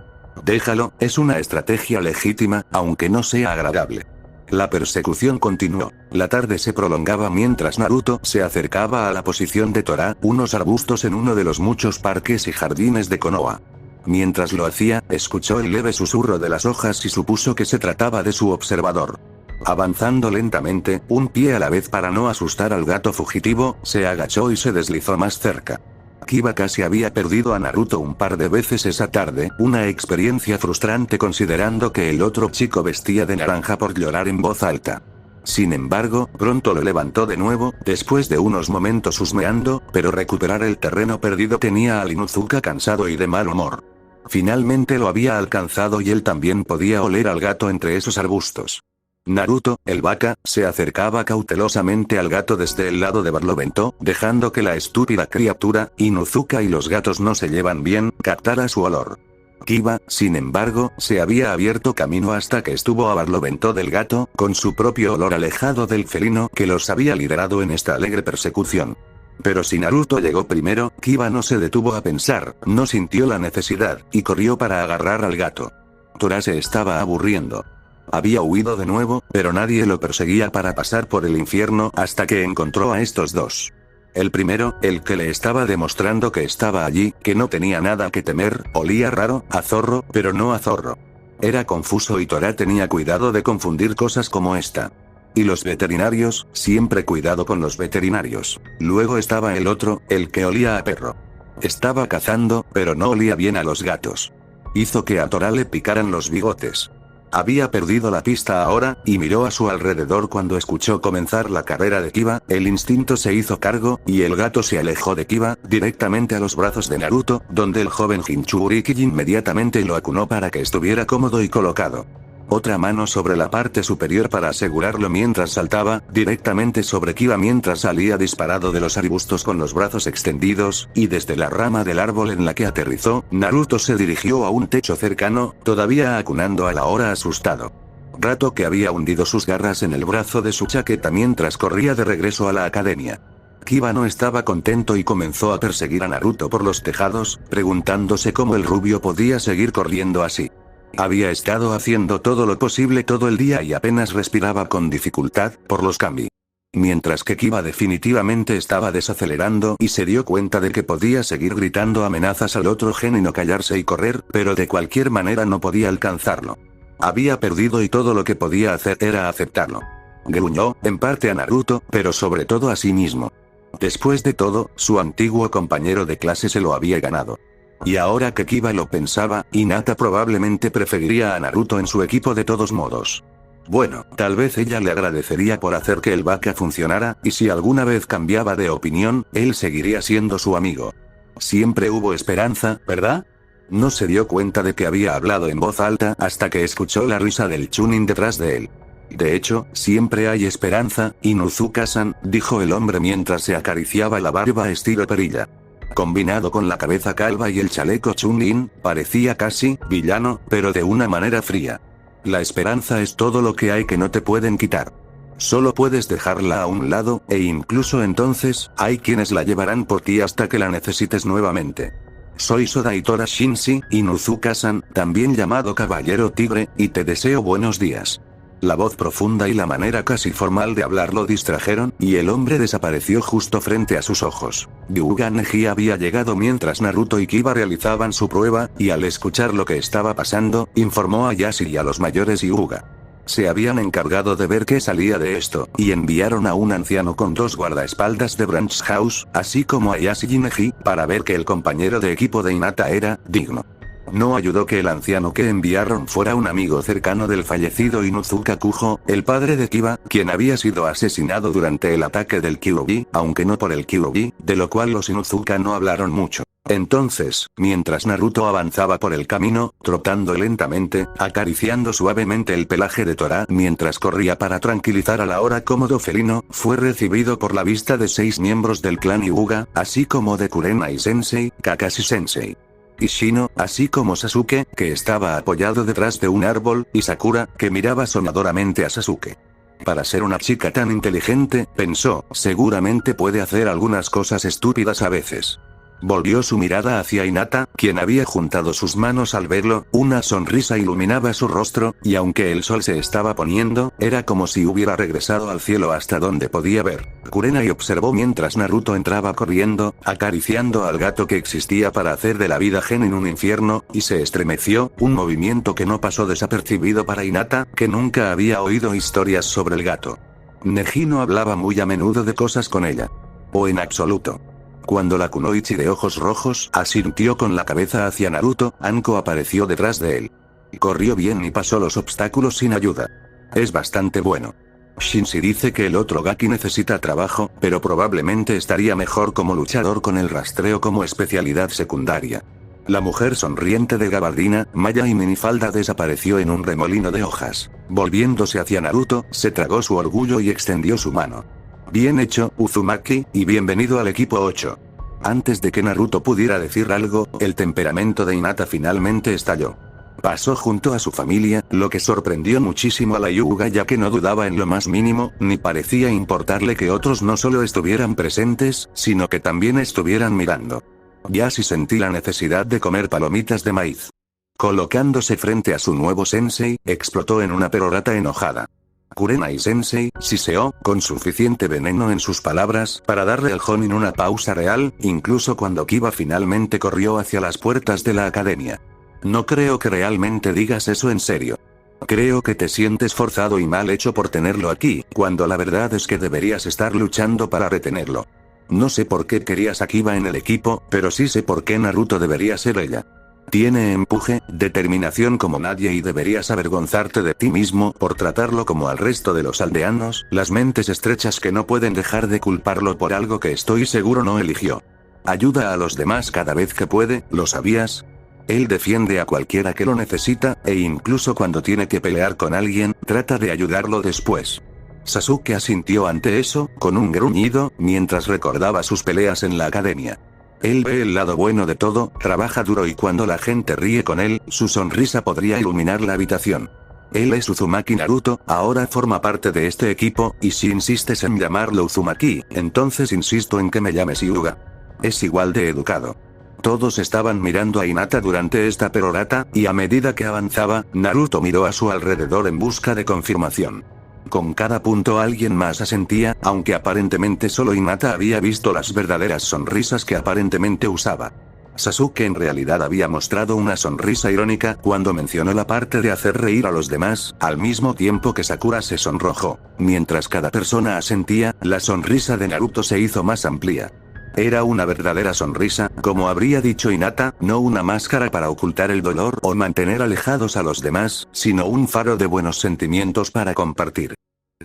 Speaker 1: Déjalo, es una estrategia legítima, aunque no sea agradable. La persecución continuó. La tarde se prolongaba mientras Naruto se acercaba a la posición de Tora, unos arbustos en uno de los muchos parques y jardines de Konoha. Mientras lo hacía, escuchó el leve susurro de las hojas y supuso que se trataba de su observador. Avanzando lentamente, un pie a la vez para no asustar al gato fugitivo, se agachó y se deslizó más cerca. Kiba casi había perdido a Naruto un par de veces esa tarde, una experiencia frustrante considerando que el otro chico vestía de naranja por llorar en voz alta. Sin embargo, pronto lo levantó de nuevo, después de unos momentos husmeando, pero recuperar el terreno perdido tenía al Inuzuka cansado y de mal humor. Finalmente lo había alcanzado y él también podía oler al gato entre esos arbustos. Naruto, el vaca, se acercaba cautelosamente al gato desde el lado de Barlovento, dejando que la estúpida criatura, Inuzuka y los gatos no se llevan bien, captara su olor. Kiba, sin embargo, se había abierto camino hasta que estuvo a Barlovento del gato, con su propio olor alejado del felino que los había liderado en esta alegre persecución. Pero si Naruto llegó primero, Kiba no se detuvo a pensar, no sintió la necesidad, y corrió para agarrar al gato. Tora se estaba aburriendo. Había huido de nuevo, pero nadie lo perseguía para pasar por el infierno hasta que encontró a estos dos. El primero, el que le estaba demostrando que estaba allí, que no tenía nada que temer, olía raro, a zorro, pero no a zorro. Era confuso y Tora tenía cuidado de confundir cosas como esta. Y los veterinarios, siempre cuidado con los veterinarios. Luego estaba el otro, el que olía a perro. Estaba cazando, pero no olía bien a los gatos. Hizo que a Tora le picaran los bigotes. Había perdido la pista ahora, y miró a su alrededor cuando escuchó comenzar la carrera de Kiba, el instinto se hizo cargo, y el gato se alejó de Kiba, directamente a los brazos de Naruto, donde el joven Jinchuriki inmediatamente lo acunó para que estuviera cómodo y colocado. Otra mano sobre la parte superior para asegurarlo mientras saltaba, directamente sobre Kiba mientras salía disparado de los arbustos con los brazos extendidos, y desde la rama del árbol en la que aterrizó, Naruto se dirigió a un techo cercano, todavía acunando al ahora asustado gato que había hundido sus garras en el brazo de su chaqueta mientras corría de regreso a la academia. Kiba no estaba contento y comenzó a perseguir a Naruto por los tejados, preguntándose cómo el rubio podía seguir corriendo así. Había estado haciendo todo lo posible todo el día y apenas respiraba con dificultad, por los cambi. Mientras que Kiba definitivamente estaba desacelerando y se dio cuenta de que podía seguir gritando amenazas al otro gen y no callarse y correr, pero de cualquier manera no podía alcanzarlo. Había perdido y todo lo que podía hacer era aceptarlo. Gruñó, en parte a Naruto, pero sobre todo a sí mismo. Después de todo, su antiguo compañero de clase se lo había ganado. Y ahora que Kiba lo pensaba, Hinata probablemente preferiría a Naruto en su equipo de todos modos. Bueno, tal vez ella le agradecería por hacer que el vaca funcionara, y si alguna vez cambiaba de opinión, él seguiría siendo su amigo. Siempre hubo esperanza, ¿verdad? No se dio cuenta de que había hablado en voz alta hasta que escuchó la risa del Chunin detrás de él. De hecho, siempre hay esperanza, Inuzuka-san, dijo el hombre mientras se acariciaba la barba estilo perilla. Combinado con la cabeza calva y el chaleco Chun-Lin, parecía casi villano, pero de una manera fría. La esperanza es todo lo que hay que no te pueden quitar. Solo puedes dejarla a un lado, e incluso entonces, hay quienes la llevarán por ti hasta que la necesites nuevamente. Soy Sodaitora Shinshi, Inuzuka-san, también llamado Caballero Tigre, y te deseo buenos días. La voz profunda y la manera casi formal de hablar lo distrajeron, y el hombre desapareció justo frente a sus ojos. Hyuga Neji había llegado mientras Naruto y Kiba realizaban su prueba, y al escuchar lo que estaba pasando, informó a Yashi y a los mayores Hyuga. Se habían encargado de ver qué salía de esto, y enviaron a un anciano con 2 guardaespaldas de Branch House, así como a Yashi y Neji, para ver que el compañero de equipo de Hinata era digno. No ayudó que el anciano que enviaron fuera un amigo cercano del fallecido Inuzuka Kujo, el padre de Kiba, quien había sido asesinado durante el ataque del Kyuubi, aunque no por el Kyuubi, de lo cual los Inuzuka no hablaron mucho. Entonces, mientras Naruto avanzaba por el camino, trotando lentamente, acariciando suavemente el pelaje de Tora mientras corría para tranquilizar al ahora cómodo felino, fue recibido por la vista de 6 miembros del clan Hyuga, así como de Kurenai-sensei, Kakashi-sensei. Y Shino, así como Sasuke, que estaba apoyado detrás de un árbol, y Sakura, que miraba sonadoramente a Sasuke. Para ser una chica tan inteligente, pensó, seguramente puede hacer algunas cosas estúpidas a veces. Volvió su mirada hacia Hinata, quien había juntado sus manos al verlo, una sonrisa iluminaba su rostro, y aunque el sol se estaba poniendo, era como si hubiera regresado al cielo hasta donde podía ver. Kurenai observó mientras Naruto entraba corriendo, acariciando al gato que existía para hacer de la vida Genin un infierno, y se estremeció, un movimiento que no pasó desapercibido para Hinata, que nunca había oído historias sobre el gato. Neji no hablaba muy a menudo de cosas con ella. O en absoluto. Cuando la kunoichi de ojos rojos asintió con la cabeza hacia Naruto, Anko apareció detrás de él. Corrió bien y pasó los obstáculos sin ayuda. Es bastante bueno. Shinji dice que el otro Gaki necesita trabajo, pero probablemente estaría mejor como luchador con el rastreo como especialidad secundaria. La mujer sonriente de gabardina, malla y minifalda desapareció en un remolino de hojas. Volviéndose hacia Naruto, se tragó su orgullo y extendió su mano. Bien hecho, Uzumaki, y bienvenido al equipo 8. Antes de que Naruto pudiera decir algo, el temperamento de Hinata finalmente estalló. Pasó junto a su familia, lo que sorprendió muchísimo a la Hyuga ya que no dudaba en lo más mínimo, ni parecía importarle que otros no solo estuvieran presentes, sino que también estuvieran mirando. Ya sí sentí la necesidad de comer palomitas de maíz. Colocándose frente a su nuevo sensei, explotó en una perorata enojada. Kurenai-sensei, siseó, con suficiente veneno en sus palabras, para darle al Jonin una pausa real, incluso cuando Kiba finalmente corrió hacia las puertas de la academia. No creo que realmente digas eso en serio. Creo que te sientes forzado y mal hecho por tenerlo aquí, cuando la verdad es que deberías estar luchando para retenerlo. No sé por qué querías a Kiba en el equipo, pero sí sé por qué Naruto debería ser ella. Tiene empuje, determinación como nadie y deberías avergonzarte de ti mismo por tratarlo como al resto de los aldeanos, las mentes estrechas que no pueden dejar de culparlo por algo que estoy seguro no eligió. Ayuda a los demás cada vez que puede, ¿lo sabías? Él defiende a cualquiera que lo necesita, e incluso cuando tiene que pelear con alguien, trata de ayudarlo después. Sasuke asintió ante eso, con un gruñido, mientras recordaba sus peleas en la academia. Él ve el lado bueno de todo, trabaja duro y cuando la gente ríe con él, su sonrisa podría iluminar la habitación. Él es Uzumaki Naruto, ahora forma parte de este equipo, y si insistes en llamarlo Uzumaki, entonces insisto en que me llames Hyuga. Es igual de educado. Todos estaban mirando a Hinata durante esta perorata, y a medida que avanzaba, Naruto miró a su alrededor en busca de confirmación. Con cada punto alguien más asentía, aunque aparentemente solo Hinata había visto las verdaderas sonrisas que aparentemente usaba. Sasuke en realidad había mostrado una sonrisa irónica cuando mencionó la parte de hacer reír a los demás, al mismo tiempo que Sakura se sonrojó. Mientras cada persona asentía, la sonrisa de Naruto se hizo más amplia. Era una verdadera sonrisa, como habría dicho Hinata, no una máscara para ocultar el dolor o mantener alejados a los demás, sino un faro de buenos sentimientos para compartir.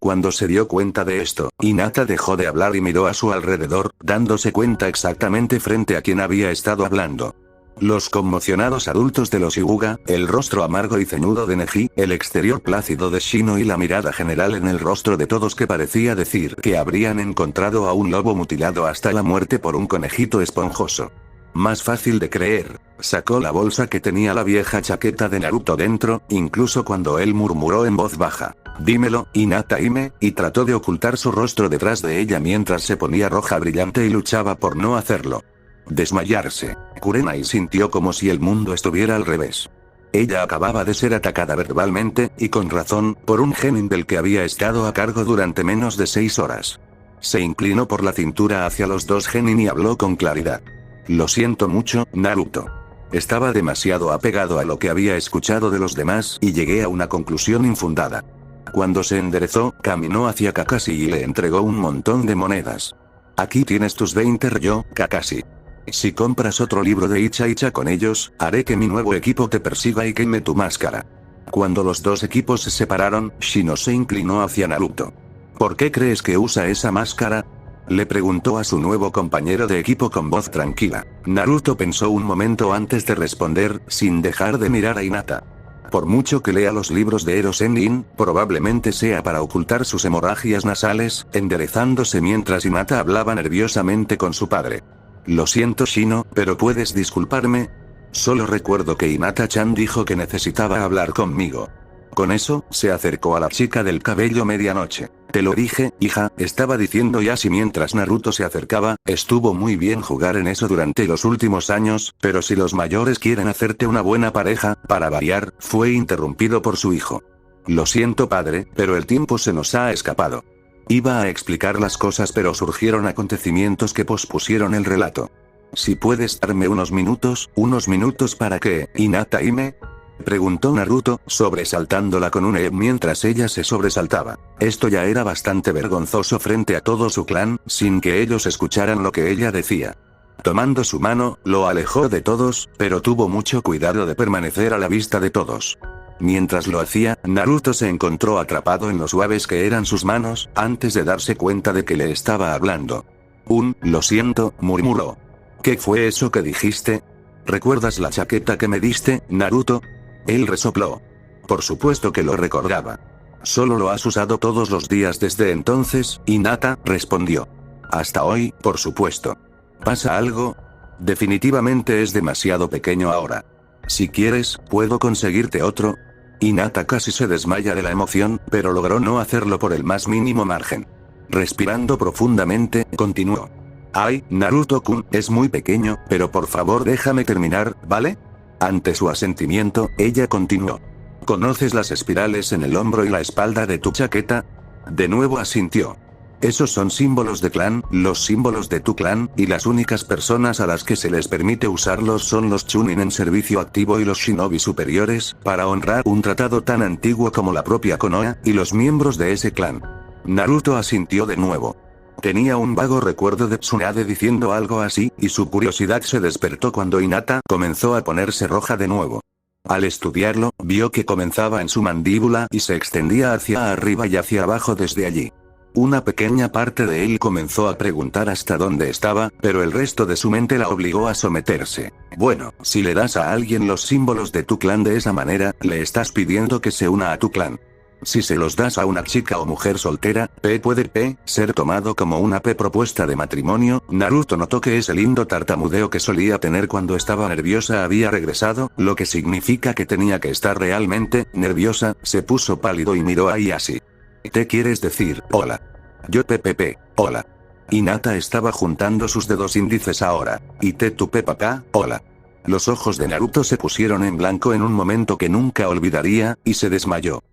Speaker 1: Cuando se dio cuenta de esto, Hinata dejó de hablar y miró a su alrededor, dándose cuenta exactamente frente a quien había estado hablando. Los conmocionados adultos de los Hyuga, el rostro amargo y ceñudo de Neji, el exterior plácido de Shino y la mirada general en el rostro de todos que parecía decir que habrían encontrado a un lobo mutilado hasta la muerte por un conejito esponjoso. Más fácil de creer, sacó la bolsa que tenía la vieja chaqueta de Naruto dentro, incluso cuando él murmuró en voz baja: "Dímelo, Hinata Hime", y trató de ocultar su rostro detrás de ella mientras se ponía roja brillante y luchaba por no hacerlo. Desmayarse. Kurenai sintió como si el mundo estuviera al revés. Ella acababa de ser atacada verbalmente, y con razón, por un genin del que había estado a cargo durante menos de 6 horas. Se inclinó por la cintura hacia los dos genin y habló con claridad. "Lo siento mucho, Naruto. Estaba demasiado apegado a lo que había escuchado de los demás y llegué a una conclusión infundada". Cuando se enderezó, caminó hacia Kakashi y le entregó un montón de monedas. "Aquí tienes tus 20 ryo, Kakashi. Si compras otro libro de Icha Icha con ellos, haré que mi nuevo equipo te persiga y queme tu máscara". Cuando los dos equipos se separaron, Shino se inclinó hacia Naruto. "¿Por qué crees que usa esa máscara?", le preguntó a su nuevo compañero de equipo con voz tranquila. Naruto pensó un momento antes de responder, sin dejar de mirar a Hinata. "Por mucho que lea los libros de Ero Sennin, probablemente sea para ocultar sus hemorragias nasales", enderezándose mientras Hinata hablaba nerviosamente con su padre. "Lo siento, Shino, pero ¿puedes disculparme? Solo recuerdo que Hinata-chan dijo que necesitaba hablar conmigo". Con eso, se acercó a la chica del cabello medianoche. "Te lo dije, hija", estaba diciendo Yashi mientras Naruto se acercaba, "estuvo muy bien jugar en eso durante los últimos años, pero si los mayores quieren hacerte una buena pareja, para variar", fue interrumpido por su hijo. "Lo siento, padre, pero el tiempo se nos ha escapado". Iba a explicar las cosas pero surgieron acontecimientos que pospusieron el relato. "Si puedes darme unos minutos para qué, Hinata Hime?", preguntó Naruto, sobresaltándola con un mientras ella se sobresaltaba. Esto ya era bastante vergonzoso frente a todo su clan, sin que ellos escucharan lo que ella decía. Tomando su mano, lo alejó de todos, pero tuvo mucho cuidado de permanecer a la vista de todos. Mientras lo hacía, Naruto se encontró atrapado en los suaves que eran sus manos, antes de darse cuenta de que le estaba hablando. "Lo siento", murmuró. "¿Qué fue eso que dijiste? ¿Recuerdas la chaqueta que me diste, Naruto?". Él resopló. Por supuesto que lo recordaba. "Solo lo has usado todos los días desde entonces", Hinata respondió. "Hasta hoy, por supuesto". "¿Pasa algo?". "Definitivamente es demasiado pequeño ahora. Si quieres, puedo conseguirte otro". Hinata casi se desmaya de la emoción, pero logró no hacerlo por el más mínimo margen. Respirando profundamente, continuó. "Ay, Naruto-kun, es muy pequeño, pero por favor déjame terminar, ¿vale?". Ante su asentimiento, ella continuó. "¿Conoces las espirales en el hombro y la espalda de tu chaqueta?". De nuevo asintió. "Esos son símbolos de clan, los símbolos de tu clan, y las únicas personas a las que se les permite usarlos son los Chunin en servicio activo y los shinobi superiores, para honrar un tratado tan antiguo como la propia Konoha, y los miembros de ese clan". Naruto asintió de nuevo. Tenía un vago recuerdo de Tsunade diciendo algo así, y su curiosidad se despertó cuando Hinata comenzó a ponerse roja de nuevo. Al estudiarlo, vio que comenzaba en su mandíbula y se extendía hacia arriba y hacia abajo desde allí. Una pequeña parte de él comenzó a preguntar hasta dónde estaba, pero el resto de su mente la obligó a someterse. "Bueno, si le das a alguien los símbolos de tu clan de esa manera, le estás pidiendo que se una a tu clan. Si se los das a una chica o mujer soltera, puede ser tomado como una propuesta de matrimonio". Naruto notó que ese lindo tartamudeo que solía tener cuando estaba nerviosa había regresado, lo que significa que tenía que estar realmente nerviosa. Se puso pálido y miró a Ieyasu. "¿Te quieres decir, hola?". "Yo hola". Hinata estaba juntando sus dedos índices ahora. "Y tu papá, hola". Los ojos de Naruto se pusieron en blanco en un momento que nunca olvidaría, y se desmayó.